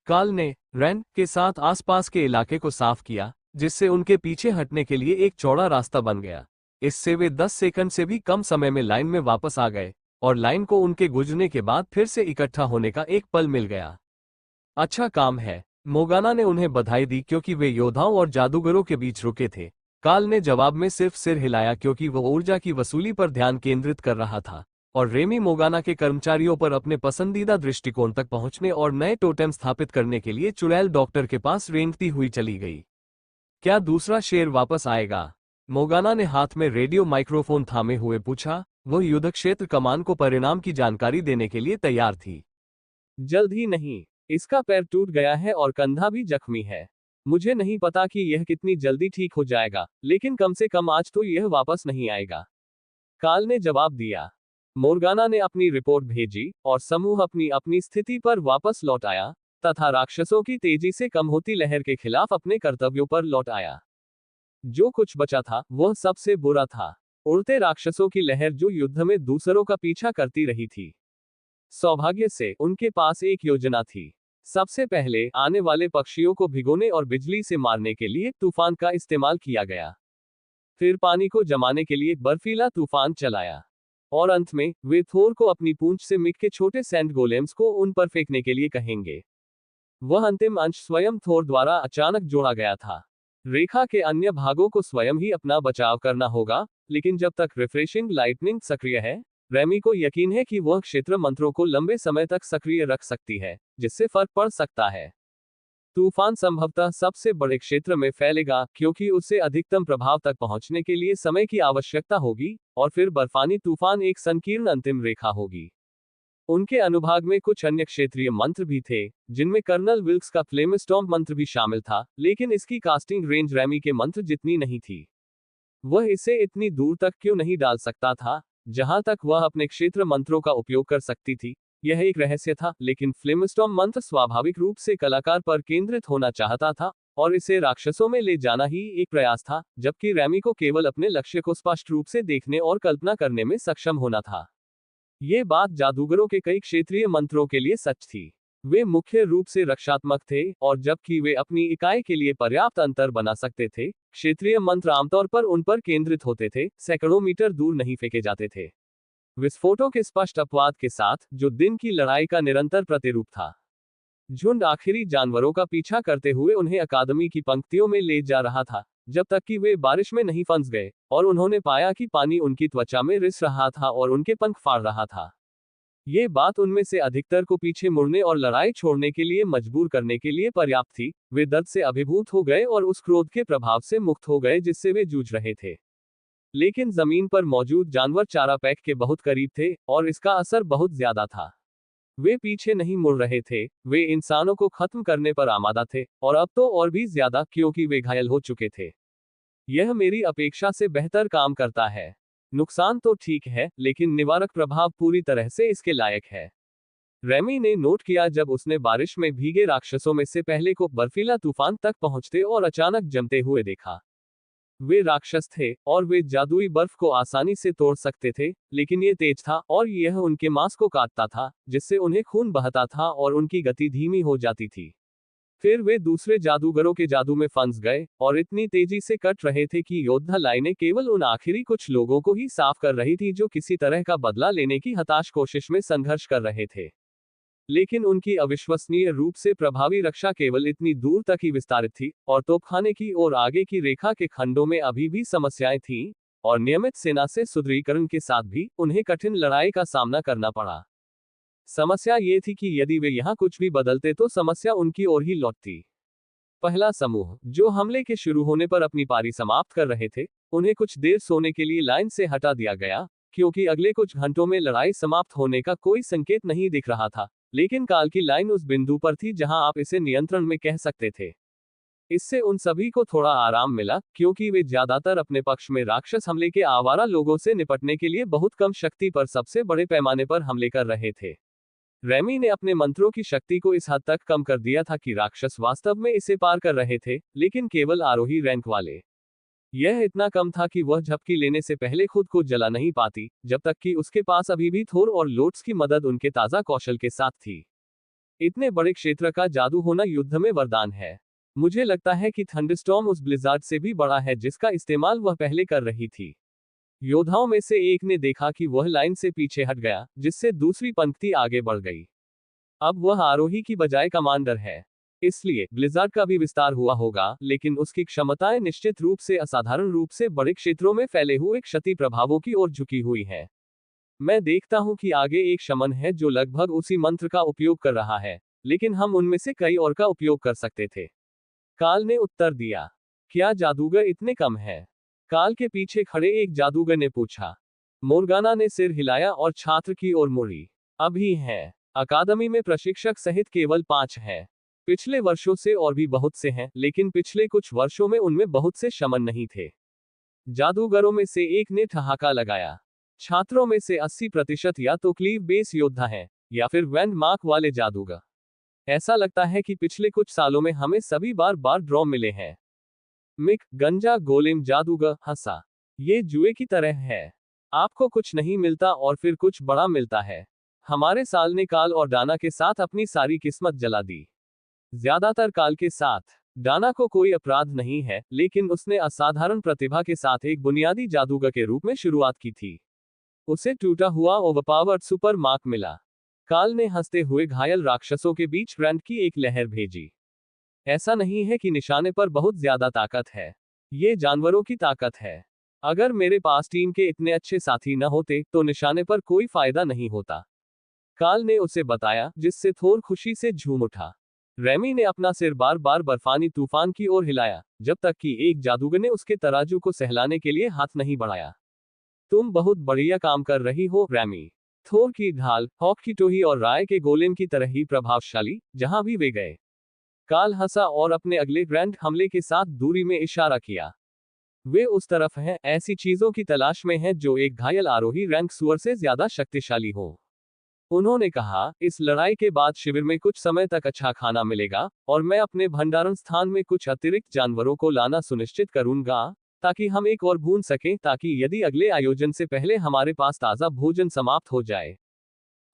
Speaker 1: काल ने रैन के साथ आसपास के इलाके को साफ किया, जिससे उनके पीछे हटने के लिए एक चौड़ा रास्ता बन गया। इससे वे 10 सेकंड से भी कम समय में लाइन में वापस आ गए और लाइन को उनके गुजरने के बाद फिर से इकट्ठा होने का एक पल मिल गया। अच्छा काम है, मोगाना ने उन्हें बधाई दी क्योंकि वे योद्धाओं और जादूगरों के बीच रुके थे। काल ने जवाब में सिर्फ सिर हिलाया क्योंकि वह ऊर्जा की वसूली पर ध्यान केंद्रित कर रहा था और रेमी मोगाना के कर्मचारियों पर अपने पसंदीदा दृष्टिकोण तक पहुंचने और नए टोटेम स्थापित करने के लिए चुड़ैल डॉक्टर के पास रेंगती हुई चली गई। क्या दूसरा शेर वापस आएगा? मोगाना ने हाथ में रेडियो माइक्रोफोन थामे हुए पूछा। वह युद्ध क्षेत्र कमान को परिणाम की जानकारी देने के लिए तैयार थी।
Speaker 2: जल्द ही नहीं, इसका पैर टूट गया है और कंधा भी जख्मी है। मुझे नहीं पता कि यह कितनी जल्दी ठीक हो जाएगा, लेकिन कम से कम आज तो यह वापस नहीं आएगा, काल ने जवाब दिया। मोर्गाना ने अपनी रिपोर्ट भेजी और समूह अपनी अपनी स्थिति पर वापस लौट आया तथा राक्षसों की तेजी से कम होती लहर के खिलाफ अपने कर्तव्यों पर लौट आया। जो कुछ बचा था वह सबसे बुरा था, उड़ते राक्षसों की लहर जो युद्ध में दूसरों का पीछा करती रही थी। सौभाग्य से उनके पास एक योजना थी। सबसे पहले आने वाले पक्षियों को भिगोने और बिजली से मारने के लिए तूफान का इस्तेमाल किया गया। फिर पानी को जमाने के लिए बर्फीला तूफान चलाया और अंत में वे थोर को अपनी पूंछ से मिक के छोटे सैंड गोलेम्स को उन पर फेंकने के लिए कहेंगे। वह अंतिम अंश स्वयं थोर द्वारा अचानक जोड़ा गया था। रेखा के अन्य भागों को स्वयं ही अपना बचाव करना होगा, लेकिन जब तक रिफ्रेशिंग लाइटनिंग सक्रिय है, रेमी को यकीन है कि वह क्षेत्र मंत्रों को लंबे समय तक सक्रिय रख सकती है, जिससे फर्क पड़ सकता है। तूफान संभवतः सबसे बड़े क्षेत्र में फैलेगा क्योंकि उसे अधिकतम प्रभाव तक पहुंचने के लिए समय की आवश्यकता होगी, और फिर बर्फानी तूफान एक संकीर्ण अंतिम रेखा होगी। उनके अनुभाग में कुछ अन्य क्षेत्रीय मंत्र भी थे, जिनमें कर्नल विल्क्स का फ्लेमस्टॉर्म मंत्र भी शामिल था, लेकिन इसकी कास्टिंग रेंज रेमी के मंत्र जितनी नहीं थी। वह इसे इतनी दूर तक क्यों नहीं डाल सकता था जहां तक वह अपने क्षेत्र मंत्रों का उपयोग कर सकती थी? यह एक रहस्य था, लेकिन फ्लेमस्टॉर्म मंत्र स्वाभाविक रूप से कलाकार पर केंद्रित होना चाहता था और इसे राक्षसों में ले जाना ही एक प्रयास था, जबकि रेमी को केवल अपने लक्ष्य को स्पष्ट रूप से देखने और कल्पना करने में सक्षम होना था। ये बात जादूगरों के कई क्षेत्रीय मंत्रों के लिए सच थी। वे मुख्य रूप से रक्षात्मक थे, और जबकि वे अपनी इकाई के लिए पर्याप्त अंतर बना सकते थे, क्षेत्रीय मंत्र आमतौर पर उन पर केंद्रित होते थे, सैकड़ों मीटर दूर नहीं फेंके जाते थे। विस्फोटों के स्पष्ट अपवाद के साथ, जो दिन की लड़ाई का निरंतर प्रतिरूप था। झुंड आखिरी जानवरों का पीछा करते हुए उन्हें अकादमी की पंक्तियों में ले जा रहा था, जब तक कि वे बारिश में नहीं फंस गए और उन्होंने पाया कि पानी उनकी त्वचा में रिस रहा था और उनके पंख फाड़ रहा था। ये बात उनमें से अधिकतर को पीछे मुड़ने और लड़ाई छोड़ने के लिए मजबूर करने के लिए पर्याप्त थी। वे दर्द से अभिभूत हो गए और उस क्रोध के प्रभाव से मुक्त हो गए जिससे वे जूझ रहे थे। लेकिन जमीन पर मौजूद जानवर चारा पैक के बहुत करीब थे और इसका असर बहुत ज्यादा था। वे पीछे नहीं मुड़ रहे थे, वे इंसानों को खत्म करने पर आमादा थे, और अब तो और भी ज्यादा, क्योंकि वे घायल हो चुके थे। यह मेरी अपेक्षा से बेहतर काम करता है। नुकसान तो ठीक है, लेकिन निवारक प्रभाव पूरी तरह से इसके लायक है। रेमी ने नोट किया जब उसने बारिश में भीगे राक्षसों में से पहले को बर्फीला तूफान तक पहुंचते और अचानक जमते हुए देखा। वे राक्षस थे और वे जादुई बर्फ को आसानी से तोड़ सकते थे, लेकिन ये तेज था और यह उनके मांस को काटता था, जिससे उन्हें खून बहता था और उनकी गति धीमी हो जाती थी। फिर वे दूसरे जादूगरों के जादू में फंस गए और इतनी तेजी से कट रहे थे कि योद्धा लाइनें केवल उन आखिरी कुछ लोगों को ही साफ कर रही थी जो किसी तरह का बदला लेने की हताश कोशिश में संघर्ष कर रहे थे। लेकिन उनकी अविश्वसनीय रूप से प्रभावी रक्षा केवल इतनी दूर तक ही विस्तारित थी, और तोपखाने की और आगे की रेखा के खंडों में अभी भी समस्याएं थीं, और नियमित सेना से सुदृढ़ीकरण के साथ भी उन्हें कठिन लड़ाई का सामना करना पड़ा। समस्या ये थी कि यदि वे यहाँ कुछ भी बदलते तो समस्या उनकी ओर ही लौटती। पहला समूह, जो हमले के शुरू होने पर अपनी पारी समाप्त कर रहे थे, उन्हें कुछ देर सोने के लिए लाइन से हटा दिया गया, क्योंकि अगले कुछ घंटों में लड़ाई समाप्त होने का कोई संकेत नहीं दिख रहा था। लेकिन काल की लाइन उस बिंदु पर थी जहां आप इसे नियंत्रण में कह सकते थे। इससे उन सभी को थोड़ा आराम मिला, क्योंकि वे ज्यादातर अपने पक्ष में राक्षस हमले के आवारा लोगों से निपटने के लिए बहुत कम शक्ति पर सबसे बड़े पैमाने पर हमले कर रहे थे। रेमी ने अपने मंत्रों की शक्ति को इस हद तक कम कर दिया था कि राक्षस वास्तव में इसे पार कर रहे थे, लेकिन केवल आरोही रैंक वाले। यह इतना कम था कि वह झपकी लेने से पहले खुद को जला नहीं पाती, जब तक कि उसके पास अभी भी थोर और लोट्स की मदद उनके ताजा कौशल के साथ थी। इतने बड़े क्षेत्र का जादू होना युद्ध में वरदान है। मुझे लगता है कि थंडरस्टॉर्म उस ब्लिजार्ड से भी बड़ा है जिसका इस्तेमाल वह पहले कर रही थी। योद्धाओं में से एक ने देखा कि वह लाइन से पीछे हट गया, जिससे दूसरी पंक्ति आगे बढ़ गई। अब वह आरोही की बजाय कमांडर है, इसलिए ब्लिजार्ड का भी विस्तार हुआ होगा, लेकिन उसकी क्षमताएं निश्चित रूप से असाधारण रूप से बड़े क्षेत्रों में फैले हुए क्षति प्रभावों की ओर झुकी हुई है। मैं देखता हूं कि आगे एक शमन है जो लगभग उसी मंत्र का उपयोग कर रहा है, लेकिन हम उनमें से कई और का उपयोग कर सकते थे। काल ने उत्तर दिया। क्या जादूगर इतने कम है? काल के पीछे खड़े एक जादूगर ने पूछा। मोर्गाना ने सिर हिलाया और छात्र की ओर मुड़ी। अभी है। अकादमी में प्रशिक्षक सहित केवल 5 हैं। पिछले वर्षों से और भी बहुत से हैं, लेकिन पिछले कुछ वर्षों में उनमें बहुत से शमन नहीं थे। जादूगरों में से एक ने ठहाका लगाया। छात्रों में से 80% या तो क्लीव बेस योद्धा हैं, या फिर वैंड मार्क वाले जादूगर। ऐसा लगता है कि पिछले कुछ सालों में हमें सभी बार ड्रॉ मिले हैं। मिक, गंजा गोलेम जादूगर, हंसा। ये जुए की तरह है। आपको कुछ नहीं मिलता और फिर कुछ बड़ा मिलता है। हमारे साल ने काल और डाना के साथ अपनी सारी किस्मत जला दी। ज्यादातर काल के साथ। डाना को कोई अपराध नहीं है, लेकिन उसने असाधारण प्रतिभा के साथ एक बुनियादी जादूगर के रूप में शुरुआत की थी। उसे टूटा हुआ ओवरपावर्ड सुपर मार्क मिला। काल ने हंसते हुए घायल राक्षसों के बीच ग्रैंड की एक लहर भेजी। ऐसा नहीं है कि निशाने पर बहुत ज्यादा ताकत है। ये जानवरों की ताकत है। अगर मेरे पास टीम के इतने अच्छे साथी न होते तो निशाने पर कोई फायदा नहीं होता। काल ने उसे बताया, जिससे थोर खुशी से झूम उठा। रेमी ने अपना सिर बार बार बर्फानी तूफान की ओर हिलाया, जब तक कि एक जादूगर ने उसके तराजू को सहलाने के लिए हाथ नहीं बढ़ाया। तुम बहुत बढ़िया काम कर रही हो, रेमी। थोर की ढाल, हॉक की टोही और राय के गोलेम की तरह ही प्रभावशाली, जहां भी वे गए। काल हंसा और अपने अगले ग्रैंड हमले के साथ दूरी में इशारा किया। वे उस तरफ हैं, ऐसी चीजों की तलाश में हैं जो एक घायल आरोही रैंक सुअर से ज्यादा शक्तिशाली हो। उन्होंने कहा, इस लड़ाई के बाद शिविर में कुछ समय तक अच्छा खाना मिलेगा, और मैं अपने भंडारण स्थान में कुछ अतिरिक्त जानवरों को लाना सुनिश्चित करूंगा, ताकि हम एक और भून सकें, ताकि यदि अगले आयोजन से पहले हमारे पास ताजा भोजन समाप्त हो जाए।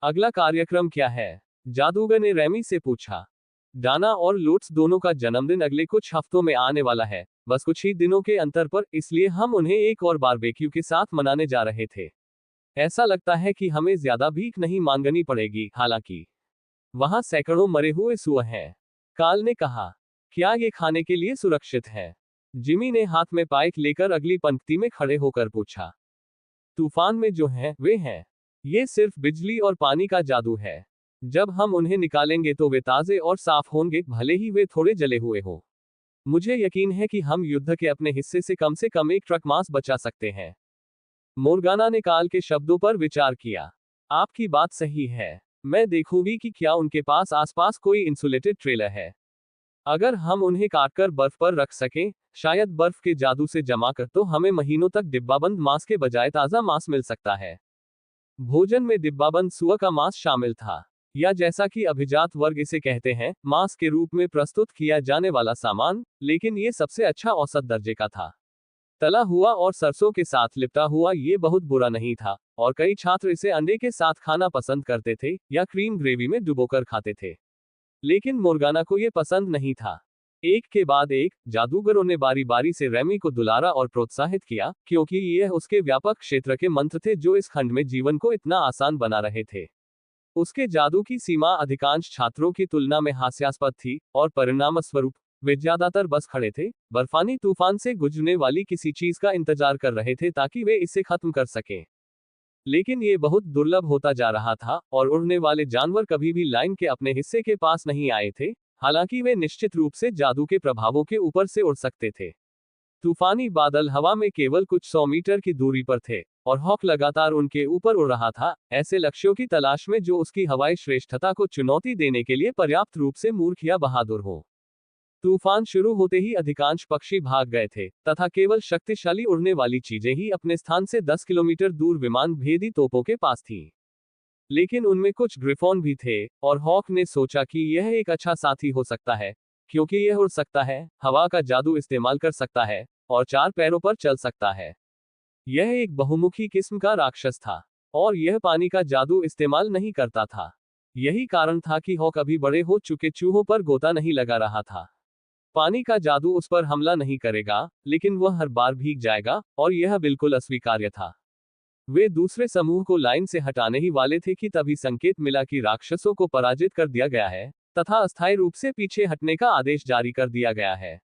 Speaker 2: अगला कार्यक्रम क्या है? जादूगर ने रेमी से पूछा। डाना और लूट्स दोनों का जन्मदिन अगले कुछ हफ्तों में आने वाला है, बस कुछ ही दिनों के अंतर पर, इसलिए हम उन्हें एक और बारबेक्यू के साथ मनाने जा रहे थे। ऐसा लगता है कि हमें ज्यादा भीख नहीं मांगनी पड़ेगी, हालांकि वहां सैकड़ों मरे हुए सुअर हैं। काल ने कहा, क्या ये खाने के लिए सुरक्षित है? जिमी ने हाथ में पाइक लेकर अगली पंक्ति में खड़े होकर पूछा। तूफान में जो हैं, वे हैं। ये सिर्फ बिजली और पानी का जादू है। जब हम उन्हें निकालेंगे तो वे ताजे और साफ होंगे, भले ही वे थोड़े जले हुए हो। मुझे यकीन है कि हम युद्ध के अपने हिस्से से कम एक ट्रक मांस बचा सकते हैं। मोर्गाना ने काल के शब्दों पर विचार किया। आपकी बात सही है। मैं देखूंगी कि क्या उनके पास आसपास कोई इंसुलेटेड ट्रेलर है। अगर हम उन्हें काटकर बर्फ पर रख सकें, शायद बर्फ के जादू से जमा कर, तो हमें महीनों तक डिब्बाबंद मांस के बजाय ताजा मांस मिल सकता है। भोजन में डिब्बाबंद सुअर का मांस शामिल था, या जैसा कि अभिजात वर्ग इसे कहते हैं, मांस के रूप में प्रस्तुत किया जाने वाला सामान, लेकिन ये सबसे अच्छा औसत दर्जे का था। तला हुआ और सरसों के साथ लिपटा हुआ, ये बहुत बुरा नहीं था, और कई छात्र इसे अंडे के साथ खाना पसंद करते थे, या क्रीम ग्रेवी में डुबोकर खाते थे। लेकिन मोर्गाना को ये पसंद नहीं था। एक के बाद एक, जादूगरों ने बारी बारी से रेमी को दुलारा और प्रोत्साहित किया, क्योंकि यह उसके व्यापक क्षेत्र के मंत्र थे जो इस खंड में जीवन को इतना आसान बना रहे थे। उसके जादू की सीमा अधिकांश छात्रों की तुलना में हास्यास्पद थी, और परिणामस्वरूप वे ज्यादातर बस खड़े थे, बर्फानी तूफान से गुजरने वाली किसी चीज का इंतजार कर रहे थे ताकि वे इसे खत्म कर सकें। लेकिन ये बहुत दुर्लभ होता जा रहा था, और उड़ने वाले जानवर कभी भी लाइन के अपने हिस्से के पास नहीं आए थे, हालांकि वे निश्चित रूप से जादू के प्रभावों के ऊपर से उड़ सकते थे। तूफानी बादल हवा में केवल कुछ 100 मीटर की दूरी पर थे, और हॉक लगातार उनके ऊपर उड़ रहा था, ऐसे लक्ष्यों की तलाश में जो उसकी हवाई श्रेष्ठता को चुनौती देने के लिए पर्याप्त रूप से मूर्ख या बहादुर हो। तूफान शुरू होते ही अधिकांश पक्षी भाग गए थे तथा केवल शक्तिशाली उड़ने वाली चीजें ही अपने स्थान से 10 किलोमीटर दूर विमान भेदी तोपों के पास थीं। लेकिन उनमें कुछ ग्रिफॉन भी थे, और हॉक ने सोचा कि यह एक अच्छा साथी हो सकता है, क्योंकि यह उड़ सकता है, हवा का जादू इस्तेमाल कर सकता है, और 4 पैरों पर चल सकता है। यह एक बहुमुखी किस्म का राक्षस था, और यह पानी का जादू इस्तेमाल नहीं करता था। यही कारण था कि हॉक अभी बड़े हो चुके चूहों पर गोता नहीं लगा रहा था। पानी का जादू उस पर हमला नहीं करेगा, लेकिन वह हर बार भीग जाएगा, और यह बिल्कुल अस्वीकार्य था। वे दूसरे समूह को लाइन से हटाने ही वाले थे कि तभी संकेत मिला कि राक्षसों को पराजित कर दिया गया है, तथा अस्थायी रूप से पीछे हटने का आदेश जारी कर दिया गया है।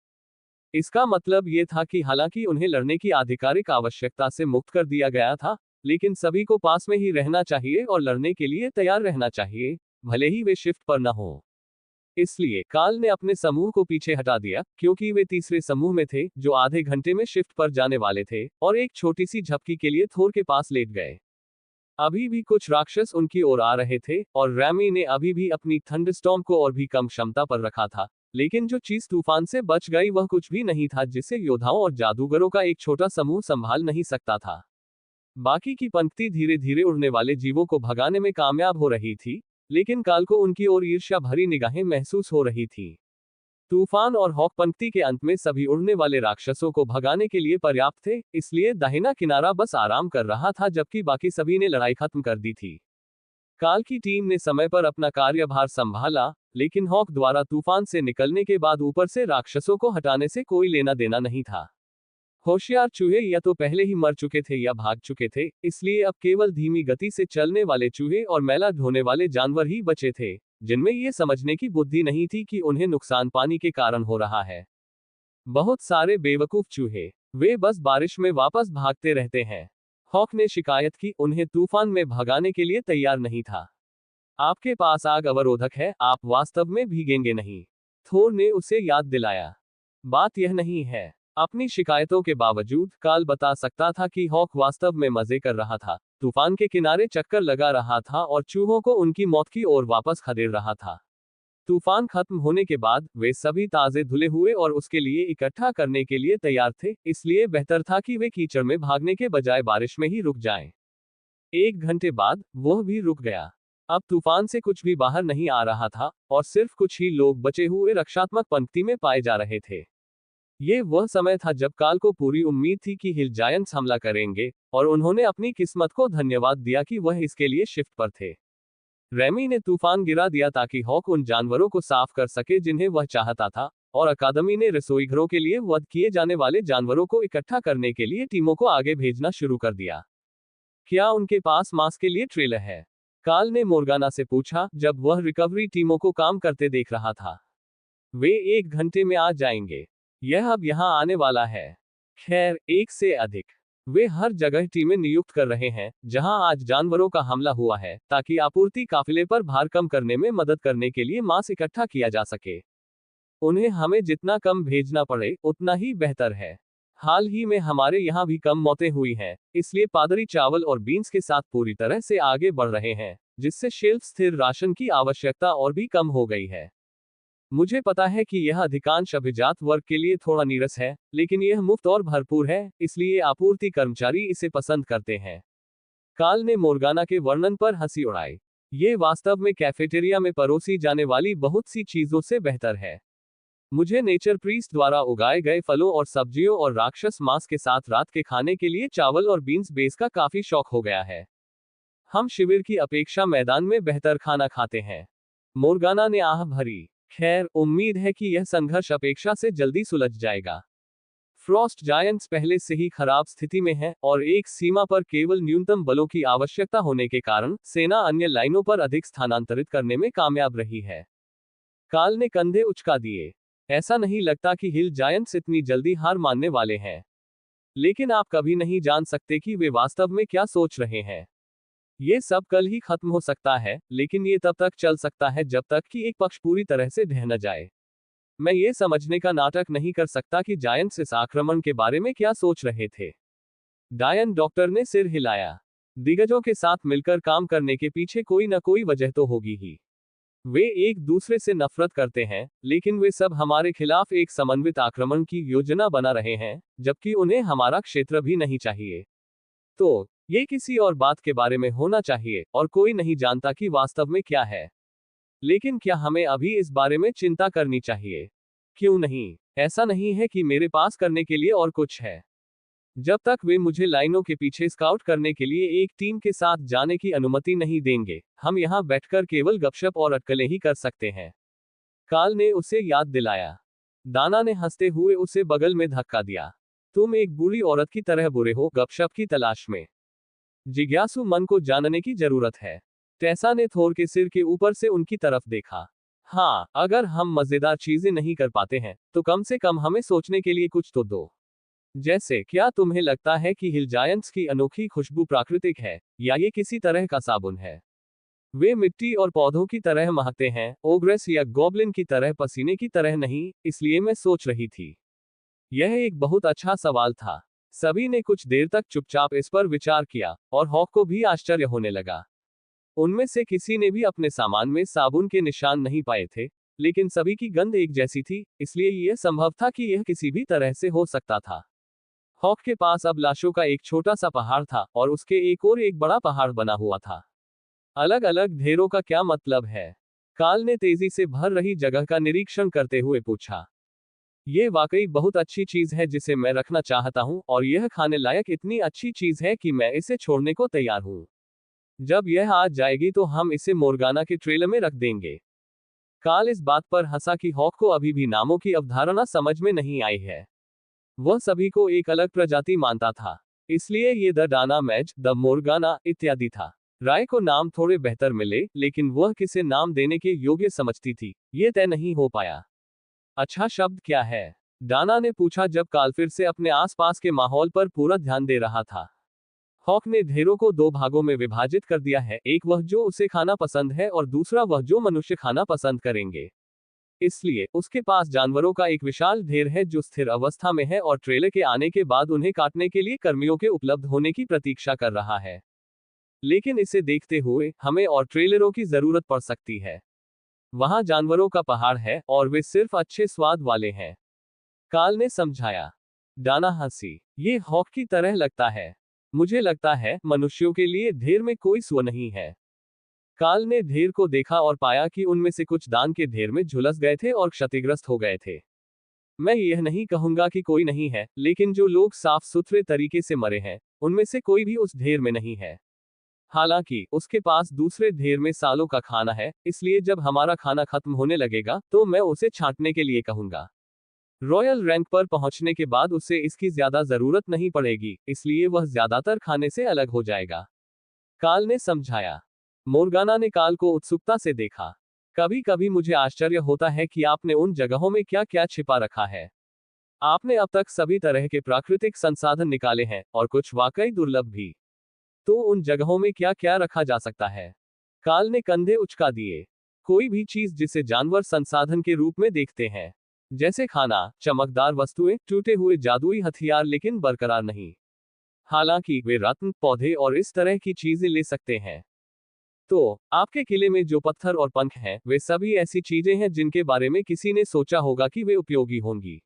Speaker 2: इसका मतलब ये था कि हालांकि उन्हें लड़ने की आधिकारिक आवश्यकता से मुक्त कर दिया गया था, लेकिन सभी को पास में ही रहना चाहिए और लड़ने के लिए तैयार रहना चाहिए, भले ही वे शिफ्ट पर न हो। इसलिए काल ने अपने समूह को पीछे हटा दिया, क्योंकि वे तीसरे समूह में थे, जो आधे घंटे में शिफ्ट पर जाने वाले थे, और एक छोटी सी झपकी के लिए थोर के पास लेट गए। अभी भी कुछ राक्षस उनकी ओर आ रहे थे, और रैमी ने अभी भी अपनी थंडरस्टॉर्म को और भी कम क्षमता पर रखा था, लेकिन जो चीज तूफान से बच गई वह कुछ भी नहीं था जिसे योद्धाओं और जादूगरों का एक छोटा समूह संभाल नहीं सकता था। बाकी की पंक्ति धीरे धीरे उड़ने वाले जीवों को भगाने में कामयाब हो रही थी, लेकिन काल को उनकी ओर ईर्ष्या भरी निगाहें महसूस हो रही थी। तूफान और हॉक पंक्ति के अंत में सभी उड़ने वाले राक्षसों को भगाने के लिए पर्याप्त थे, इसलिए दाहिना किनारा बस आराम कर रहा था जबकि बाकी सभी ने लड़ाई खत्म कर दी थी। काल की टीम ने समय पर अपना कार्यभार संभाला, लेकिन हॉक द्वारा तूफान से निकलने के बाद ऊपर से राक्षसों को हटाने से कोई लेना देना नहीं था। होशियार चूहे या तो पहले ही मर चुके थे या भाग चुके थे, इसलिए अब केवल धीमी गति से चलने वाले चूहे और मैला ढोने वाले जानवर ही बचे थे, जिनमें ये समझने की बुद्धि नहीं थी कि उन्हें नुकसान पानी के कारण हो रहा है। बहुत सारे बेवकूफ चूहे, वे बस बारिश में वापस भागते रहते हैं। हॉक ने शिकायत की, उन्हें तूफान में भगाने के लिए तैयार नहीं था। आपके पास आग अवरोधक है, आप वास्तव में भीगेंगे नहीं, थोर ने उसे याद दिलाया। बात यह नहीं है। अपनी शिकायतों के बावजूद काल बता सकता था कि हॉक वास्तव में मजे कर रहा था, तूफान के किनारे चक्कर लगा रहा था और चूहों को उनकी मौत की ओर वापस खदेड़ रहा था। तूफान खत्म होने के बाद वे सभी ताजे धुले हुए और उसके लिए इकट्ठा करने के लिए तैयार थे, इसलिए बेहतर था कि वे कीचड़ में भागने के बजाय बारिश में ही रुक जाएं। 1 घंटे बाद वह भी रुक गया। अब तूफान से कुछ भी बाहर नहीं आ रहा था, और सिर्फ कुछ ही लोग बचे हुए रक्षात्मक पंक्ति में पाए जा रहे थे। ये वह समय था जब काल को पूरी उम्मीद थी कि हिल जायंट्स हमला करेंगे, और उन्होंने अपनी किस्मत को धन्यवाद दिया कि वह इसके लिए शिफ्ट पर थे। रेमी ने तूफान गिरा दिया ताकि हॉक उन जानवरों को साफ कर सके जिन्हें वह चाहता था, और अकादमी ने रसोईघरों के लिए वध किए जाने वाले जानवरों को इकट्ठा करने के लिए टीमों को आगे भेजना शुरू कर दिया। क्या उनके पास मांस के लिए ट्रेलर है? काल ने मोर्गाना से पूछा जब वह रिकवरी टीमों को काम करते देख रहा था। वे 1 घंटे में आ जाएंगे। यह अब यहां आने वाला है। खैर, 1 से अधिक। वे हर जगह टीमें नियुक्त कर रहे हैं जहां आज जानवरों का हमला हुआ है, ताकि आपूर्ति काफिले पर भार कम करने में मदद करने के लिए मांस इकट्ठा किया जा सके। उन्हें हमें जितना कम भेजना पड़े उतना ही बेहतर है। हाल ही में हमारे यहाँ भी कम मौतें हुई हैं, इसलिए पादरी चावल और बीन्स के साथ पूरी तरह से आगे बढ़ रहे हैं, जिससे शेल्फ स्थिर राशन की आवश्यकता और भी कम हो गई है। मुझे पता है कि यह अधिकांश अभिजात वर्ग के लिए थोड़ा नीरस है, लेकिन यह मुफ्त और भरपूर है, इसलिए आपूर्ति कर्मचारी इसे पसंद करते हैं। काल ने मोर्गाना के वर्णन पर हंसी उड़ाई। ये वास्तव में कैफेटेरिया में परोसी जाने वाली बहुत सी चीजों से बेहतर है। मुझे नेचर प्रीस्ट द्वारा उगाए गए फलों और सब्जियों और राक्षस मांस के साथ रात के खाने के लिए चावल और बीन्स बेस का काफी शौक हो गया है। हम शिविर की अपेक्षा मैदान में बेहतर खाना खाते हैं। मोर्गाना ने आह भरी। खैर, उम्मीद है कि यह संघर्ष अपेक्षा से जल्दी सुलझ जाएगा। फ्रॉस्ट जायंट्स पहले से ही खराब स्थिति में है, और एक सीमा पर केवल न्यूनतम बलों की आवश्यकता होने के कारण सेना अन्य लाइनों पर अधिक स्थानांतरित करने में कामयाब रही है। काल ने कंधे उचका दिए। ऐसा नहीं लगता कि हिल जायंट्स इतनी जल्दी हार मानने वाले हैं, लेकिन आप कभी नहीं जान सकते कि वे वास्तव में क्या सोच रहे हैं। ये सब कल ही खत्म हो सकता है, लेकिन ये तब तक चल सकता है जब तक कि एक पक्ष पूरी तरह से ढह न जाए। मैं ये समझने का नाटक नहीं कर सकता कि जायंट्स इस आक्रमण के बारे में क्या सोच रहे थे। डायन डॉक्टर ने सिर हिलाया। दिग्गजों के साथ मिलकर काम करने के पीछे कोई न कोई वजह तो होगी ही। वे एक दूसरे से नफरत करते हैं, लेकिन वे सब हमारे खिलाफ एक समन्वित आक्रमण की योजना बना रहे हैं, जबकि उन्हें हमारा क्षेत्र भी नहीं चाहिए। तो ये किसी और बात के बारे में होना चाहिए, और कोई नहीं जानता कि वास्तव में क्या है। लेकिन क्या हमें अभी इस बारे में चिंता करनी चाहिए? क्यों नहीं? ऐसा नहीं है कि मेरे पास करने के लिए और कुछ है। जब तक वे मुझे लाइनों के पीछे स्काउट करने के लिए एक टीम के साथ जाने की अनुमति नहीं देंगे, हम यहाँ बैठकर केवल गपशप और अटकलें ही कर सकते हैं। काल ने उसे याद दिलाया। दाना ने हंसते हुए उसे बगल में धक्का दिया। तुम एक बुरी औरत की तरह बुरे हो, गपशप की तलाश में। जिज्ञासु मन को जानने की जरूरत है। टेसा ने थोर के सिर के ऊपर से उनकी तरफ देखा। हाँ, अगर हम मजेदार चीजें नहीं कर पाते हैं, तो कम से कम हमें सोचने के लिए कुछ तो दो। जैसे, क्या तुम्हें लगता है कि हिल जायंट्स की अनोखी खुशबू प्राकृतिक है, या ये किसी तरह का साबुन है? वे मिट्टी और पौधों की तरह महकते हैं, ओग्रेस या गॉब्लिन की तरह पसीने की तरह नहीं, इसलिए मैं सोच रही थी। यह एक बहुत अच्छा सवाल था। सभी ने कुछ देर तक चुपचाप इस पर विचार किया, और हॉक को भी आश्चर्य होने लगा। उनमें से किसी ने भी अपने सामान में साबुन के निशान नहीं पाए थे, लेकिन सभी की गंध एक जैसी थी, इसलिए यह संभव था कि यह किसी भी तरह से हो सकता था। हॉक के पास अब लाशों का एक छोटा सा पहाड़ था, और उसके एक बड़ा पहाड़ बना हुआ था। अलग अलग ढेरों का क्या मतलब है? काल ने तेजी से भर रही जगह का निरीक्षण करते हुए पूछा। ये वाकई बहुत अच्छी चीज है जिसे मैं रखना चाहता हूं, और यह खाने लायक इतनी अच्छी चीज है कि मैं इसे छोड़ने को तैयार हूं। जब यह आ जाएगी तो हम इसे मोर्गाना के ट्रेलर में रख देंगे। काल इस बात पर हंसा कि हॉक को अभी भी नामों की अवधारणा समझ में नहीं आई है। वह सभी को एक अलग प्रजाति मानता था, इसलिए ये द डाना मैच, द मोर्गाना इत्यादि था। राय को नाम थोड़े बेहतर मिले, लेकिन वह किसे नाम देने के योग्य समझती थी, ये तय नहीं हो पाया। अच्छा शब्द क्या है? डाना ने पूछा जब काल फिर से अपने आसपास के माहौल पर पूरा ध्यान दे रहा था। हॉक ने ढेरों को दो भागों में विभाजित कर दिया है, एक वह जो उसे खाना पसंद है और दूसरा वह जो मनुष्य खाना पसंद करेंगे। इसलिए उसके पास जानवरों का एक विशाल ढेर है जो स्थिर अवस्था में है और ट्रेलर के आने के बाद उन्हें काटने के लिए कर्मियों के उपलब्ध होने की प्रतीक्षा कर रहा है। लेकिन इसे देखते हुए हमें और ट्रेलरों की जरूरत पड़ सकती है। वहां जानवरों का पहाड़ है और वे सिर्फ अच्छे स्वाद वाले हैं, काल ने समझाया। डाना हंसी। ये हॉक की तरह लगता है। मुझे लगता है मनुष्यों के लिए ढेर में कोई स्व नहीं है। काल ने ढेर को देखा और पाया कि उनमें से कुछ दान के ढेर में झुलस गए थे और क्षतिग्रस्त हो गए थे। मैं यह नहीं कहूंगा कि कोई नहीं है, लेकिन जो लोग साफ सुथरे तरीके से मरे हैं, उनमें से कोई भी उस ढेर में नहीं है। हालांकि उसके पास दूसरे ढेर में सालों का खाना है, इसलिए जब हमारा खाना खत्म होने लगेगा तो मैं उसे छांटने के लिए कहूंगा। रॉयल रैंक पर पहुंचने के बाद उसे इसकी ज्यादा जरूरत नहीं पड़ेगी, इसलिए वह ज्यादातर खाने से अलग हो जाएगा, काल ने समझाया। मोर्गाना ने काल को उत्सुकता से देखा। कभी कभी मुझे आश्चर्य होता है कि आपने उन जगहों में क्या क्या छिपा रखा है। आपने अब तक सभी तरह के प्राकृतिक संसाधन निकाले हैं, और कुछ वाकई दुर्लभ भी। तो उन जगहों में क्या क्या रखा जा सकता है? काल ने कंधे उचका दिए। कोई भी चीज जिसे जानवर संसाधन के रूप में देखते हैं, जैसे खाना, चमकदार वस्तुएं, टूटे हुए जादुई हथियार, लेकिन बरकरार नहीं। हालांकि वे रत्न, पौधे और इस तरह की चीजें ले सकते हैं। तो आपके किले में जो पत्थर और पंख हैं, वे सभी ऐसी चीजें हैं जिनके बारे में किसी ने सोचा होगा कि वे उपयोगी होंगी,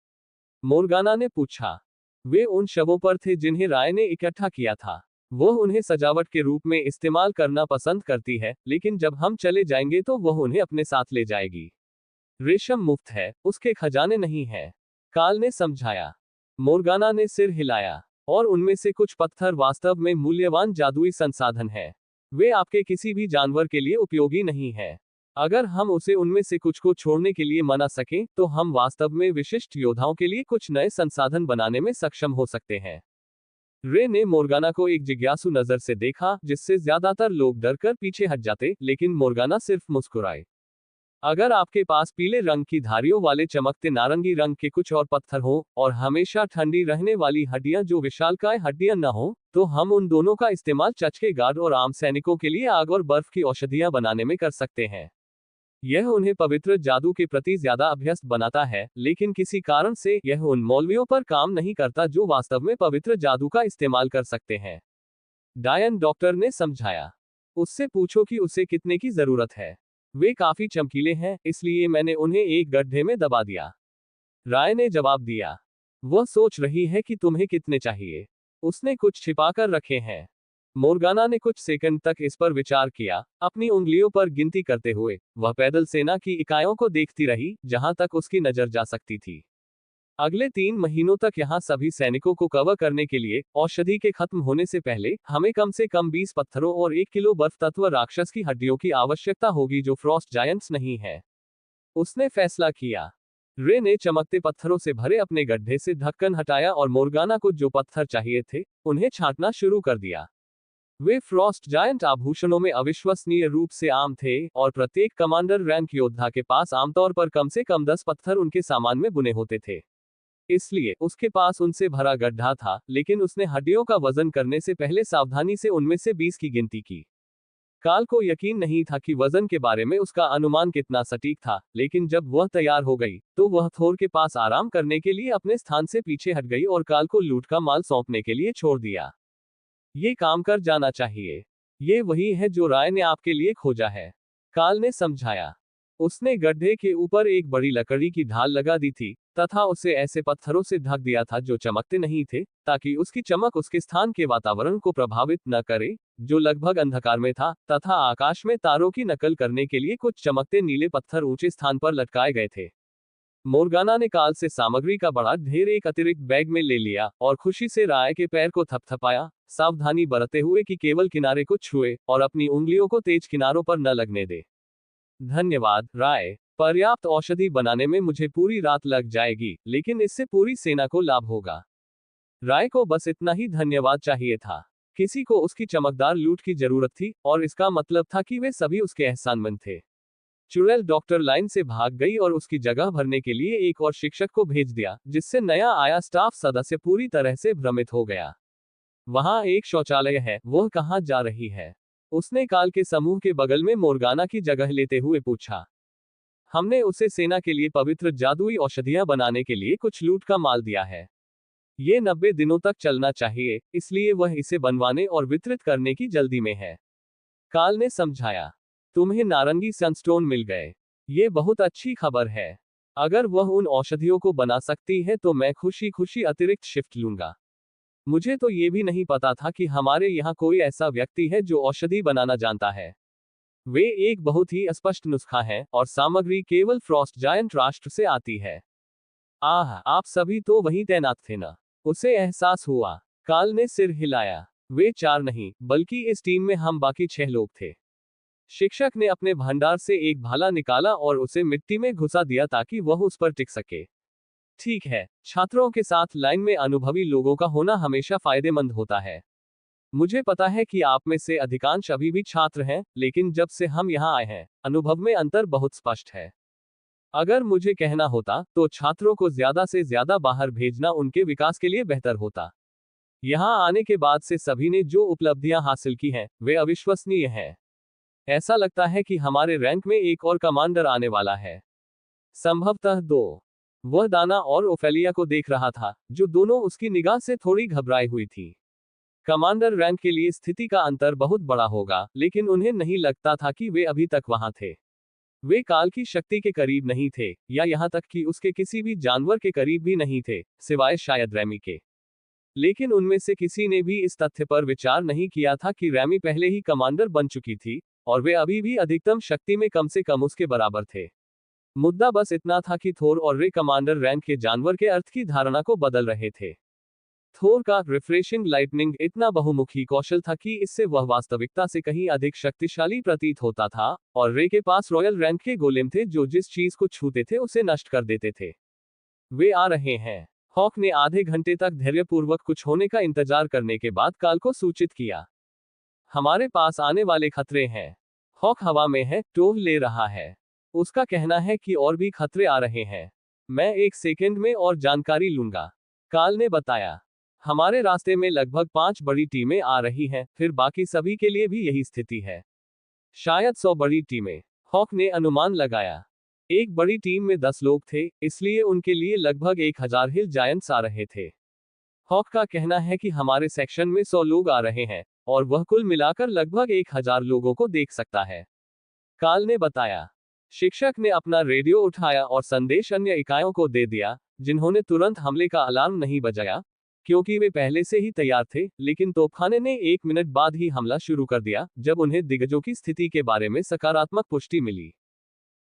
Speaker 2: मोर्गाना ने पूछा। वे उन शवों पर थे जिन्हें राय ने इकट्ठा किया था। वह उन्हें सजावट के रूप में इस्तेमाल करना पसंद करती है, लेकिन जब हम चले जाएंगे तो वह उन्हें अपने साथ ले जाएगी। रेशम मुफ्त है, उसके खजाने नहीं है, काल ने समझाया। मोर्गाना ने सिर हिलाया। और उनमें से कुछ पत्थर वास्तव में मूल्यवान जादुई संसाधन है। वे आपके किसी भी जानवर के लिए उपयोगी नहीं है। अगर हम उसे उनमें से कुछ को छोड़ने के लिए मना सकें, तो हम वास्तव में विशिष्ट योद्धाओं के लिए कुछ नए संसाधन बनाने में सक्षम हो सकते हैं। रे ने मोर्गाना को एक जिज्ञासु नजर से देखा, जिससे ज्यादातर लोग डरकर पीछे हट जाते, लेकिन मोर्गाना सिर्फ मुस्कुराए। अगर आपके पास पीले रंग की धारियों वाले चमकते नारंगी रंग के कुछ और पत्थर हो, और हमेशा ठंडी रहने वाली हड्डियां जो विशालकाय हड्डियां न हो, तो हम उन दोनों का इस्तेमाल चचके गार्ड और आम सैनिकों के लिए आग और बर्फ की औषधियां बनाने में कर सकते हैं। यह उन्हें पवित्र जादू के प्रति ज्यादा अभ्यस्त बनाता है, लेकिन किसी कारण से यह उन मौलवियों पर काम नहीं करता जो वास्तव में पवित्र जादू का इस्तेमाल कर सकते हैं, डायन डॉक्टर ने समझाया। उससे पूछो कि उसे कितने की जरूरत है। वे काफी चमकीले हैं, इसलिए मैंने उन्हें एक गड्ढे में दबा दिया। राय ने जवाब दिया। वह सोच रही है कि तुम्हें कितने चाहिए। उसने कुछ छिपाकर रखे हैं। मोर्गाना ने कुछ सेकंड तक इस पर विचार किया, अपनी उंगलियों पर गिनती करते हुए। वह पैदल सेना की इकाइयों को देखती रही, जहां तक उसकी नजर जा सकती थी। अगले 3 महीनों तक यहाँ सभी सैनिकों को कवर करने के लिए औषधि के खत्म होने से पहले हमें कम से कम 20 पत्थरों और 1 किलो बर्फ तत्व राक्षस की हड्डियों की आवश्यकता होगी जो फ्रॉस्ट जायंट्स नहीं है। उसने फैसला किया। रे ने चमकते पत्थरों से भरे अपने गड्ढे से ढक्कन हटाया और मोर्गाना को जो पत्थर चाहिए थे उन्हें छांटना शुरू कर दिया। वे फ्रॉस्ट जायंट आभूषणों में अविश्वसनीय रूप से आम थे और प्रत्येक कमांडर रैंक योद्धा के पास आमतौर पर कम से कम 10 पत्थर उनके सामान में बुने होते थे। इसलिए उसके पास उनसे भरा गड्ढा था, लेकिन उसने हड्डियों का वजन करने से पहले सावधानी से उनमें से 20 की गिनती की। काल को यकीन नहीं था कि वजन के बारे में उसका अनुमान कितना सटीक था, लेकिन जब वह तैयार हो गई तो वह थोर के पास आराम करने के लिए अपने स्थान से पीछे हट गई और काल को लूट का माल सौंपने के लिए छोड़ दिया। ये काम कर जाना चाहिए। ये वही है जो राय ने आपके लिए खोजा है, काल ने समझाया। उसने गड्ढे के ऊपर एक बड़ी लकड़ी की ढाल लगा दी थी तथा उसे ऐसे पत्थरों से ढक दिया था जो चमकते नहीं थे, ताकि उसकी चमक उसके स्थान के वातावरण को प्रभावित न करे, जो लगभग अंधकार में था, तथा आकाश में तारों की नकल करने के लिए कुछ चमकते नीले पत्थर ऊंचे स्थान पर लटकाए गए थे। मोर्गाना ने काल से सामग्री का बड़ा ढेर एक अतिरिक्त बैग में ले लिया और खुशी से राय के पैर को थपथपाया, सावधानी बरतते हुए कि केवल किनारे को छुए और अपनी उंगलियों को तेज किनारों पर न लगने दे। धन्यवाद राय, पर्याप्त औषधि बनाने में मुझे पूरी रात लग जाएगी, लेकिन इससे पूरी सेना को लाभ होगा। राय को बस इतना ही धन्यवाद चाहिए था। किसी को उसकी चमकदार लूट की जरूरत थी और इसका मतलब था कि वे सभी उसके एहसानमंद थे। चुड़ैल डॉक्टर लाइन से भाग गई और उसकी जगह भरने के लिए एक और शिक्षक को भेज दिया, जिससे नया आया स्टाफ सदस्य पूरी तरह से भ्रमित हो गया। वहां एक शौचालय है, वह कहां जा रही है? उसने काल के समूह के बगल में मोर्गाना की जगह लेते हुए पूछा। हमने उसे सेना के लिए पवित्र जादुई औषधियां बनाने के लिए कुछ लूट का माल दिया है। ये 90 दिनों तक चलना चाहिए, इसलिए वह इसे बनवाने और वितरित करने की जल्दी में है, काल ने समझाया। तुम्हें नारंगी सनस्टोन मिल गए, ये बहुत अच्छी खबर है। अगर वह उन औषधियों को बना सकती है तो मैं खुशी खुशी अतिरिक्त शिफ्ट लूंगा। मुझे तो ये भी नहीं पता था कि हमारे यहाँ कोई ऐसा व्यक्ति है जो औषधि बनाना जानता है। वे एक बहुत ही स्पष्ट नुस्खा है और सामग्री केवल फ्रॉस्ट जायंट राष्ट्र से आती है। आह, आप सभी तो वहीं तैनात थे ना? उसे एहसास हुआ। काल ने सिर हिलाया। वे 4 नहीं, बल्कि इस टीम में हम बाकी 6 लोग थे। शिक्षक ने अपने भंडार से एक भाला निकाला और उसे मिट्टी में घुसा दिया ताकि वह उस पर टिक सके। ठीक है, छात्रों के साथ लाइन में अनुभवी लोगों का होना हमेशा फायदेमंद होता है। मुझे पता है कि आप में से अधिकांश अभी भी छात्र हैं, लेकिन जब से हम यहाँ आए हैं, अनुभव में अंतर बहुत स्पष्ट है। अगर मुझे कहना होता, तो छात्रों को ज्यादा से ज्यादा बाहर भेजना उनके विकास के लिए बेहतर होता। यहाँ आने के बाद से सभी ने जो उपलब्धियां हासिल की हैं, वे अविश्वसनीय हैं। ऐसा लगता है कि हमारे रैंक में एक और कमांडर आने वाला है। संभवतः 2। वह दाना और ओफेलिया को देख रहा था, जो दोनों उसकी निगाह से थोड़ी घबराई हुई थी। कमांडर रैंक के लिए स्थिति का अंतर बहुत बड़ा होगा, लेकिन उन्हें नहीं लगता था कि वे अभी तक वहां थे। वे काल की शक्ति के करीब नहीं थे, या यहां तक कि उसके किसी भी जानवर के करीब भी नहीं थे, सिवाय शायद रैमी के। लेकिन उनमें से किसी ने भी इस तथ्य पर विचार नहीं किया था कि रैमी पहले ही कमांडर बन चुकी थी, और वे अभी भी अधिकतम शक्ति में कम से कम उसके बराबर थे। मुद्दा बस इतना था कि थोर और रे कमांडर रैंक के जानवर के अर्थ की धारणा को बदल रहे थे। थोर का रिफ्रेशिंग लाइटनिंग इतना बहुमुखी कौशल था कि इससे वह वास्तविकता से कहीं अधिक शक्तिशाली प्रतीत होता था, और रे के पास रॉयल रैंक के गोलेम थे जो जिस चीज को छूते थे उसे नष्ट कर देते थे। वे आ रहे हैं। हॉक ने आधे घंटे तक धैर्यपूर्वक कुछ होने का इंतजार करने के बाद काल को सूचित किया। हमारे पास आने वाले खतरे हैं। हॉक हवा में है, टोह ले रहा है। उसका कहना है कि और भी खतरे आ रहे हैं। मैं 1 सेकंड में और जानकारी लूंगा, काल ने बताया। हमारे रास्ते में लगभग 5 बड़ी टीमें आ रही हैं, फिर बाकी सभी के लिए भी यही स्थिति है। शायद 100 बड़ी टीमें, हॉक ने अनुमान लगाया। एक बड़ी टीम में 10 लोग थे, इसलिए उनके लिए लगभग 1000 हिल जायंट्स आ रहे थे। हॉक का कहना है कि हमारे सेक्शन में 100 लोग आ रहे हैं, और वह कुल मिलाकर लगभग 1000 लोगों को देख सकता है। काल ने बताया। शिक्षक ने अपना रेडियो उठाया और संदेश अन्य इकाइयों को दे दिया, जिन्होंने तुरंत हमले का अलार्म नहीं बजाया, क्योंकि वे पहले से ही तैयार थे, लेकिन तोपखाने ने 1 मिनट बाद ही हमला शुरू कर दिया, जब उन्हें दिग्गजों की स्थिति के बारे में सकारात्मक पुष्टि मिली।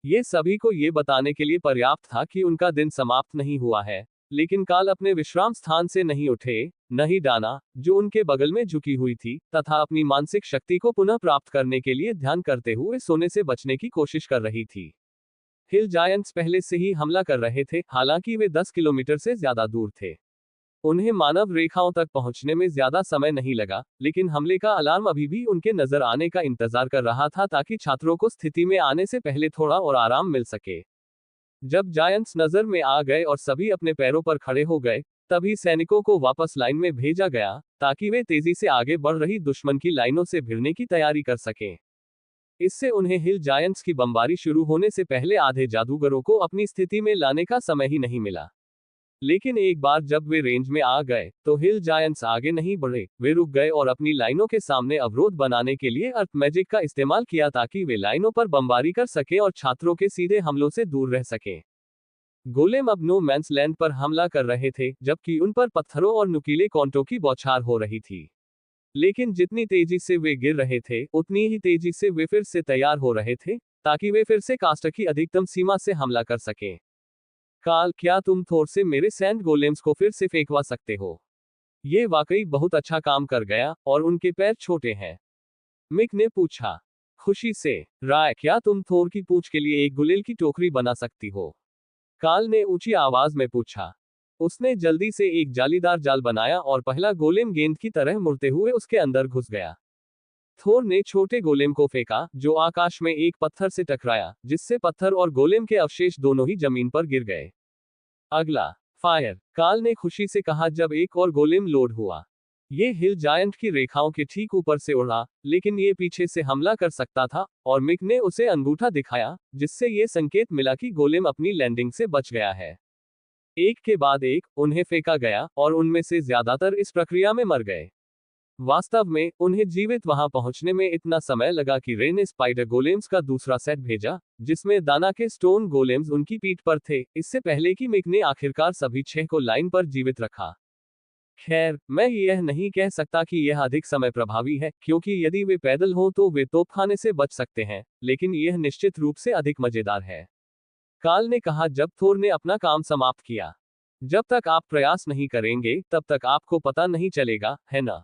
Speaker 2: ये सभी को ये बताने के लिए पर्याप्त था कि उनका दिन समाप्त नहीं हुआ है, लेकिन काल अपने विश्राम स्थान से नहीं उठे, न ही डाना, जो उनके बगल में झुकी हुई थी, तथा अपनी मानसिक शक्ति को पुनः प्राप्त करने के लिए ध्यान करते हुए सोने से बचने की कोशिश कर रही थी। हिल जायंट्स पहले से ही हमला कर रहे थे, हालांकि वे 10 किलोमीटर से ज्यादा दूर थे। उन्हें मानव रेखाओं तक पहुंचने में ज्यादा समय नहीं लगा, लेकिन हमले का अलार्म अभी भी उनके नजर आने का इंतजार कर रहा था, ताकि छात्रों को स्थिति में आने से पहले थोड़ा और आराम मिल सके। जब जायंट्स नजर में आ गए और सभी अपने पैरों पर खड़े हो गए, तभी सैनिकों को वापस लाइन में भेजा गया, ताकि वे तेजी से आगे बढ़ रही दुश्मन की लाइनों से भिड़ने की तैयारी कर सकें। इससे उन्हें हिल जायंट्स की बमबारी शुरू होने से पहले आधे जादूगरों को अपनी स्थिति में लाने का समय ही नहीं मिला। लेकिन एक बार जब वे रेंज में आ गए, तो हिल जायंट्स आगे नहीं बढ़े, वे रुक गए और अपनी लाइनों के सामने अवरोध बनाने के लिए अर्थ मैजिक का इस्तेमाल किया, ताकि वे लाइनों पर बमबारी कर सके और छात्रों के सीधे हमलों से दूर रह सके। गोलेम अब नो मैंस लैंड पर हमला कर रहे थे, जबकि उन पर पत्थरों और नुकीले कांटों की बौछार हो रही थी। लेकिन जितनी तेजी से वे गिर रहे थे, उतनी ही तेजी से वे फिर से तैयार हो रहे थे, ताकि वे फिर से कास्ट की अधिकतम सीमा से हमला कर सकें। काल, क्या तुम थोर से मेरे सैंड गोलेम्स को फिर से फेंकवा सकते हो? ये वाकई बहुत अच्छा काम कर गया, और उनके पैर छोटे हैं। मिक ने पूछा। खुशी से। राय, क्या तुम थोर की पूंछ के लिए एक गुलेल की टोकरी बना सकती हो? काल ने ऊंची आवाज में पूछा। उसने जल्दी से एक जालीदार जाल बनाया और पहला गोलेम गेंद की तरह मुड़ते हुए उसके अंदर घुस गया। थोर ने छोटे गोलेम को फेंका, जो आकाश में एक पत्थर से टकराया, जिससे पत्थर और गोलेम के अवशेष दोनों ही जमीन पर गिर गए। अगला फायर, काल ने खुशी से कहा जब एक और गोलेम लोड हुआ। ये हिल जायंट की रेखाओं के ठीक ऊपर से उड़ा, लेकिन ये पीछे से हमला कर सकता था, और मिक ने उसे अंगूठा दिखाया, जिससे ये संकेत मिला कि गोलेम अपनी लैंडिंग से बच गया है। एक के बाद एक उन्हें फेंका गया, और उनमें से ज्यादातर इस प्रक्रिया में मर गए। वास्तव में, उन्हें जीवित वहां पहुंचने में इतना समय लगा कि रे ने स्पाइडर गोलेम्स का दूसरा सेट भेजा, जिसमें दाना के स्टोन गोलेम्स उनकी पीठ पर थे, इससे पहले कि मिक ने आखिरकार सभी 6 को लाइन पर जीवित रखा। खैर, मैं यह नहीं कह सकता कि यह अधिक समय प्रभावी है, क्योंकि यदि वे पैदल हों तो वे तोपखाने से बच सकते हैं, लेकिन यह निश्चित रूप से अधिक मजेदार है। काल ने कहा जब थोर ने अपना काम समाप्त किया। जब तक आप प्रयास नहीं करेंगे, तब तक आपको पता नहीं चलेगा, है ना?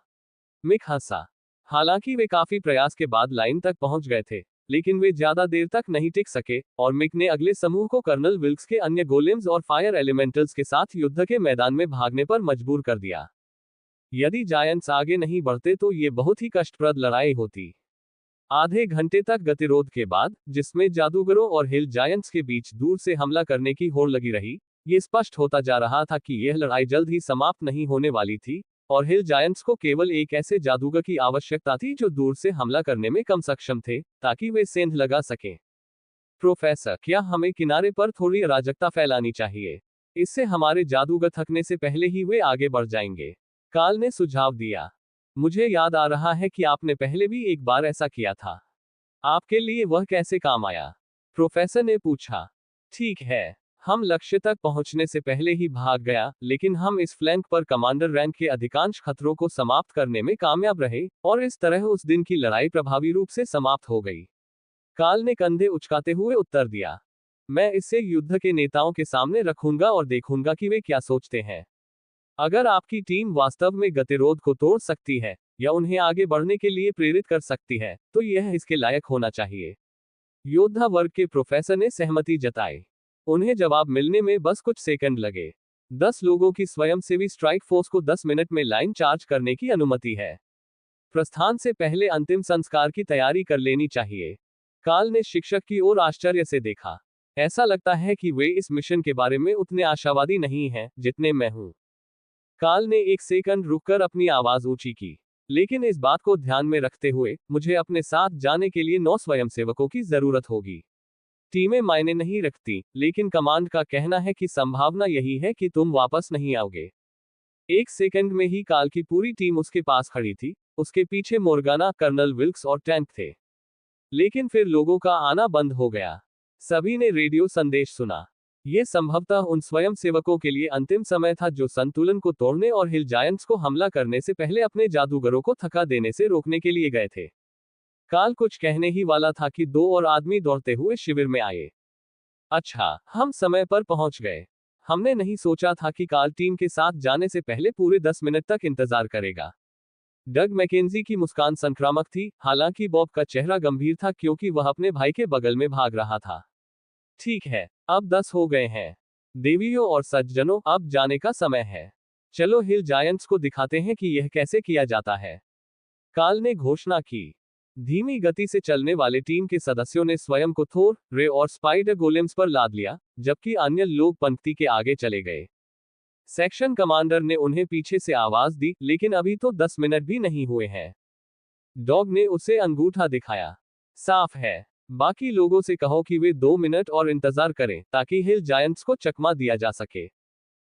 Speaker 2: मिक हंसा। हालांकि वे काफी प्रयास के बाद लाइन तक पहुंच गए थे, लेकिन वे ज्यादा देर तक नहीं टिक सके, और मिक ने अगले समूह को कर्नल विल्क्स के अन्य गोलेम्स और फायर एलिमेंटल्स के साथ युद्ध के मैदान में भागने पर मजबूर कर दिया। यदि जायंट्स आगे नहीं बढ़ते तो ये बहुत ही कष्टप्रद लड़ाई होती। आधे घंटे तक गतिरोध के बाद, जिसमें जादूगरों और हिल जायंट्स के बीच दूर से हमला करने की होड़ लगी रही, ये स्पष्ट होता जा रहा था कि यह लड़ाई जल्द ही समाप्त नहीं होने वाली थी, और हिल जायंट्स को केवल एक ऐसे जादूगर की आवश्यकता थी जो दूर से हमला करने में कम सक्षम थे, ताकि वे सेंध लगा सकें। प्रोफेसर, क्या हमें किनारे पर थोड़ी अराजकता फैलानी चाहिए? इससे हमारे जादूगर थकने से पहले ही वे आगे बढ़ जाएंगे। काल ने सुझाव दिया। मुझे याद आ रहा है कि आपने पहले भी एक बार ऐसा किया था। आपके लिए वह कैसे काम आया? प्रोफेसर ने पूछा। ठीक है, हम लक्ष्य तक पहुंचने से पहले ही भाग गया, लेकिन हम इस फ्लैंक पर कमांडर रैंक के अधिकांश खतरों को समाप्त करने में कामयाब रहे, और इस तरह उस दिन की लड़ाई प्रभावी रूप से समाप्त हो गई। काल ने कंधे उचकाते हुए उत्तर दिया। मैं इसे युद्ध के नेताओं के सामने रखूंगा और देखूंगा कि वे क्या सोचते हैं। अगर आपकी टीम वास्तव में गतिरोध को तोड़ सकती है, या उन्हें आगे बढ़ने के लिए प्रेरित कर सकती है, तो यह इसके लायक होना चाहिए। योद्धा वर्ग के प्रोफेसर ने सहमति जताई। उन्हें जवाब मिलने में बस कुछ सेकंड लगे। 10 लोगों की स्वयंसेवी स्ट्राइक फोर्स को 10 मिनट में लाइन चार्ज करने की अनुमति है। प्रस्थान से पहले अंतिम संस्कार की तैयारी कर लेनी चाहिए। काल ने शिक्षक की ओर आश्चर्य से देखा। ऐसा लगता है कि वे इस मिशन के बारे में उतने आशावादी नहीं हैं, जितने मैं हूं। काल ने एक सेकंड रुककर अपनी आवाज ऊंची की। लेकिन इस बात को ध्यान में रखते हुए, मुझे अपने साथ जाने के लिए 9 स्वयंसेवकों की जरूरत होगी। टीमें मायने नहीं रखती, लेकिन कमांड का कहना है कि संभावना यही है कि तुम वापस नहीं आओगे। एक सेकंड में ही काल की पूरी टीम उसके पास खड़ी थी। उसके पीछे मोर्गाना, कर्नल विल्क्स और टैंक थे। लेकिन फिर लोगों का आना बंद हो गया। सभी ने रेडियो संदेश सुना। ये संभवतः उन स्वयंसेवकों के लिए अंतिम समय था जो संतुलन को तोड़ने और हिल जायंट्स को हमला करने से पहले अपने जादूगरों को थका देने से रोकने के लिए गए थे। काल कुछ कहने ही वाला था कि 2 और आदमी दौड़ते हुए शिविर में आए। अच्छा, हम समय पर पहुंच गए। हमने नहीं सोचा था कि काल टीम के साथ जाने से पहले पूरे 10 मिनट तक इंतजार करेगा। डग मैकेंजी की मुस्कान संक्रामक थी, हालांकि बॉब का चेहरा गंभीर था क्योंकि वह अपने भाई के बगल में भाग रहा था। ठीक है, अब 10 हो गए हैं। देवियों और सज्जनों, अब जाने का समय है। चलो हिल जायंट्स को दिखाते हैं कि यह कैसे किया जाता है। काल ने घोषणा की। धीमी गति से चलने वाले टीम के सदस्यों ने स्वयं को थोर, रे और स्पाइडर गोलेम्स पर लाद लिया, जबकि अन्य लोग पंक्ति के आगे चले गए। सेक्शन कमांडर ने उन्हें पीछे से आवाज दी, लेकिन अभी तो 10 मिनट भी नहीं हुए हैं। डॉग ने उसे अंगूठा दिखाया। साफ है। बाकी लोगों से कहो कि वे 2 मिनट और इंतजार करें ताकि हिल जायंट्स को चकमा दिया जा सके।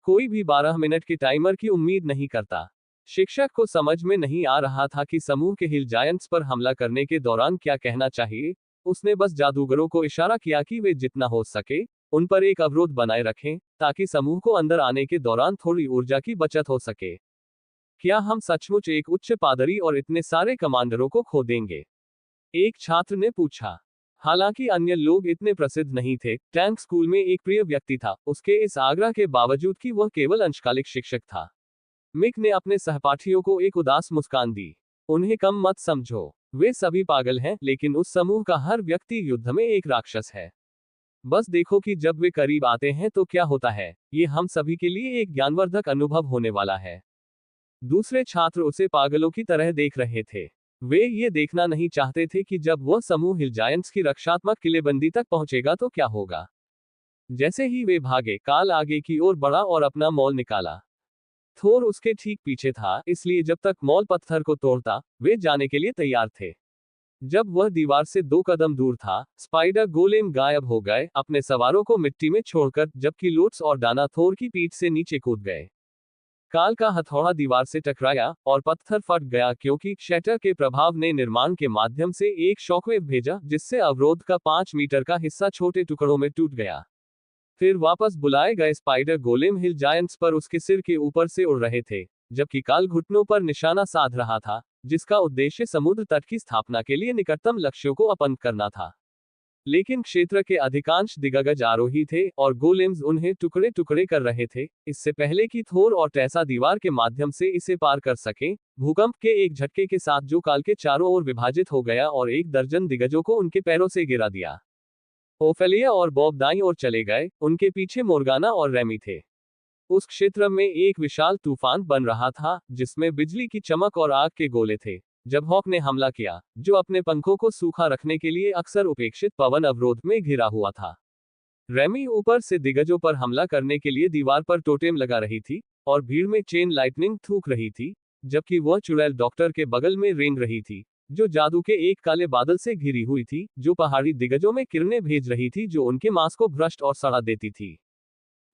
Speaker 2: कोई भी 12 मिनट के टाइमर की उम्मीद नहीं करता। शिक्षक को समझ में नहीं आ रहा था कि समूह के हिल जायंट्स पर हमला करने के दौरान क्या कहना चाहिए। उसने बस जादूगरों को इशारा किया कि वे जितना हो सके उन पर एक अवरोध बनाए रखें, ताकि समूह को अंदर आने के दौरान थोड़ी ऊर्जा की बचत हो सके। क्या हम सचमुच एक उच्च पादरी और इतने सारे कमांडरों को खो देंगे? एक छात्र ने पूछा। हालांकि अन्य लोग इतने प्रसिद्ध नहीं थे, टैंक स्कूल में एक प्रिय व्यक्ति था, उसके इस आग्रह के बावजूद कि वह केवल अंशकालिक शिक्षक था। मिक ने अपने सहपाठियों को एक उदास मुस्कान दी। उन्हें कम मत समझो, वे सभी पागल हैं, लेकिन उस समूह का हर व्यक्ति युद्ध में एक राक्षस है। बस देखो कि जब वे करीब आते हैं तो क्या होता है। ये हम सभी के लिए एक ज्ञानवर्धक अनुभव होने वाला है। दूसरे छात्र उसे पागलों की तरह देख रहे थे। वे ये देखना नहीं चाहते थे कि जब वह समूह हिल जायंट्स की रक्षात्मक किलेबंदी तक पहुंचेगा तो क्या होगा। जैसे ही वे भागे, काल आगे की ओर बढ़ा और अपना मॉल निकाला। थोर उसके ठीक पीछे था, इसलिए जब तक मॉल पत्थर को तोड़ता, वे जाने के लिए तैयार थे। जब वह दीवार से 2 कदम दूर था, स्पाइडर गोलेम गायब हो गए, अपने सवारों को मिट्टी में छोड़कर, जबकि लूट्स और डाना थोर की पीठ से नीचे कूद गए। काल का हथौड़ा दीवार से टकराया और पत्थर फट गया क्योंकि शटर के प्रभाव ने निर्माण के माध्यम से एक शॉकवेव भेजा, जिससे अवरोध का 5 मीटर का हिस्सा छोटे टुकड़ों में टूट गया। फिर वापस बुलाए गए स्पाइडर गोलेम हिल जायंट्स पर उसके सिर के ऊपर से उड़ रहे थे, जबकि काल घुटनों पर निशाना साध रहा था, जिसका उद्देश्य समुद्र तट की स्थापना के लिए निकटतम लक्ष्यों को अपंग करना था। लेकिन क्षेत्र के अधिकांश दिग्गज आरोही थे और गोलेम्स उन्हें टुकड़े टुकड़े कर रहे थे, इससे पहले कि थोर और टेसा दीवार के माध्यम से इसे पार कर सकें। भूकंप के एक झटके के साथ जो काल के चारों ओर विभाजित हो गया और 1 दर्जन दिग्गजों को उनके पैरों से गिरा दिया। ओफेलिया और बॉब दाईं ओर चले गए, उनके पीछे मोर्गाना और रेमी थे। उस क्षेत्र में एक विशाल तूफान बन रहा था, जिसमें बिजली की चमक और आग के गोले थे, जब हॉक ने हमला किया, जो अपने पंखों को सूखा रखने के लिए अक्सर उपेक्षित पवन अवरोध में घिरा हुआ था। रेमी ऊपर से दिग्गजों पर हमला करने के लिए दीवार पर टोटेम लगा रही थी, और भीड़ में चेन लाइटनिंग थूक रही थी, जबकि वह चुड़ैल डॉक्टर के बगल में रेंग रही थी, जो जादू के एक काले बादल से घिरी हुई थी, जो पहाड़ी दिग्गजों में किरणें भेज रही थी जो उनके मांस को भ्रष्ट और सड़ा देती थी।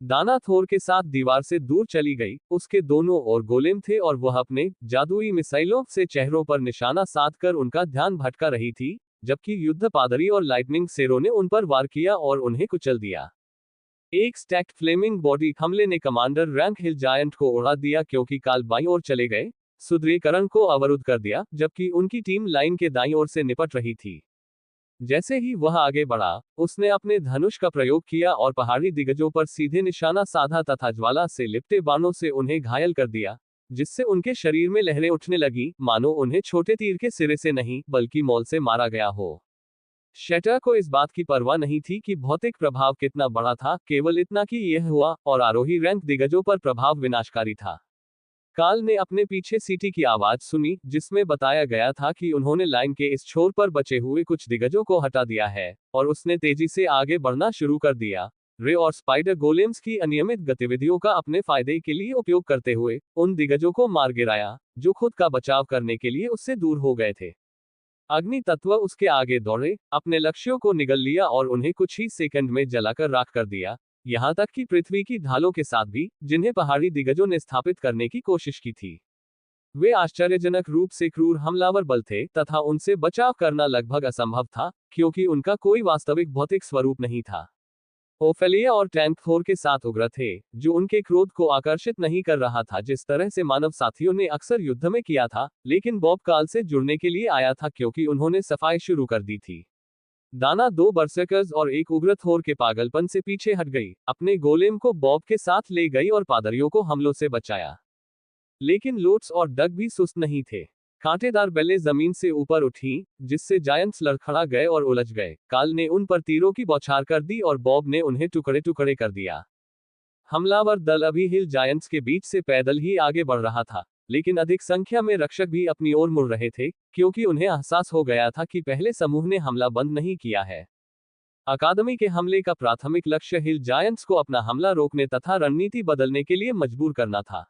Speaker 2: दाना थोर के साथ दीवार से दूर चली गई, उसके दोनों ओर गोलेम थे और वह अपने जादुई मिसाइलों से चेहरों पर निशाना साधकर उनका ध्यान भटका रही थी, जबकि युद्ध पादरी और लाइटनिंग सेरों ने उन पर वार किया और उन्हें कुचल दिया। एक स्टैक्ड फ्लेमिंग बॉडी हमले ने कमांडर रैंक हिल जायंट को उड़ा दिया क्योंकि काल बाईं ओर चले गए, सुदृढ़ीकरण को अवरुद्ध कर दिया, जबकि उनकी टीम लाइन के दाईं ओर से निपट रही थी। जैसे ही वह आगे बढ़ा, उसने अपने धनुष का प्रयोग किया और पहाड़ी दिग्गजों पर सीधे निशाना साधा तथा ज्वाला से लिपटे बाणों से उन्हें घायल कर दिया, जिससे उनके शरीर में लहरें उठने लगी, मानो उन्हें छोटे तीर के सिरे से नहीं बल्कि मॉल से मारा गया हो। शटर को इस बात की परवाह नहीं थी कि भौतिक प्रभाव कितना बड़ा था, केवल इतना कि यह हुआ और आरोही रैंक दिग्गजों पर प्रभाव विनाशकारी था। काल ने अपने पीछे सीटी की आवाज सुनी, जिसमें बताया गया था कि उन्होंने लाइन के इस छोर पर बचे हुए कुछ दिग्गजों को हटा दिया है, और उसने तेजी से आगे बढ़ना शुरू कर दिया, रे और स्पाइडर गोलेम्स की अनियमित गतिविधियों का अपने फायदे के लिए उपयोग करते हुए उन दिग्गजों को मार गिराया, जो खुद का बचाव करने के लिए उससे दूर हो गए थे। अग्नि तत्व उसके आगे दौड़े, अपने लक्ष्यों को निगल लिया और उन्हें कुछ ही सेकंड में जलाकर राख कर दिया, यहां तक कि पृथ्वी की ढालों के साथ भी, जिन्हें पहाड़ी दिग्गजों ने स्थापित करने की कोशिश की थी। वे आश्चर्यजनक रूप से क्रूर हमलावर बल थे तथा उनसे बचाव करना लगभग असंभव था, क्योंकि उनका कोई वास्तविक भौतिक स्वरूप नहीं था। ओफेलिया और टैंक थोर के साथ उग्र थे, जो उनके क्रोध को आकर्षित नहीं कर रहा था जिस तरह से मानव साथियों ने अक्सर युद्ध में किया था, लेकिन बॉब काल से जुड़ने के लिए आया था क्योंकि उन्होंने सफाई शुरू कर दी थी। दाना दो बर्सर्कर्स और एक उग्र थोर के पागलपन से पीछे हट गई, अपने गोलेम को बॉब के साथ ले गई और पादरियों को हमलों से बचाया। लेकिन लोट्स और डग भी सुस्त नहीं थे। कांटेदार बेलें जमीन से ऊपर उठी, जिससे जायंट्स लड़खड़ा गए और उलझ गए। काल ने उन पर तीरों की बौछार कर दी और बॉब ने उन्हें टुकड़े टुकड़े कर दिया। हमलावर दल अभी हिल जायंट्स के बीच से पैदल ही आगे बढ़ रहा था, लेकिन अधिक संख्या में रक्षक भी अपनी ओर मुड़ रहे थे, क्योंकि उन्हें एहसास हो गया था कि पहले समूह ने हमला बंद नहीं किया है। अकादमी के हमले का प्राथमिक लक्ष्य हिल जायंट्स को अपना हमला रोकने तथा रणनीति बदलने के लिए मजबूर करना था।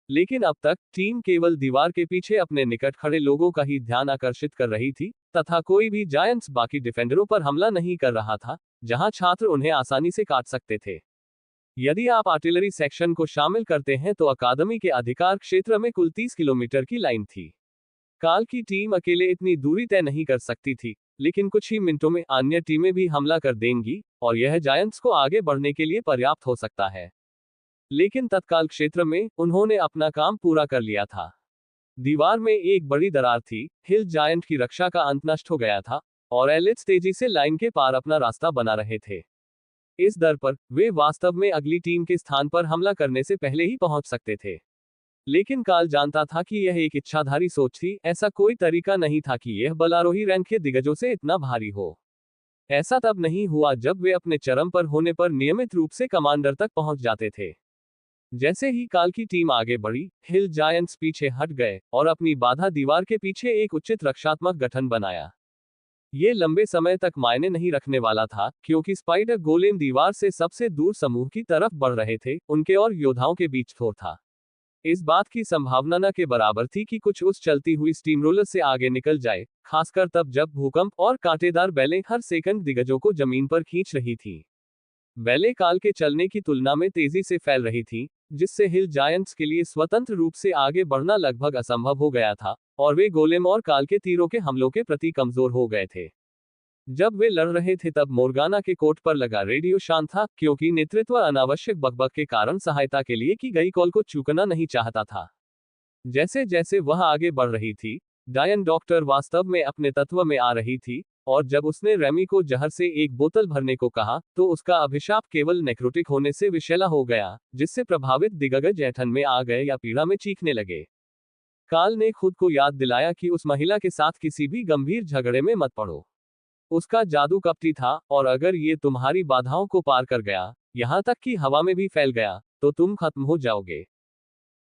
Speaker 2: लेकिन अब तक टीम केवल दीवार के पीछे अपने निकट खड़े लोगों का ही ध्यान आकर्षित कर रही थी, तथा कोई भी जायंट्स बाकी डिफेंडरों पर हमला नहीं कर रहा था, जहां छात्र उन्हें आसानी से काट सकते थे। यदि आप आर्टिलरी सेक्शन को शामिल करते हैं तो अकादमी के अधिकार क्षेत्र में कुल 30 किलोमीटर की लाइन थी। काल की टीम अकेले इतनी दूरी तय नहीं कर सकती थी, लेकिन कुछ ही मिनटों में अन्य टीमें भी हमला कर देंगी, और यह जायंट्स को आगे बढ़ने के लिए पर्याप्त हो सकता है। लेकिन तत्काल क्षेत्र में उन्होंने अपना काम पूरा कर लिया था। दीवार में एक बड़ी दरार थी, हिल जायंट की रक्षा का अंत नष्ट हो गया था, और एलिट्स तेजी से लाइन के पार अपना रास्ता बना रहे थे। इस दर पर वे वास्तव में अगली टीम के स्थान पर हमला करने से पहले ही पहुंच सकते थे। लेकिन काल जानता था कि यह एक इच्छाधारी सोच थी, ऐसा कोई तरीका नहीं था कि यह बलारोही रैंक के दिग्गजों से इतना भारी हो। ऐसा तब नहीं हुआ जब वे अपने चरम पर होने पर नियमित रूप से कमांडर तक पहुंच जाते थे। जैसे ही काल की टीम आगे बढ़ी, हिल जायंट्स पीछे हट गए और अपनी बाधा दीवार के पीछे एक उचित रक्षात्मक गठन बनाया। ये लंबे समय तक मायने नहीं रखने वाला था, क्योंकि स्पाइडर गोलेम दीवार से सबसे दूर समूह की तरफ बढ़ रहे थे, उनके और योद्धाओं के बीच थोर था। इस बात की संभावना न के बराबर थी कि कुछ उस चलती हुई स्टीमरोलर से आगे निकल जाए, खासकर तब जब भूकंप और कांटेदार बेलें हर सेकंड दिग्गजों को जमीन पर खींच रही थी। बेलें काल के चलने की तुलना में तेजी से फैल रही थी, जिससे हिल जायंट्स के लिए स्वतंत्र रूप से आगे बढ़ना लगभग असंभव हो गया था, और वे गोलेम और काल के तीरों के हमलों के प्रति कमजोर हो गए थे। जब वे लड़ रहे थे तब मोर्गाना के कोट पर लगा रेडियो शांत था, क्योंकि नेतृत्व अनावश्यक बकबक के कारण सहायता के लिए की गई कॉल को चूकना नहीं चाहता था। जैसे जैसे वह आगे बढ़ रही थी, डायन डॉक्टर वास्तव में अपने तत्व में आ रही थी, और जब उसने रेमी को जहर से एक बोतल भरने को कहा, तो उसका अभिशाप केवल नेक्रोटिक होने से विषैला हो गया, जिससे प्रभावित दिग्गज ऐंठन में आ गए या पीड़ा में चीखने लगे। काल ने खुद को याद दिलाया कि उस महिला के साथ किसी भी गंभीर झगड़े में मत पड़ो। उसका जादू कपटी था, और अगर ये तुम्हारी बाधाओं को पार कर गया, यहां तक कि हवा में भी फैल गया, तो तुम खत्म हो जाओगे।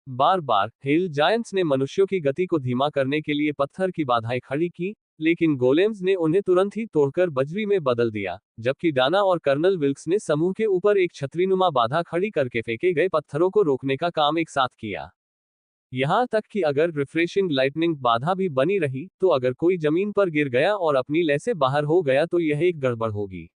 Speaker 2: बार बार हिल जायंट्स ने मनुष्यों की गति को धीमा करने के लिए पत्थर की बाधाएं खड़ी की, लेकिन गोलेम्स ने उन्हें तुरंत ही तोड़कर बजरी में बदल दिया, जबकि डाना और कर्नल विल्क्स ने समूह के ऊपर एक छतरीनुमा बाधा खड़ी करके फेंके गए पत्थरों को रोकने का काम एक साथ किया। यहां तक कि अगर रिफ्रेशिंग लाइटनिंग बाधा भी बनी रही, तो अगर कोई जमीन पर गिर गया और अपनी लय से बाहर हो गया तो यह एक गड़बड़ होगी।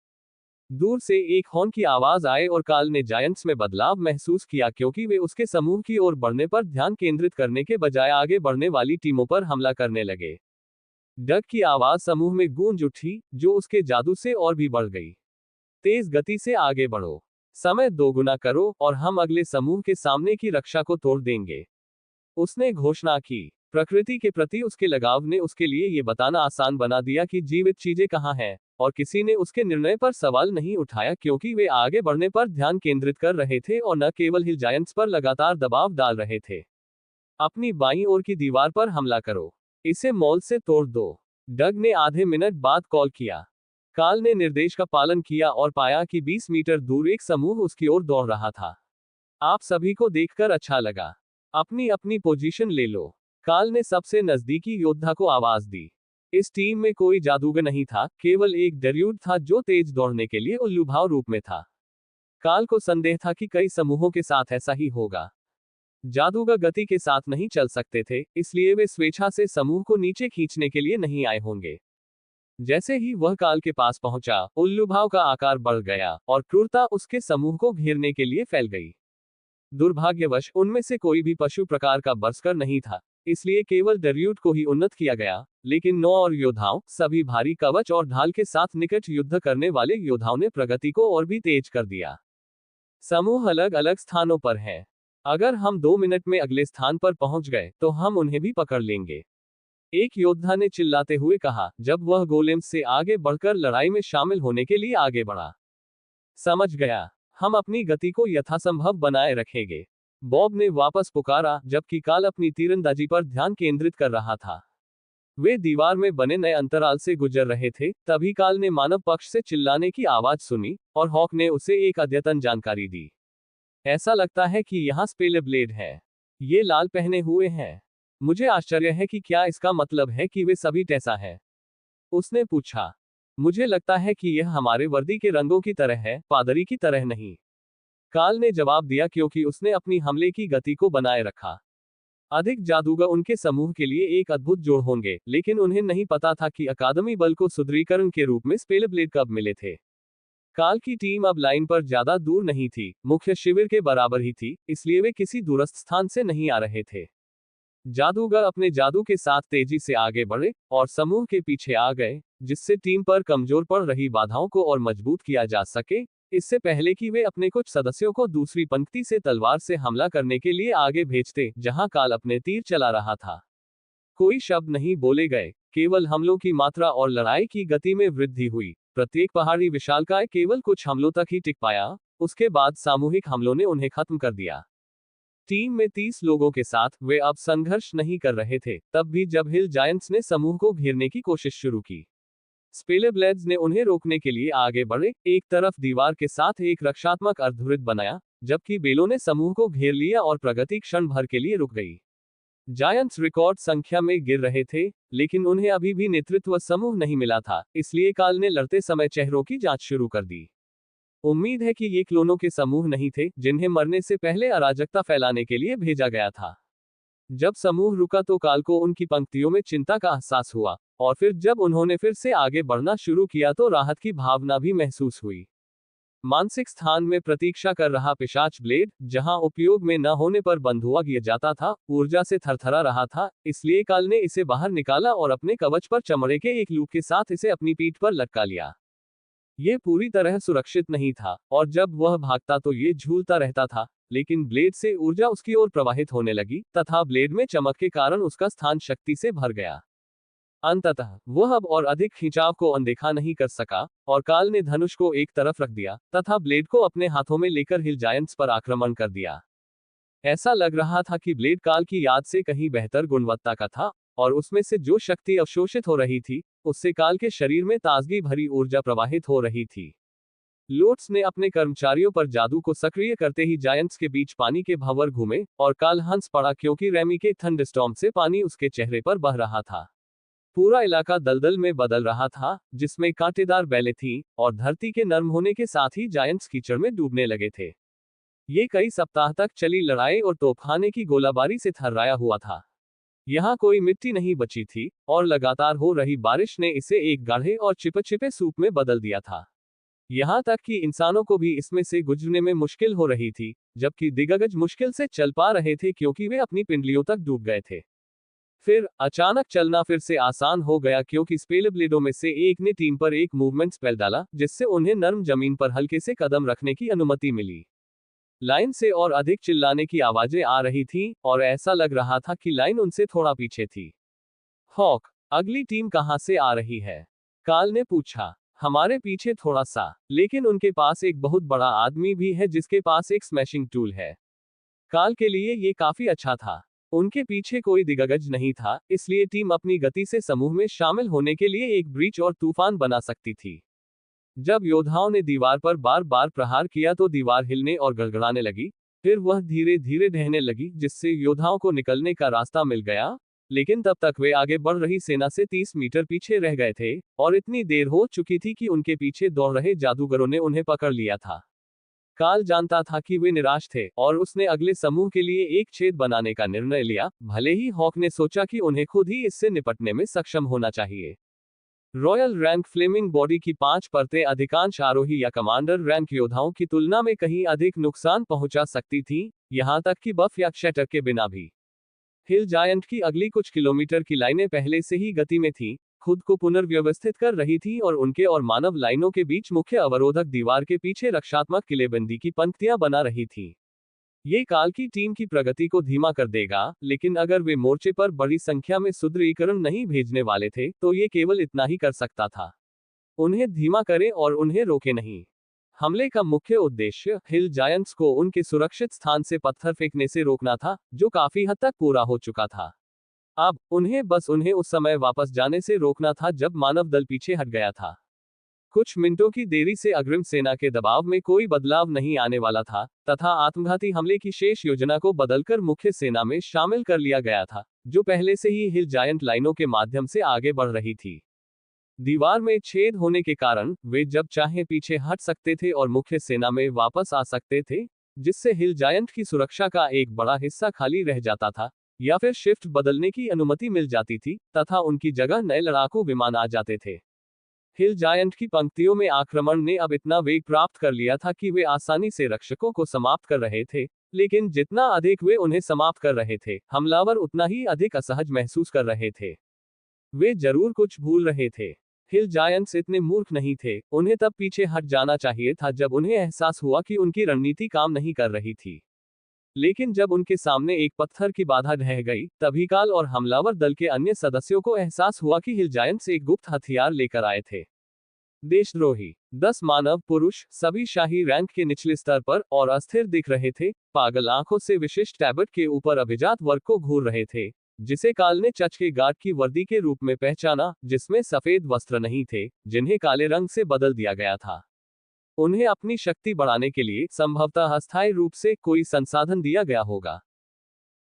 Speaker 2: दूर से एक हॉर्न की आवाज आए और काल ने जायंट्स में बदलाव महसूस किया, क्योंकि वे उसके समूह की ओर बढ़ने पर ध्यान केंद्रित करने के बजाय आगे बढ़ने वाली टीमों पर हमला करने लगे। डग की आवाज समूह में गूंज उठी, जो उसके जादू से और भी बढ़ गई। तेज गति से आगे बढ़ो, समय दोगुना करो, और हम अगले समूह के सामने की रक्षा को तोड़ देंगे, उसने घोषणा की। प्रकृति के प्रति उसके लगाव ने उसके लिए ये बताना आसान बना दिया कि जीवित चीजें कहाँ हैं, और किसी ने उसके निर्णय पर सवाल नहीं उठाया, क्योंकि वे आगे बढ़ने पर ध्यान केंद्रित कर रहे थे और न केवल हिल जायंट्स पर लगातार दबाव डाल रहे थे। अपनी बाईं ओर की दीवार पर हमला करो, इसे मॉल से तोड़ दो, डग ने आधे मिनट बाद कॉल किया। काल ने निर्देश का पालन किया और पाया कि 20 मीटर दूर एक समूह उसकी ओर दौड़ रहा था। आप सभी को देखकर अच्छा लगा, अपनी अपनी पोजीशन ले लो, काल ने सबसे नजदीकी योद्धा को आवाज दी। इस टीम में कोई जादूगर नहीं था, केवल एक डर्यूड था जो तेज दौड़ने के लिए उल्लूभाव रूप में था। काल को संदेह था कि कई समूहों के साथ ऐसा ही होगा। जादूगर गति के साथ नहीं चल सकते थे, इसलिए वे स्वेच्छा से समूह को नीचे खींचने के लिए नहीं आए होंगे। जैसे ही वह काल के पास पहुंचा, उल्लूभाव का आकार बढ़ गया और क्रूरता उसके समूह को घेरने के लिए फैल गई। दुर्भाग्यवश उनमें से कोई भी पशु प्रकार का बर्सकर नहीं था, इसलिए केवल ड्यूट को ही उन्नत किया गया, लेकिन 9 और योद्धाओं, सभी भारी कवच और ढाल के साथ निकट युद्ध करने वाले योद्धाओं ने प्रगति को और भी तेज कर दिया। समूह अलग अलग स्थानों पर हैं। अगर हम 2 मिनट में अगले स्थान पर पहुंच गए तो हम उन्हें भी पकड़ लेंगे, एक योद्धा ने चिल्लाते हुए कहा, जब वह गोलेम्स से आगे बढ़कर लड़ाई में शामिल होने के लिए आगे बढ़ा। समझ गया, हम अपनी गति को यथासंभव बनाए रखेंगे, बॉब ने वापस पुकारा, जबकि काल अपनी तीरंदाजी पर ध्यान केंद्रित कर रहा था। वे दीवार में बने नए अंतराल से गुजर रहे थे, तभी काल ने मानव पक्ष से चिल्लाने की आवाज सुनी, और हॉक ने उसे एक अद्यतन जानकारी दी। ऐसा लगता है कि यहाँ स्पेलर ब्लेड है। ये लाल पहने हुए हैं। मुझे आश्चर्य है कि क्या इसका मतलब है कि वे सभी टेसा है? उसने पूछा। मुझे लगता है कि यह हमारे वर्दी के रंगों की तरह है, पादरी की तरह नहीं। काल ने जवाब दिया, क्योंकि उसने अपनी हमले की गति को बनाए रखा। अधिक जादूगर उनके समूह के लिए एक अद्भुत जोड़ होंगे, लेकिन उन्हें नहीं पता था कि अकादमी बल को सुदृढ़ीकरण के रूप में स्पेलर ब्लेड कब मिले थे। काल की टीम अब लाइन पर ज्यादा दूर नहीं थी, मुख्य शिविर के बराबर ही थी, इसलिए वे किसी दूरस्थ स्थान से नहीं आ रहे थे। जादूगर अपने जादू के साथ तेजी से आगे बढ़े और समूह के पीछे आ गए, जिससे टीम पर कमजोर पड़ रही बाधाओं को और मजबूत किया जा सके, इससे पहले कि वे अपने कुछ सदस्यों को दूसरी पंक्ति से तलवार से हमला करने के लिए आगे भेजते, जहां काल अपने तीर चला रहा था। कोई शब्द नहीं बोले गए, केवल हमलों की मात्रा और लड़ाई की गति में वृद्धि हुई। प्रत्येक पहाड़ी विशालकाय केवल कुछ हमलों तक ही टिक पाया, उसके बाद सामूहिक हमलों ने उन्हें खत्म कर दिया। टीम में 30 लोगों के साथ वे अब संघर्ष नहीं कर रहे थे, तब भी जब हिल जायंट्स ने समूह को घेरने की कोशिश शुरू की। स्पेलर ब्लेड्स ने उन्हें रोकने के लिए आगे बढ़े, एक तरफ दीवार के साथ एक रक्षात्मक अर्धवृत्त बनाया, जबकि बेलों ने समूह को घेर लिया और प्रगति क्षण भर के लिए रुक गई। जायंट्स रिकॉर्ड संख्या में गिर रहे थे, लेकिन उन्हें अभी भी नेतृत्व समूह नहीं मिला था, इसलिए काल ने लड़ते समय चेहरों की जांच शुरू कर दी। उम्मीद है कि ये क्लोनों के समूह नहीं थे, जिन्हें मरने से पहले अराजकता फैलाने के लिए भेजा गया था। जब समूह रुका तो काल को उनकी पंक्तियों में चिंता का एहसास हुआ, और फिर जब उन्होंने फिर से आगे बढ़ना शुरू किया तो राहत की भावना भी महसूस हुई। मानसिक स्थान में प्रतीक्षा कर रहा पिशाच ब्लेड, जहां उपयोग में न होने पर बंद हुआ गिर जाता था, ऊर्जा से थरथरा रहा था, इसलिए काल ने इसे बाहर निकाला और अपने कवच पर चमड़े के एक लूप के साथ इसे अपनी पीठ पर लटका लिया। ये पूरी तरह सुरक्षित नहीं था, और जब वह भागता तो ये झूलता रहता था, लेकिन ब्लेड से ऊर्जा उसकी ओर प्रवाहित होने लगी, तथा ब्लेड में चमक के कारण उसका स्थान शक्ति से भर गया। अंततः वह अब और अधिक खिंचाव को अनदेखा नहीं कर सका, और काल ने धनुष को एक तरफ रख दिया, तथा ब्लेड को अपने हाथों में लेकर हिल जायंट्स पर आक्रमण कर दिया। ऐसा लग रहा था कि ब्लेड काल की याद से कहीं बेहतर गुणवत्ता का था, और उसमें से जो शक्ति अवशोषित हो रही थी, उससे काल के शरीर में ताजगी भरी ऊर्जा प्रवाहित हो रही थी। लोट्स ने अपने कर्मचारियों पर जादू को सक्रिय करते ही जायंट्स के बीच पानी के भंवर घूमे, और काल हंस पड़ा, क्योंकि रैमी के थंडरस्टॉर्म से पानी उसके चेहरे पर बह रहा था। पूरा इलाका दलदल में बदल रहा था, जिसमें कांटेदार बैलें थीं, और धरती के नर्म होने के साथ ही जायंट्स कीचड़ में डूबने लगे थे। ये कई सप्ताह तक चली लड़ाई और तोपखाने की गोलाबारी से थर्राया हुआ था। यहाँ कोई मिट्टी नहीं बची थी, और लगातार हो रही बारिश ने इसे एक गाढ़े और चिपचिपे सूप में बदल दिया था। यहाँ तक कि इंसानों को भी इसमें से गुजरने में मुश्किल हो रही थी, जबकि दिग्गज मुश्किल से चल पा रहे थे क्योंकि वे अपनी पिंडलियों तक डूब गए थे। फिर अचानक चलना फिर से आसान हो गया, क्योंकि स्पेलर ब्लेडों में से एक ने टीम पर एक मूवमेंट स्पेल डाला, जिससे उन्हें नर्म जमीन पर हल्के से कदम रखने की अनुमति मिली। लाइन से और अधिक चिल्लाने की आवाजें आ रही थीं, और ऐसा लग रहा था कि लाइन उनसे थोड़ा पीछे थी। हॉक, अगली टीम कहां से आ रही है? काल ने पूछा। हमारे पीछे थोड़ा सा, लेकिन उनके पास एक बहुत बड़ा आदमी भी है जिसके पास एक स्मैशिंग टूल है। काल के लिए ये काफी अच्छा था। उनके पीछे कोई दिग्गज नहीं था, इसलिए टीम अपनी गति से समूह में शामिल होने के लिए एक ब्रीच और तूफान बना सकती थी। जब योद्धाओं ने दीवार पर बार बार प्रहार किया तो दीवार हिलने और गड़गड़ाने लगी, फिर वह धीरे धीरे ढहने लगी, जिससे योद्धाओं को निकलने का रास्ता मिल गया, लेकिन तब तक वे आगे बढ़ रही सेना से 30 मीटर पीछे रह गए थे, और इतनी देर हो चुकी थी कि उनके पीछे दौड़ रहे जादूगरों ने उन्हें पकड़ लिया था। काल जानता था कि वे निराश थे, और उसने अगले समूह के लिए एक छेद बनाने का निर्णय लिया, भले ही हॉक ने सोचा कि उन्हें खुद ही इससे निपटने में सक्षम होना चाहिए। रॉयल रैंक फ्लेमिंग बॉडी की 5 परतें अधिकांश आरोही या कमांडर रैंक योद्धाओं की तुलना में कहीं अधिक नुकसान पहुंचा सकती थीं, यहां तक कि बफ या शटर के बिना भी। हिल जायंट की अगली कुछ किलोमीटर की लाइनें पहले से ही गति में थीं, खुद को पुनर्व्यवस्थित कर रही थी और उनके और मानव लाइनों के बीच मुख्य अवरोधक दीवार के पीछे रक्षात्मक किलेबंदी की पंक्तियां बना रही थी। ये काल की टीम की प्रगति को धीमा कर देगा, लेकिन अगर वे मोर्चे पर बड़ी संख्या में सुदृढ़ीकरण नहीं भेजने वाले थे, तो ये केवल इतना ही कर सकता था। उन्हें धीमा करें और उन्हें रोके नहीं। हमले का मुख्य उद्देश्य हिल जायंट्स को उनके सुरक्षित स्थान से पत्थर फेंकने से रोकना था, जो काफी हद तक पूरा हो चुका था। अब उन्हें उस समय वापस जाने से रोकना था जब मानव दल पीछे हट गया था। कुछ मिनटों की देरी से अग्रिम सेना के दबाव में कोई बदलाव नहीं आने वाला था, तथा आत्मघाती हमले की शेष योजना को बदलकर मुख्य सेना में शामिल कर लिया गया था, जो पहले से ही हिल जायंट लाइनों के माध्यम से आगे बढ़ रही थी। दीवार में छेद होने के कारण वे जब चाहे पीछे हट सकते थे और मुख्य सेना में वापस आ सकते थे, जिससे हिल जायंट की सुरक्षा का एक बड़ा हिस्सा खाली रह जाता था, या फिर शिफ्ट बदलने की अनुमति मिल जाती थी तथा उनकी जगह नए लड़ाकू विमान आ जाते थे। हिल जायंट की पंक्तियों में आक्रमण ने अब इतना वेग प्राप्त कर लिया था कि वे आसानी से रक्षकों को समाप्त कर रहे थे, लेकिन जितना अधिक वे उन्हें समाप्त कर रहे थे, हमलावर उतना ही अधिक असहज महसूस कर रहे थे। वे जरूर कुछ भूल रहे थे। हिल जायंट्स इतने मूर्ख नहीं थे, उन्हें तब पीछे हट जाना चाहिए था जब उन्हें एहसास हुआ कि उनकी रणनीति काम नहीं कर रही थी। लेकिन जब उनके सामने एक पत्थर की बाधा ढह गई, तभी काल और हमलावर दल के अन्य सदस्यों को एहसास हुआ कि हिल जायंट्स एक गुप्त हथियार लेकर आए थे। देशद्रोही 10 मानव पुरुष, सभी शाही रैंक के निचले स्तर पर और अस्थिर दिख रहे थे, पागल आंखों से विशिष्ट टैबलेट के ऊपर अभिजात वर्ग को घूर रहे थे, जिसे काल ने चर्च के गार्ड की वर्दी के रूप में पहचाना, जिसमें सफेद वस्त्र नहीं थे, जिन्हें काले रंग से बदल दिया गया था। उन्हें अपनी शक्ति बढ़ाने के लिए संभवतः अस्थायी रूप से कोई संसाधन दिया गया होगा।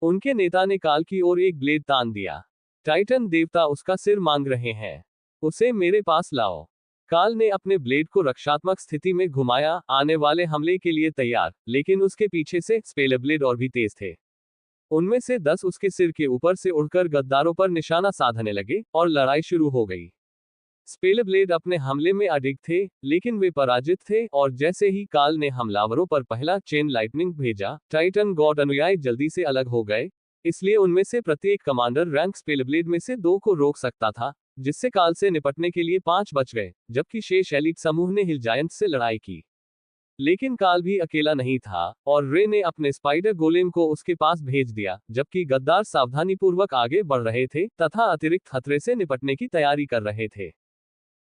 Speaker 2: उनके नेता ने काल की ओर एक ब्लेड तान दिया। टाइटन देवता उसका सिर मांग रहे हैं, उसे मेरे पास लाओ। काल ने अपने ब्लेड को रक्षात्मक स्थिति में घुमाया, आने वाले हमले के लिए तैयार, लेकिन उसके पीछे से स्पेलब्लेड और भी तेज थे। उनमें से 10 उसके सिर के ऊपर से उड़कर गद्दारों पर निशाना साधने लगे और लड़ाई शुरू हो गई। स्पेलब्लेड अपने हमले में अडिग थे, लेकिन वे पराजित थे और जैसे ही काल ने हमलावरों पर पहला चेन लाइटनिंग भेजा, टाइटन गॉड अनुयायी जल्दी से अलग हो गए, इसलिए उनमें से प्रत्येक कमांडर रैंक स्पेलब्लेड में से 2 को रोक सकता था, जिससे काल से निपटने के लिए 5 बच गए, जबकि शेष एलिट समूह ने हिल जायंट्स से लड़ाई की। लेकिन काल भी अकेला नहीं था, और रे ने अपने स्पाइडर गोलेम को उसके पास भेज दिया, जबकि गद्दार सावधानीपूर्वक आगे बढ़ रहे थे तथा अतिरिक्त खतरे से निपटने की तैयारी कर रहे थे।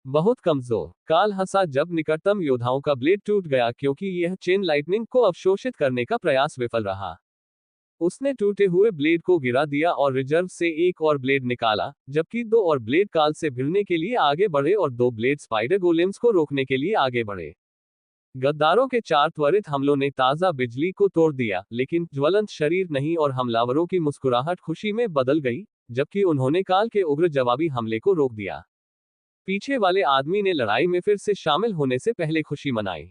Speaker 2: बहुत कमजोर, काल हंसा जब निकटतम योद्धाओं का ब्लेड टूट गया, क्योंकि यह चेन लाइटनिंग को अवशोषित करने का प्रयास विफल रहा। उसने टूटे हुए ब्लेड को गिरा दिया और रिजर्व से एक और ब्लेड निकाला, जबकि 2 और ब्लेड काल से भिड़ने के लिए आगे बढ़े और 2 ब्लेड स्पाइडर गोलेम्स को रोकने के लिए आगे बढ़े। गद्दारों के 4 त्वरित हमलों ने ताजा बिजली को तोड़ दिया, लेकिन ज्वलंत शरीर नहीं, और हमलावरों की मुस्कुराहट खुशी में बदल गई, जबकि उन्होंने काल के उग्र जवाबी हमले को रोक दिया। पीछे वाले आदमी ने लड़ाई में फिर से शामिल होने से पहले खुशी मनाई।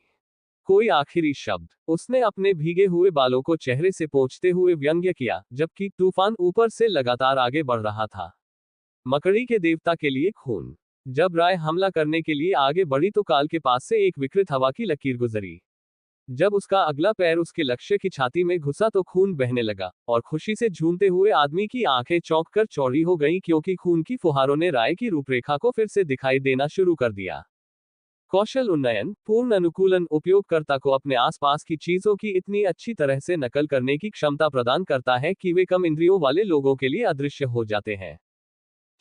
Speaker 2: कोई आखिरी शब्द? उसने अपने भीगे हुए बालों को चेहरे से पोंछते हुए व्यंग्य किया, जबकि तूफान ऊपर से लगातार आगे बढ़ रहा था। मकड़ी के देवता के लिए खून। जब राय हमला करने के लिए आगे बढ़ी तो काल के पास से एक विकृत हवा की लकीर गुजरी। जब उसका अगला पैर उसके लक्ष्य की छाती में घुसा तो खून बहने लगा, और खुशी से झूमते हुए आदमी की आंखें चौंक कर चौड़ी हो गईं, क्योंकि खून की फुहारों ने राय की रूपरेखा को फिर से दिखाई देना शुरू कर दिया। कौशल उन्नयन, पूर्ण अनुकूलन उपयोगकर्ता को अपने आसपास की चीजों की इतनी अच्छी तरह से नकल करने की क्षमता प्रदान करता है कि वे कम इंद्रियों वाले लोगों के लिए अदृश्य हो जाते हैं।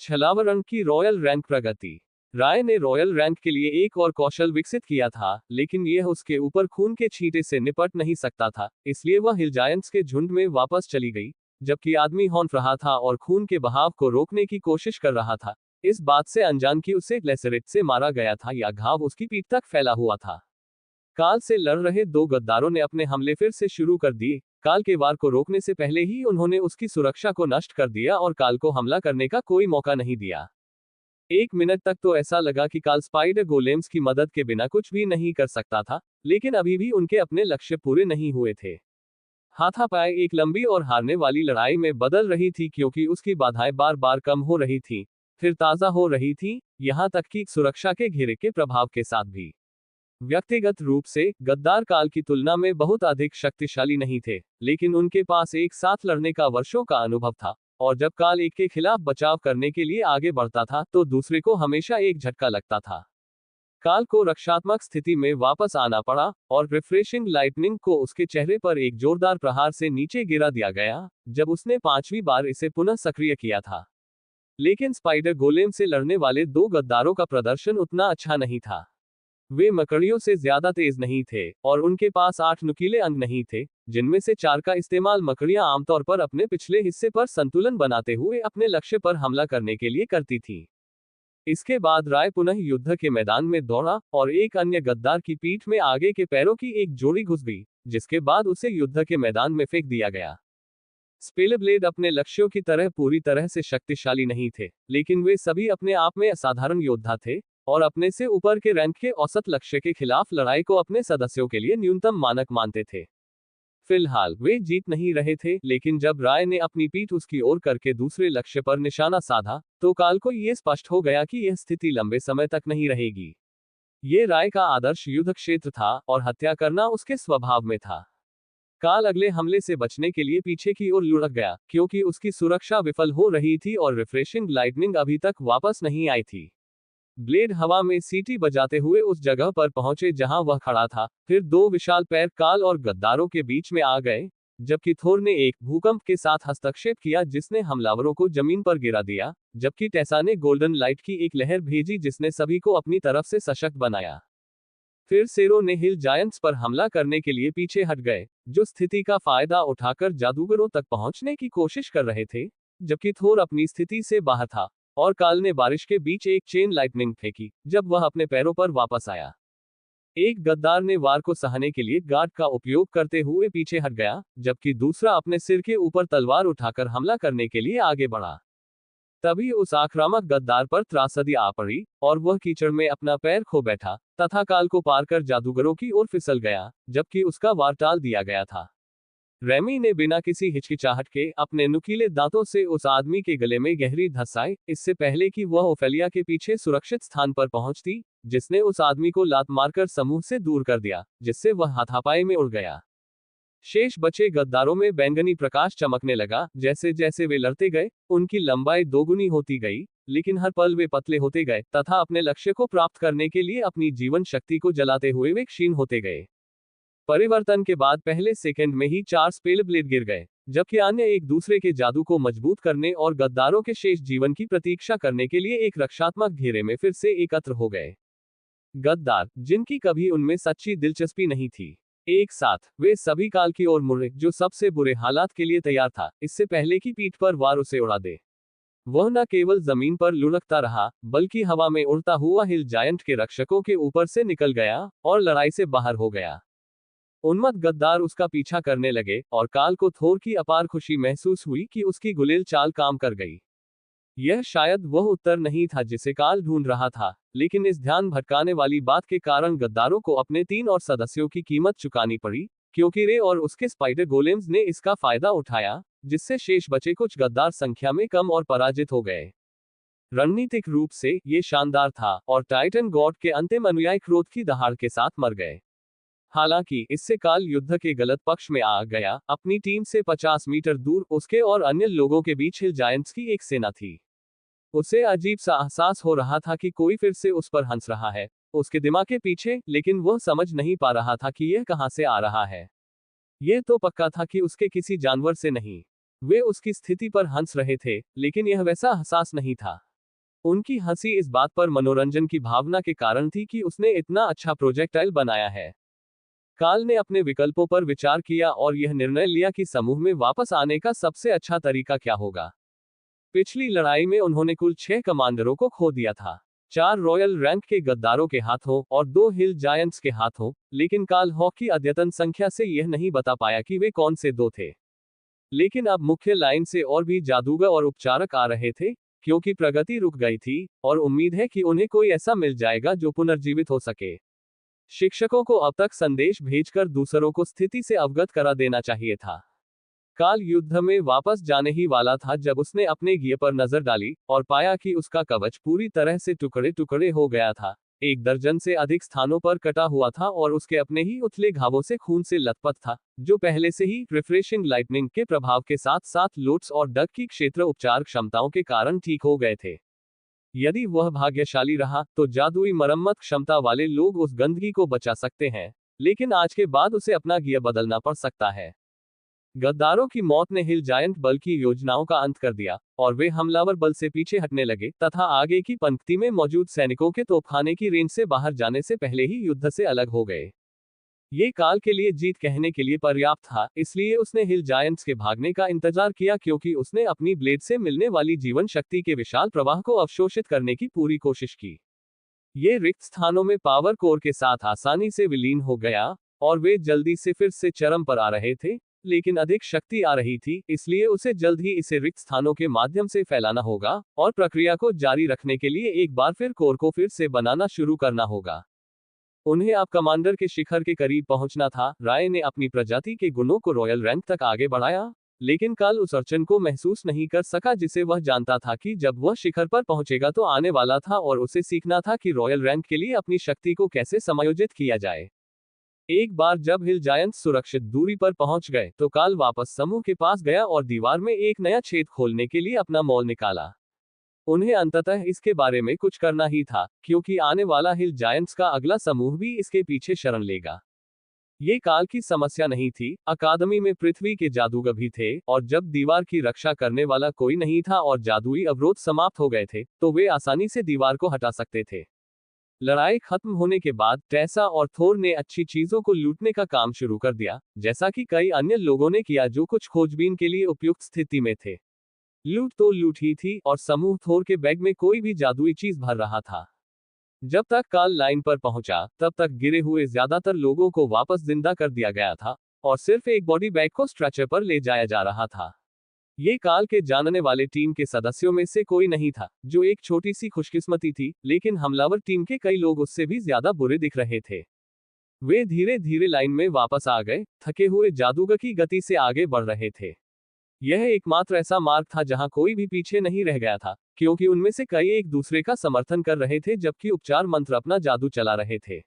Speaker 2: छलावरण की रॉयल रैंक प्रगति। राय ने रॉयल रैंक के लिए एक और कौशल विकसित किया था, लेकिन यह उसके ऊपर खून के छींटे से निपट नहीं सकता था, इसलिए वह हिल जायंट्स के झुंड में वापस चली गई, जबकि आदमी हॉन्फ रहा था और खून के बहाव को रोकने की कोशिश कर रहा था, इस बात से अनजान कि उसे ग्लेसरेट से मारा गया था या घाव उसकी पीठ तक फैला हुआ था। काल से लड़ रहे 2 गद्दारों ने अपने हमले फिर से शुरू कर दिए। काल के वार को रोकने से पहले ही उन्होंने उसकी सुरक्षा को नष्ट कर दिया और काल को हमला करने का कोई मौका नहीं दिया। 1 मिनट तक तो ऐसा लगा कि काल स्पाइडर गोलेम्स की मदद के बिना कुछ भी नहीं कर सकता था, लेकिन अभी भी उनके अपने लक्ष्य पूरे नहीं हुए थे। हाथापाई एक लंबी और हारने वाली लड़ाई में बदल रही थी, क्योंकि उसकी बाधाएं बार बार कम हो रही थी, फिर ताजा हो रही थी, यहां तक कि सुरक्षा के घेरे के प्रभाव के साथ भी। व्यक्तिगत रूप से गद्दार काल की तुलना में बहुत अधिक शक्तिशाली नहीं थे, लेकिन उनके पास एक साथ लड़ने का वर्षों का अनुभव था, और जब काल एक के खिलाफ बचाव करने के लिए आगे बढ़ता था तो दूसरे को हमेशा एक झटका लगता था। काल को रक्षात्मक स्थिति में वापस आना पड़ा और रिफ्रेशिंग लाइटनिंग को उसके चेहरे पर एक जोरदार प्रहार से नीचे गिरा दिया गया जब उसने 5वीं बार इसे पुनः सक्रिय किया था। लेकिन स्पाइडर गोलेम से लड़ने वाले दो गद्दारों का प्रदर्शन उतना अच्छा नहीं था। वे मकड़ियों से ज्यादा तेज नहीं थे और उनके पास 8 नुकीले अंग नहीं थे, जिनमें से 4 का इस्तेमाल मकड़ियां आमतौर पर अपने पिछले हिस्से पर संतुलन बनाते हुए अपने लक्ष्य पर हमला करने के लिए करती थी। इसके बाद राय पुनः युद्ध के मैदान में दौड़ा और एक अन्य गद्दार की पीठ में आगे के पैरों की एक जोड़ी घुस गई, जिसके बाद उसे युद्ध के मैदान में फेंक दिया गया। स्पेलब्लेड अपने लक्ष्यों की तरह पूरी तरह से शक्तिशाली नहीं थे, लेकिन वे सभी अपने आप में असाधारण योद्धा थे और अपने से ऊपर के रैंक के औसत लक्ष्य के खिलाफ लड़ाई को अपने सदस्यों के लिए न्यूनतम मानक मानते थे। फिलहाल वे जीत नहीं रहे थे, लेकिन जब राय ने अपनी पीठ उसकी ओर करके दूसरे लक्ष्य पर निशाना साधा तो काल को यह स्पष्ट हो गया कि यह स्थिति लंबे समय तक नहीं रहेगी। ये राय का आदर्श युद्ध क्षेत्र था और हत्या करना उसके स्वभाव में था। काल अगले हमले से बचने के लिए पीछे की ओर लुढ़क गया, क्योंकि उसकी सुरक्षा विफल हो रही थी और रिफ्रेशिंग लाइटनिंग अभी तक वापस नहीं आई थी। ब्लेड हवा में सीटी बजाते हुए उस जगह पर पहुंचे जहां वह खड़ा था, फिर दो विशाल पैर काल और गद्दारों के बीच में आ गए, जबकि थोर ने एक भूकंप के साथ हस्तक्षेप किया जिसने हमलावरों को जमीन पर गिरा दिया, जबकि टेसा ने गोल्डन लाइट की एक लहर भेजी जिसने सभी को अपनी तरफ से सशक्त बनाया। फिर सेरो ने हिल जायंट्स पर हमला करने के लिए पीछे हट गए, जो स्थिति का फायदा उठाकर जादूगरों तक पहुंचने की कोशिश कर रहे थे, जबकि थोर अपनी स्थिति से बाहर था और काल ने बारिश के बीच एक चेन लाइटनिंग फेंकी जब वह अपने पैरों पर वापस आया। एक गद्दार ने वार को सहने के लिए गार्ड का उपयोग करते हुए पीछे हट गया, जबकि दूसरा अपने सिर के ऊपर तलवार उठाकर हमला करने के लिए आगे बढ़ा। तभी उस आक्रामक गद्दार पर त्रासदी आ पड़ी और वह कीचड़ में अपना पैर खो बैठा तथा काल को पार कर जादूगरों की ओर फिसल गया, जबकि उसका वार टाल दिया गया था। रेमी ने बिना किसी हिचकिचाहट के अपने नुकीले दांतों से उस आदमी के गले में गहरी धंसाई, इससे पहले कि वह ओफेलिया के पीछे सुरक्षित स्थान पर पहुंचती, जिसने उस आदमी को लात मारकर समूह से दूर कर दिया, जिससे वह हाथापाई में उड़ गया। शेष बचे गद्दारों में बैंगनी प्रकाश चमकने लगा। जैसे जैसे वे लड़ते गए, उनकी लंबाई दोगुनी होती गई, लेकिन हर पल वे पतले होते गए तथा अपने लक्ष्य को प्राप्त करने के लिए अपनी जीवन शक्ति को जलाते हुए वे क्षीण होते गए। परिवर्तन के बाद पहले सेकंड में ही 4 स्पेल ब्लेड गिर गए, जबकि अन्य एक दूसरे के जादू को मजबूत करने और गद्दारों के शेष जीवन की प्रतीक्षा करने के लिए एक रक्षात्मक घेरे में फिर से एकत्र हो गए। गद्दार, जिनकी कभी उनमें सच्ची दिलचस्पी नहीं थी, एक साथ वे सभी काल की ओर मुड़े, जो सबसे बुरे हालात के लिए तैयार था, इससे पहले कि पीठ पर वार उसे उड़ा दे। वह न केवल जमीन पर लुढ़कता रहा, बल्कि हवा में उड़ता हुआ हिल जायंट के रक्षकों के ऊपर से निकल गया और लड़ाई से बाहर हो गया। उन्मत्त गद्दार उसका पीछा करने लगे और काल को थोर की अपार खुशी महसूस हुई कि उसकी गुलेल चाल काम कर गई। यह शायद वह उत्तर नहीं था जिसे काल ढूंढ रहा था, लेकिन इस ध्यान भटकाने वाली बात के कारण गद्दारों को अपने 3 और सदस्यों की कीमत चुकानी पड़ी, क्योंकि रे और उसके स्पाइडर गोलेम्स ने इसका फायदा उठाया, जिससे शेष बचे कुछ गद्दार संख्या में कम और पराजित हो गए। रणनीतिक रूप से ये शानदार था और टाइटन गॉड के अंतिम अनुयायी क्रोध की दहाड़ के साथ मर गए। हालांकि इससे काल युद्ध के गलत पक्ष में आ गया। अपनी टीम से 50 मीटर दूर उसके और अन्य लोगों के बीच हिल जायंट्स की एक सेना थी। उसे अजीब सा एहसास हो रहा था कि कोई फिर से उस पर हंस रहा है, उसके दिमाग के पीछे, लेकिन वह समझ नहीं पा रहा था कि यह कहां से आ रहा है। यह तो पक्का था कि उसके किसी जानवर से नहीं। वे उसकी स्थिति पर हंस रहे थे, लेकिन यह वैसा एहसास नहीं था। उनकी हंसी इस बात पर मनोरंजन की भावना के कारण थी कि उसने इतना अच्छा प्रोजेक्टाइल बनाया है। काल ने अपने विकल्पों पर विचार किया और यह निर्णय लिया कि समूह में वापस आने का सबसे अच्छा तरीका क्या होगा। पिछली लड़ाई में उन्होंने कुल 6 कमांडरों को खो दिया था, 4 रॉयल रैंक के गद्दारों के हाथों और 2 हिल जायंट्स के हाथों, लेकिन काल हॉक की अद्यतन संख्या से यह नहीं बता पाया कि वे कौन से 2 थे। लेकिन अब मुख्य लाइन से और भी जादूगर और उपचारक आ रहे थे, क्योंकि प्रगति रुक गई थी और उम्मीद है कि उन्हें कोई ऐसा मिल जाएगा जो पुनर्जीवित हो सके। शिक्षकों को अब तक संदेश भेजकर दूसरों को स्थिति से अवगत करा देना चाहिए था। काल युद्ध में वापस जाने ही वाला था जब उसने अपने गियर पर नजर डाली और पाया कि उसका कवच पूरी तरह से टुकड़े टुकड़े हो गया था, 1 दर्जन से अधिक स्थानों पर कटा हुआ था और उसके अपने ही उथले घावों से खून से लथपथ था, जो पहले से ही रिफ्रेशिंग लाइटनिंग के प्रभाव के साथ साथ लोट्स और डग की क्षेत्र उपचार क्षमताओं के कारण ठीक हो गए थे। यदि वह भाग्यशाली रहा तो जादुई मरम्मत क्षमता वाले लोग उस गंदगी को बचा सकते हैं, लेकिन आज के बाद उसे अपना गियर बदलना पड़ सकता है। गद्दारों की मौत ने हिल जायंट बल की योजनाओं का अंत कर दिया और वे हमलावर बल से पीछे हटने लगे तथा आगे की पंक्ति में मौजूद सैनिकों के तोपखाने की रेंज से बाहर जाने से पहले ही युद्ध से अलग हो गए। ये काल के लिए जीत कहने के लिए पर्याप्त था, इसलिए उसने हिल जायंट्स के भागने का इंतजार किया क्योंकि उसने अपनी ब्लेड से मिलने वाली जीवन शक्ति के विशाल प्रवाह को अवशोषित करने की पूरी कोशिश की। ये रिक्त स्थानों में पावर कोर के साथ आसानी से विलीन हो गया और वे जल्दी से फिर से चरम पर आ रहे थे, लेकिन अधिक शक्ति आ रही थी, इसलिए उसे जल्द ही इसे रिक्त स्थानों के माध्यम से फैलाना होगा और प्रक्रिया को जारी रखने के लिए एक बार फिर कोर को फिर से बनाना शुरू करना होगा। उन्हें अब कमांडर के शिखर के करीब पहुंचना था। राय ने अपनी प्रजाति के गुणों को रॉयल रैंक तक आगे बढ़ाया, लेकिन कल उस अड़चन को महसूस नहीं कर सका जिसे वह जानता था कि जब वह शिखर पर पहुंचेगा तो आने वाला था और उसे सीखना था कि रॉयल रैंक के लिए अपनी शक्ति को कैसे समायोजित किया जाए। एक बार जब हिल जायंट्स सुरक्षित दूरी पर पहुंच गए तो काल वापस समूह के पास गया और दीवार में एक नया छेद खोलने के लिए अपना मॉल निकाला। उन्हें अंततः इसके बारे में कुछ करना ही था, क्योंकि आने वाला हिल जायंट्स का अगला समूह भी इसके पीछे शरण लेगा। ये काल की समस्या नहीं थी, अकादमी में पृथ्वी के जादूगर भी थे और जब दीवार की रक्षा करने वाला कोई नहीं था और जादुई अवरोध समाप्त हो गए थे तो वे आसानी से दीवार को हटा सकते थे। लड़ाई खत्म होने के बाद टेसा और थोर ने अच्छी चीजों को लूटने का काम शुरू कर दिया, जैसा कि कई अन्य लोगों ने किया जो कुछ खोजबीन के लिए उपयुक्त स्थिति में थे। लूट तो लूट ही थी और समूह थोर के बैग में कोई भी जादुई चीज भर रहा था। जब तक काल लाइन पर पहुंचा तब तक गिरे हुए ज्यादातर लोगों को वापस जिंदा कर दिया गया था और सिर्फ एक बॉडी बैग को स्ट्रेचर पर ले जाया जा रहा था। ये काल के जानने वाले टीम के सदस्यों में से कोई नहीं था, जो एक छोटी सी खुशकिस्मती थी, लेकिन हमलावर टीम के कई लोग उससे भी ज्यादा बुरे दिख रहे थे। वे धीरे धीरे लाइन में वापस आ गए, थके हुए जादूगर की गति से आगे बढ़ रहे थे। यह एकमात्र ऐसा मार्ग था जहां कोई भी पीछे नहीं रह गया था, क्योंकि उनमें से कई एक दूसरे का समर्थन कर रहे थे जबकि उपचार मंत्र अपना जादू चला रहे थे।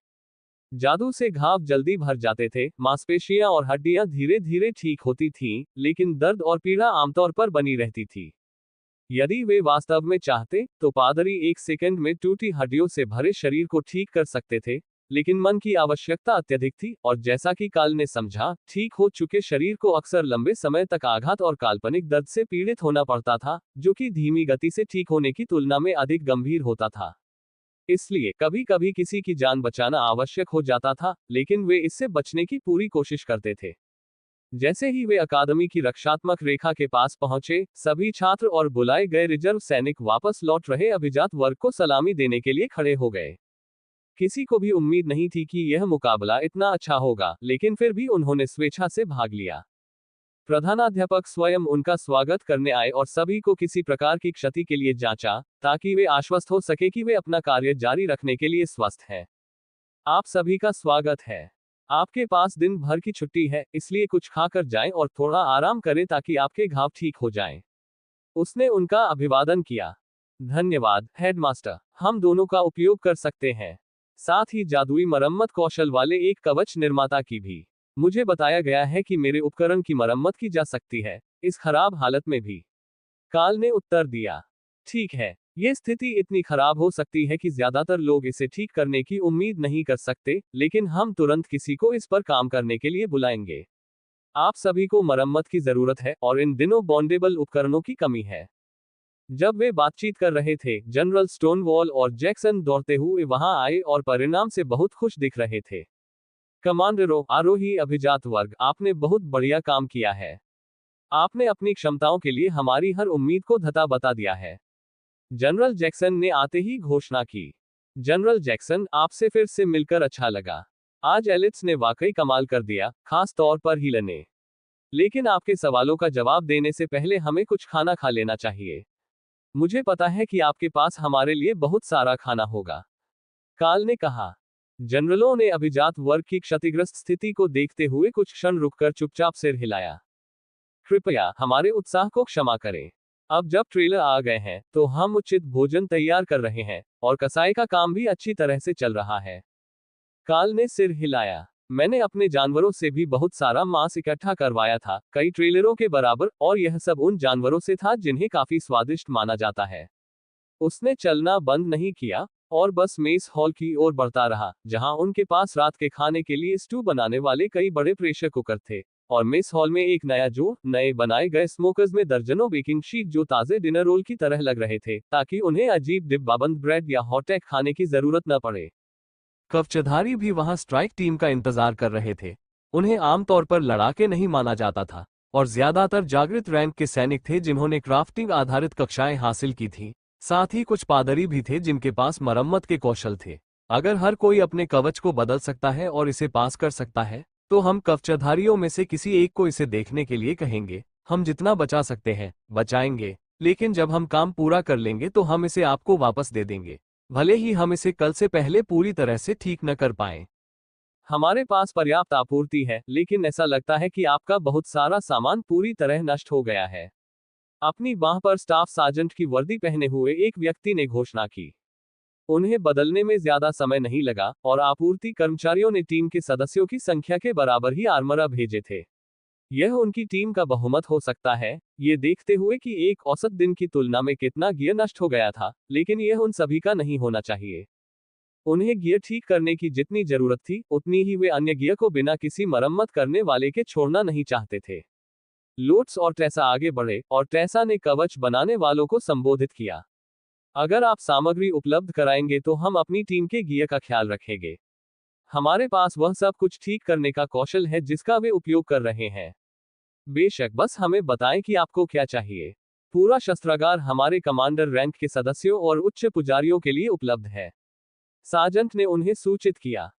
Speaker 2: जादू से घाव जल्दी भर जाते थे, मांसपेशियां और हड्डियां धीरे धीरे ठीक होती थीं, लेकिन दर्द और पीड़ा आमतौर पर बनी रहती थी। यदि वे वास्तव में चाहते तो पादरी 1 सेकंड में टूटी हड्डियों से भरे शरीर को ठीक कर सकते थे, लेकिन मन की आवश्यकता अत्यधिक थी और जैसा कि काल ने समझा, ठीक हो चुके शरीर को अक्सर लंबे समय तक आघात और काल्पनिक दर्द से पीड़ित होना पड़ता था, जो कि धीमी गति से ठीक होने की तुलना में अधिक गंभीर होता था। इसलिए कभी कभी किसी की जान बचाना आवश्यक हो जाता था, लेकिन वे इससे बचने की पूरी कोशिश करते थे। जैसे ही वे अकादमी की रक्षात्मक रेखा के पास पहुंचे, सभी छात्र और बुलाए गए रिजर्व सैनिक वापस लौट रहे अभिजात वर्ग को सलामी देने के लिए खड़े हो गए। किसी को भी उम्मीद नहीं थी कि यह मुकाबला इतना अच्छा होगा, लेकिन फिर भी उन्होंने स्वेच्छा से भाग लिया। प्रधानाध्यापक स्वयं उनका स्वागत करने आए और सभी को किसी प्रकार की क्षति के लिए जांचा, ताकि वे आश्वस्त हो सके कि वे अपना कार्य जारी रखने के लिए स्वस्थ हैं। आप सभी का स्वागत है। आपके पास दिन भर की छुट्टी है, इसलिए कुछ खाकर जाएं और थोड़ा आराम करें ताकि आपके घाव ठीक हो जाएं। उसने उनका अभिवादन किया। धन्यवाद, हेडमास्टर। हम दोनों का उपयोग कर सकते हैं। साथ ही जादुई मरम्मत कौशल वाले एक कवच निर्माता की भी। मुझे बताया गया है कि मेरे उपकरण की मरम्मत की जा सकती है, इस खराब हालत में भी। काल ने उत्तर दिया। ठीक है, ये स्थिति इतनी खराब हो सकती है कि ज्यादातर लोग इसे ठीक करने की उम्मीद नहीं कर सकते, लेकिन हम तुरंत किसी को इस पर काम करने के लिए बुलाएंगे। आप सभी को मरम्मत की जरूरत है और इन दिनों बॉन्डेबल उपकरणों की कमी है। जब वे बातचीत कर रहे थे, जनरल स्टोनवॉल और जैक्सन दौड़ते हुए वहां आए और परिणाम से बहुत खुश दिख रहे थे। कमांडरों, आरोही अभिजात वर्ग, आपने बहुत बढ़िया काम किया है। आपने अपनी क्षमताओं के लिए हमारी हर उम्मीद को धता बता दिया है। जनरल जैक्सन ने आते ही घोषणा की। जनरल जैक्सन, आपसे फिर से मिलकर अच्छा लगा। आज एलिट्स ने वाकई कमाल कर दिया, खास तौर पर हील ने। लेकिन आपके सवालों का जवाब देने से पहले हमें कुछ खाना खा लेना चाहिए। मुझे पता है कि आपके पास हमारे लिए बहुत सारा खाना होगा, काल ने कहा। जनरलों ने अभिजात वर्ग की क्षतिग्रस्त स्थिति को देखते हुए कुछ क्षण रुककर चुपचाप सिर हिलाया। कृपया हमारे उत्साह को क्षमा करें। अब जब ट्रेलर आ गए हैं तो हम उचित भोजन तैयार कर रहे हैं और कसाई का काम भी अच्छी तरह से चल रहा है। काल ने सिर हिलाया। मैंने अपने जानवरों से भी बहुत सारा मांस इकट्ठा करवाया था, कई ट्रेलरों के बराबर, और यह सब उन जानवरों से था जिन्हें काफी स्वादिष्ट माना जाता है। उसने चलना बंद नहीं किया और बस मेस हॉल की ओर बढ़ता रहा, जहां उनके पास रात के खाने के लिए स्टू बनाने वाले कई बड़े प्रेशर कुकर थे, और मेस हॉल में एक नए बनाए गए स्मोकर्स में दर्जनों बेकिंग शीट जो ताजे डिनर रोल की तरह लग रहे थे, ताकि उन्हें अजीब डिब्बाबंद ब्रेड या हॉटेक खाने की जरूरत न पड़े।
Speaker 1: कवचधारी भी वहां स्ट्राइक टीम का इंतजार कर रहे थे। उन्हें आमतौर पर लड़ाके नहीं माना जाता था और ज्यादातर जागृत रैंक के सैनिक थे जिन्होंने क्राफ्टिंग आधारित कक्षाएं हासिल की थी। साथ ही कुछ पादरी भी थे जिनके पास मरम्मत के कौशल थे। अगर हर कोई अपने कवच को बदल सकता है और इसे पास कर सकता है, तो हम कवचधारियों में से किसी एक को इसे देखने के लिए कहेंगे। हम जितना बचा सकते हैं बचाएंगे, लेकिन जब हम काम पूरा कर लेंगे तो हम इसे आपको वापस दे देंगे, भले ही हम इसे कल से पहले पूरी तरह से ठीक न कर पाएं।
Speaker 2: हमारे पास पर्याप्त आपूर्ति है, लेकिन ऐसा लगता है कि आपका बहुत सारा सामान पूरी तरह नष्ट हो गया है। अपनी बांह पर स्टाफ सार्जेंट की वर्दी पहने हुए एक व्यक्ति ने घोषणा की। उन्हें बदलने में ज्यादा समय नहीं लगा और आपूर्ति कर्मचारियों ने टीम के सदस्यों की संख्या के बराबर ही आर्मरा भेजे थे। यह उनकी टीम का बहुमत हो सकता है, ये देखते हुए कि एक औसत दिन की तुलना में कितना गियर नष्ट हो गया था, लेकिन यह उन सभी का नहीं होना चाहिए। उन्हें गियर ठीक करने की जितनी जरूरत थी, उतनी ही वे अन्य गियर को बिना किसी मरम्मत करने वाले के छोड़ना नहीं चाहते थे। लोट्स और ट्रेसा आगे बढ़े और ट्रेसा ने कवच बनाने वालों को संबोधित किया। अगर आप सामग्री उपलब्ध कराएंगे तो हम अपनी टीम के गियर का ख्याल रखेंगे। हमारे पास वह सब कुछ ठीक करने का कौशल है जिसका वे उपयोग कर रहे हैं। बेशक, बस हमें बताएं कि आपको क्या चाहिए। पूरा शस्त्रागार हमारे कमांडर रैंक के सदस्यों और उच्च पुजारियों के लिए उपलब्ध है, सार्जेंट ने उन्हें सूचित किया।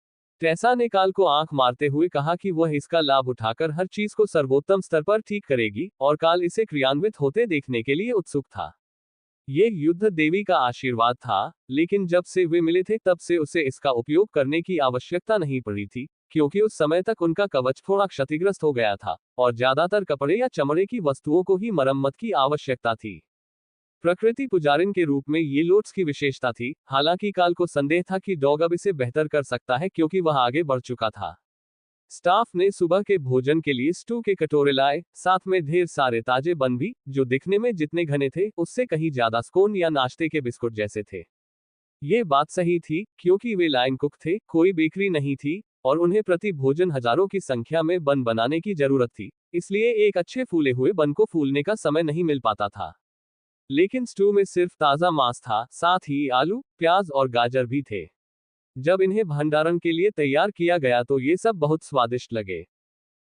Speaker 2: टेसा ने काल को आंख मारते हुए कहा कि वह इसका लाभ उठाकर हर चीज को सर्वोत्तम स्तर पर ठीक करेगी, और काल इसे क्रियान्वित होते देखने के लिए उत्सुक था। ये युद्ध देवी का आशीर्वाद था, लेकिन जब से वे मिले थे तब से उसे इसका उपयोग करने की आवश्यकता नहीं पड़ी थी, क्योंकि उस समय तक उनका कवच थोड़ा क्षतिग्रस्त हो गया था और ज्यादातर कपड़े या चमड़े की वस्तुओं को ही मरम्मत की आवश्यकता थी। प्रकृति पुजारिन के रूप में ये लोट्स की विशेषता थी, हालांकि काल को संदेह था कि डॉग अब इसे बेहतर कर सकता है क्योंकि वह आगे बढ़ चुका था। स्टाफ ने सुबह के भोजन के लिए स्टू के कटोरे लाए, साथ में ढेर सारे ताजे बन भी, जो दिखने में जितने घने थे उससे कहीं ज्यादा स्कोन या नाश्ते के बिस्कुट जैसे थे। ये बात सही थी, क्योंकि वे लाइन कुक थे, कोई बेकरी नहीं थी, और उन्हें प्रति भोजन हजारों की संख्या में बन बनाने की जरूरत थी, इसलिए एक अच्छे फूले हुए बन को फूलने का समय नहीं मिल पाता था। लेकिन स्टू में सिर्फ ताजा मांस था, साथ ही आलू, प्याज और गाजर भी थे। जब इन्हें भंडारण के लिए तैयार किया गया तो ये सब बहुत स्वादिष्ट लगे।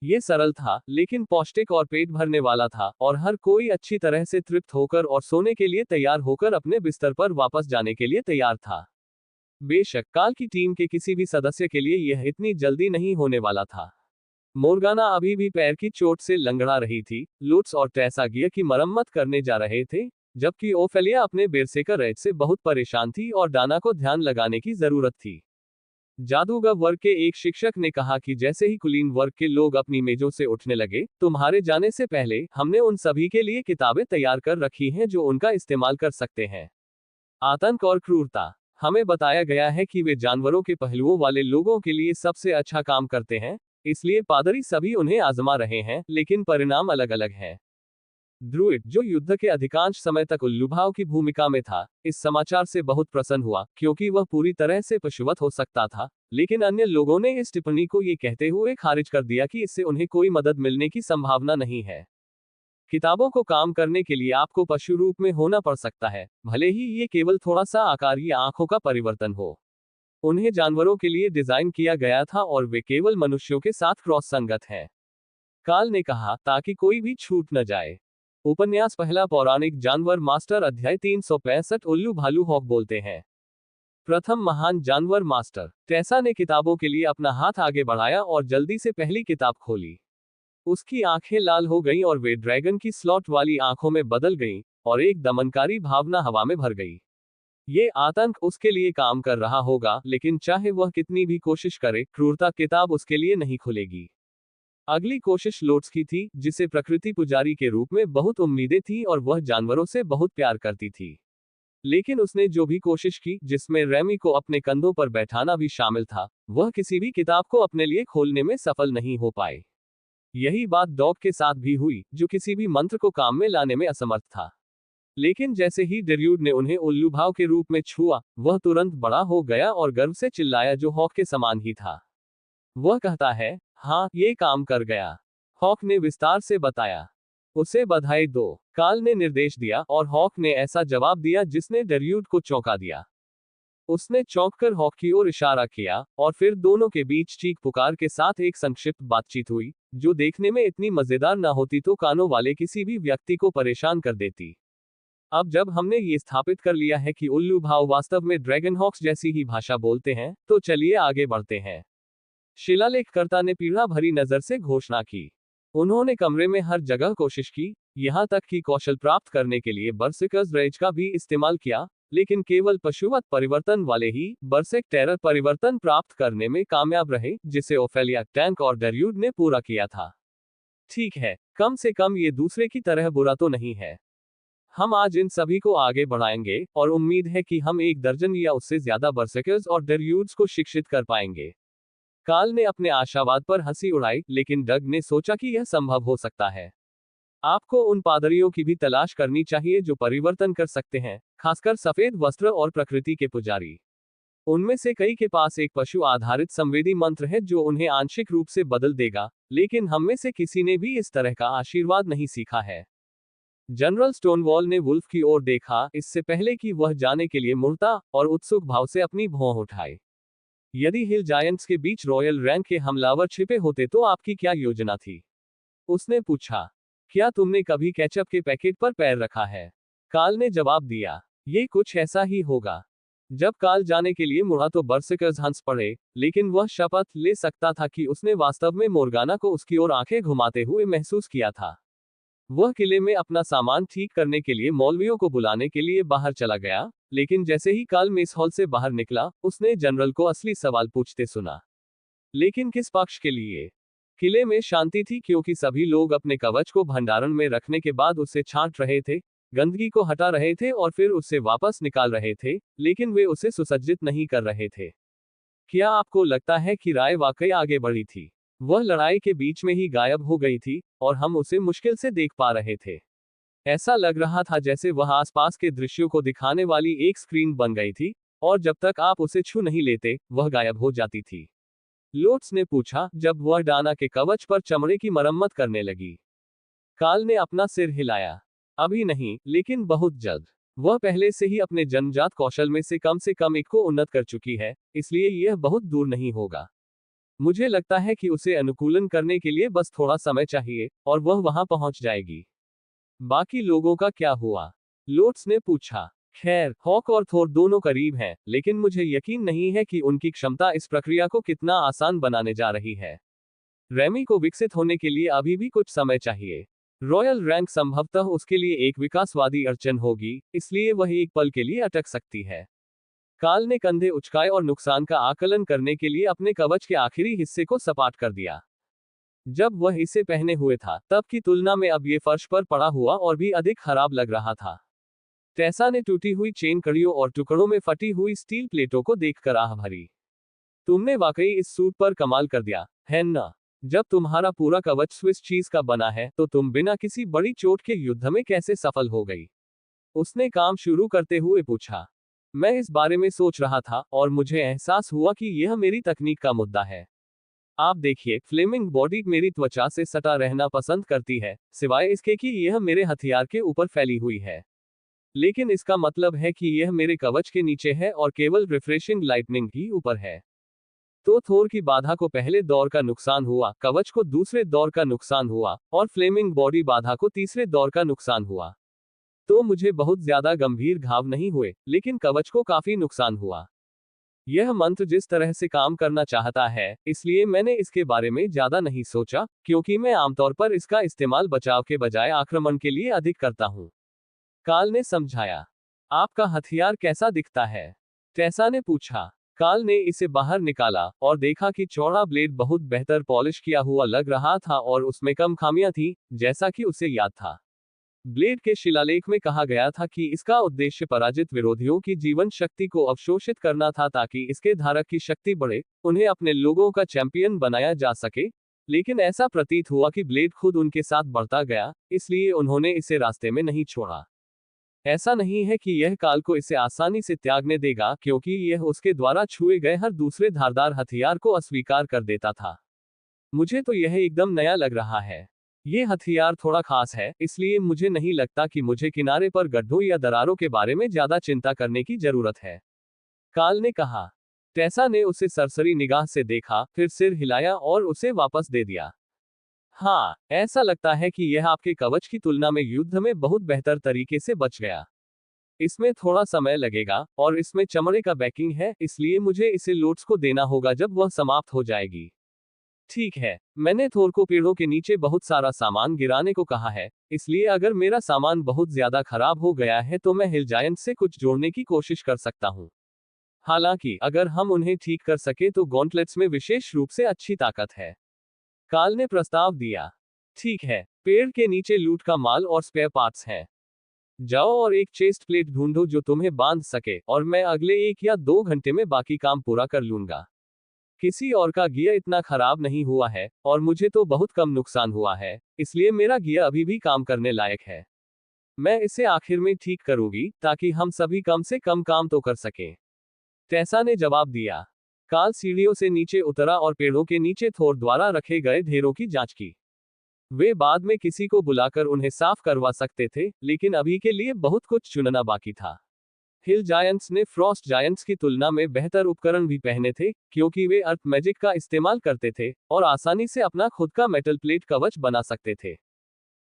Speaker 2: ये सरल था, लेकिन पौष्टिक और पेट भरने वाला था, और हर कोई अच्छी तरह से तृप्त होकर और सोने के लिए तैयार होकर अपने बिस्तर पर वापस जाने के लिए तैयार था। बेशक, काल की टीम के किसी भी सदस्य के लिए यह इतनी जल्दी नहीं होने वाला था। मोर्गाना अभी भी पैर की चोट से लंगड़ा रही थी, लुट्स और टेसा गियर की मरम्मत करने जा रहे थे, जबकि ओफेलिया अपने बेरसेकर रेज से बहुत परेशान थी और डाना को ध्यान लगाने की जरूरत थी। जादूगर वर्ग के एक शिक्षक ने कहा कि जैसे ही कुलीन वर्ग के लोग अपनी मेजों से उठने लगे, तुम्हारे जाने से पहले हमने उन सभी के लिए किताबें तैयार कर रखी हैं जो उनका इस्तेमाल कर सकते हैं। आतंक और क्रूरता। हमें बताया गया है कि वे जानवरों के पहलुओं वाले लोगों के लिए सबसे अच्छा काम करते हैं, इसलिए पादरी सभी उन्हें आजमा रहे हैं, लेकिन परिणाम अलग अलग हैं। ड्रूइड, जो युद्ध के अधिकांश समय तक उल्लूभाव की भूमिका में था, इस समाचार से बहुत प्रसन्न हुआ, क्योंकि वह पूरी तरह से पशुवत हो सकता था, लेकिन अन्य लोगों ने इस टिप्पणी को ये कहते हुए खारिज कर दिया कि इससे उन्हें कोई मदद मिलने की संभावना नहीं है। किताबों को काम करने के लिए आपको पशु रूप में होना पड़ सकता है, भले ही ये केवल थोड़ा सा आकार या आंखों का परिवर्तन हो। उन्हें जानवरों के लिए डिजाइन किया गया था और वे केवल मनुष्यों के साथ क्रॉस संगत हैं, काल ने कहा, ताकि कोई भी छूट न जाए। उपन्यास पहला पौराणिक जानवर मास्टर अध्याय 365 उल्लू भालू हॉक बोलते हैं। प्रथम महान जानवर मास्टर। टेसा ने किताबों के लिए अपना हाथ आगे बढ़ाया और जल्दी से पहली किताब खोली। उसकी आंखें लाल हो गईं और वे ड्रैगन की स्लॉट वाली आंखों में बदल गईं, और एक दमनकारी भावना हवा में भर गई। ये आतंक उसके लिए काम कर रहा होगा, लेकिन चाहे वह कितनी भी कोशिश करे, क्रूरता किताब उसके लिए नहीं खुलेगी। अगली कोशिश लोट्स की थी, जिसे प्रकृति पुजारी के रूप में बहुत उम्मीदें थी और वह जानवरों से बहुत प्यार करती थी। लेकिन उसने जो भी कोशिश की, जिसमें रेमी को अपने कंधों पर बैठाना भी शामिल था, वह किसी भी किताब को अपने लिए खोलने में सफल नहीं हो पाए। यही बात डॉग के साथ भी हुई, जो किसी भी मंत्र को काम में लाने में असमर्थ था। लेकिन जैसे ही डेर्यूड ने उन्हें उल्लू भाव के रूप में छुआ, वह तुरंत बड़ा हो गया और गर्व से चिल्लाया, जो हॉक के समान ही था। वह कहता है, हाँ, ये काम कर गया। हॉक ने विस्तार से बताया। उसे बधाई दो, काल ने निर्देश दिया, और हॉक ने ऐसा जवाब दिया जिसने डेर्यूड को चौंका दिया। उसने चौंककर हॉक की ओर इशारा किया, और फिर दोनों के बीच चीख पुकार के साथ एक संक्षिप्त बातचीत हुई, जो देखने में इतनी मजेदार न होती तो कानों वाले किसी भी व्यक्ति को परेशान कर देती। अब जब हमने ये स्थापित कर लिया है कि उल्लू भाव वास्तव में ड्रैगन हॉक्स जैसी ही भाषा बोलते हैं, तो चलिए आगे बढ़ते हैं। शिलालेखकर्ता ने पीड़ा भरी नजर से घोषणा की। उन्होंने कमरे में हर जगह कोशिश की, यहाँ तक कि कौशल प्राप्त करने के लिए बर्सिकर्स रेज का भी इस्तेमाल किया, लेकिन केवल पशुवत परिवर्तन वाले ही बर्सेक टेरर परिवर्तन प्राप्त करने में कामयाब रहे, जिसे ओफेलिया, टैंक और डेर्यूड ने पूरा किया था। ठीक है, कम से कम ये दूसरे की तरह बुरा तो नहीं है। हम आज इन सभी को आगे बढ़ाएंगे, और उम्मीद है कि हम 1 दर्जन या उससे ज्यादा बर्सेकर्स और डेर्यूड्स को शिक्षित कर पाएंगे। काल ने अपने आशावाद पर हंसी उड़ाई, लेकिन डग ने सोचा कि यह संभव हो सकता है। आपको उन पादरियों की भी तलाश करनी चाहिए जो परिवर्तन कर सकते हैं, खासकर सफेद वस्त्र और प्रकृति के पुजारी। उनमें से कई के पास एक पशु आधारित संवेदी मंत्र है जो उन्हें आंशिक रूप से बदल देगा, लेकिन हम में से किसी ने भी इस तरह का आशीर्वाद नहीं सीखा है। जनरल स्टोनवॉल ने वुल्फ की ओर देखा, इससे पहले कि वह जाने के लिए मुड़ता, और उत्सुक भाव से अपनी भौं उठाए। यदि हिल जायंट्स के बीच रॉयल रैंक के हमलावर छिपे होते तो आपकी क्या योजना थी? उसने पूछा। क्या तुमने कभी केचप के पैकेट पर पैर रखा है? काल ने जवाब दिया। ये कुछ ऐसा ही होगा। जब काल जाने के लिए मुड़ा तो बर्सिकर्स हंस पड़े, लेकिन वह शपथ ले सकता था कि उसने वास्तव में मोर्गाना को उसकी ओर आंखें घुमाते हुए महसूस किया था। वह किले में अपना सामान ठीक करने के लिए मौलवियों को बुलाने के लिए बाहर चला गया, लेकिन जैसे ही काल मेस हॉल से बाहर निकला, उसने जनरल को असली सवाल पूछते सुना। लेकिन किस पक्ष के लिए? किले में शांति थी क्योंकि सभी लोग अपने कवच को भंडारण में रखने के बाद उसे छांट रहे थे, गंदगी को हटा रहे थे और फिर उसे वापस निकाल रहे थे, लेकिन वे उसे सुसज्जित नहीं कर रहे थे। क्या आपको लगता है कि राय वाकई आगे बढ़ी थी? वह लड़ाई के बीच में ही गायब हो गई थी, और हम उसे मुश्किल से देख पा रहे थे। ऐसा लग रहा था जैसे वह आसपास के दृश्यों को दिखाने वाली एक स्क्रीन बन गई थी, और जब तक आप उसे छू नहीं लेते, वह गायब हो जाती थी। लोट्स ने पूछा, जब वह डाना के कवच पर चमड़े की मरम्मत करने लगी। काल ने अपना सिर हिलाया। अभी नहीं, लेकिन बहुत जल्द। वह पहले से ही अपने जन्मजात कौशल में से कम एक को उन्नत कर चुकी है, इसलिए यह बहुत दूर नहीं होगा। मुझे लगता है कि उसे अनुकूलन करने के लिए बस थोड़ा समय चाहिए, और वह वहां पहुंच जाएगी। बाकी लोगों का क्या हुआ? लोट्स ने पूछा। खैर, हॉक और थोर दोनों करीब हैं, लेकिन मुझे यकीन नहीं है कि उनकी क्षमता इस प्रक्रिया को कितना आसान बनाने जा रही है। रेमी को विकसित होने के लिए अभी भी कुछ समय चाहिए। रॉयल रैंक संभवतः उसके लिए एक विकासवादी अड़चन होगी, इसलिए वह एक पल के लिए अटक सकती है। काल ने कंधे उचकाए और नुकसान का आकलन करने के लिए अपने कवच के आखिरी हिस्से को सपाट कर दिया। जब वह इसे पहने हुए था, तब की तुलना में अब ये फर्श पर पड़ा हुआ और भी अधिक खराब लग रहा था। टेसा ने टूटी हुई चेन कड़ियों और टुकड़ों में फटी हुई स्टील प्लेटों को देखकर आह भरी। तुमने वाकई इस सूट पर कमाल कर दिया, है ना? जब तुम्हारा पूरा कवच स्विस चीज का बना है, तो तुम बिना किसी बड़ी चोट के युद्ध में कैसे सफल हो गई? उसने काम शुरू करते हुए पूछा। मैं इस बारे में सोच रहा था, और मुझे एहसास हुआ कि यह मेरी तकनीक का मुद्दा है। आप देखिए, फ्लेमिंग बॉडी मेरी त्वचा से सटा रहना पसंद करती है, सिवाय इसके कि यह मेरे हथियार के ऊपर फैली हुई है। लेकिन इसका मतलब है कि यह मेरे कवच के नीचे है और केवल रिफ्रेशिंग लाइटनिंग ही ऊपर है। तो थोर की बाधा को पहले दौर का नुकसान हुआ, कवच को दूसरे दौर का नुकसान हुआ, और फ्लेमिंग बॉडी बाधा को तीसरे दौर का नुकसान हुआ। तो मुझे बहुत ज्यादा गंभीर घाव नहीं हुए, लेकिन कवच को काफी नुकसान हुआ। यह मंत्र जिस तरह से काम करना चाहता है, इसलिए मैंने इसके बारे में ज्यादा नहीं सोचा, क्योंकि मैं आमतौर पर इसका इस्तेमाल बचाव के बजाय आक्रमण के लिए अधिक करता हूं। काल ने समझाया। आपका हथियार कैसा दिखता है? टेसा ने पूछा। काल ने इसे बाहर निकाला और देखा कि चौड़ा ब्लेड बहुत बेहतर पॉलिश किया हुआ लग रहा था और उसमें कम खामियां थी, जैसा कि उसे याद था। ब्लेड के शिलालेख में कहा गया था कि इसका उद्देश्य पराजित विरोधियों की जीवन शक्ति को अवशोषित करना था ताकि इसके धारक की शक्ति बढ़े, उन्हें अपने लोगों का चैंपियन बनाया जा सके। लेकिन ऐसा प्रतीत हुआ कि ब्लेड खुद उनके साथ बढ़ता गया, इसलिए उन्होंने इसे रास्ते में नहीं छोड़ा। ऐसा नहीं है कि यह काल को इसे आसानी से त्यागने देगा, क्योंकि यह उसके द्वारा छुए गए हर दूसरे धारदार हथियार को अस्वीकार कर देता था। मुझे तो यह एकदम नया लग रहा है। ये हथियार थोड़ा खास है, इसलिए मुझे नहीं लगता कि मुझे किनारे पर गड्ढों या दरारों के बारे में ज्यादा चिंता करने की जरूरत है, काल ने कहा। टेसा ने उसे सरसरी निगाह से देखा, फिर सिर हिलाया और उसे वापस दे दिया। हाँ, ऐसा लगता है कि यह आपके कवच की तुलना में युद्ध में बहुत बेहतर तरीके से बच गया। इसमें थोड़ा समय लगेगा और इसमें चमड़े का बैकिंग है, इसलिए मुझे इसे लोट्स को देना होगा जब वह समाप्त हो जाएगी। ठीक है, मैंने थोर को पेड़ों के नीचे बहुत सारा सामान गिराने को कहा है, इसलिए अगर मेरा सामान बहुत ज्यादा खराब हो गया है तो मैं हिल जायंट से कुछ जोड़ने की कोशिश कर सकता हूँ। हालांकि अगर हम उन्हें ठीक कर सके तो गॉन्टलेट्स में विशेष रूप से अच्छी ताकत है, काल ने प्रस्ताव दिया। ठीक है, पेड़ के नीचे लूट का माल और स्पेयर पार्ट्स हैं। जाओ और एक चेस्ट प्लेट ढूंढो जो तुम्हें बांध सके, और मैं अगले 1 या 2 घंटे में बाकी काम पूरा कर लूंगा। किसी और का गियर इतना खराब नहीं हुआ है, और मुझे तो बहुत कम नुकसान हुआ है, इसलिए मेरा गियर अभी भी काम करने लायक है। मैं इसे आखिर में ठीक करूंगी, ताकि हम सभी कम से कम काम तो कर सकें, टेसा ने जवाब दिया। काल सीढ़ियों से नीचे उतरा और पेड़ों के नीचे थोर द्वारा रखे गए ढेरों की जांच की। वे बाद में किसी को बुलाकर उन्हें साफ करवा सकते थे, लेकिन अभी के लिए बहुत कुछ चुनना बाकी था। हिल जायंट्स ने फ्रॉस्ट जायंट्स की तुलना में बेहतर उपकरण भी पहने थे, क्योंकि वे अर्थ मैजिक का इस्तेमाल करते थे और आसानी से अपना खुद का मेटल प्लेट कवच बना सकते थे।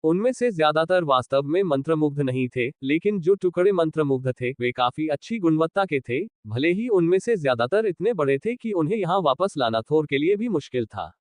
Speaker 2: उनमें से ज्यादातर वास्तव में मंत्रमुग्ध नहीं थे, लेकिन जो टुकड़े मंत्रमुग्ध थे वे काफी अच्छी गुणवत्ता के थे, भले ही उनमें से ज्यादातर इतने बड़े थे कि उन्हें यहां वापस लाना थोर के लिए भी मुश्किल था।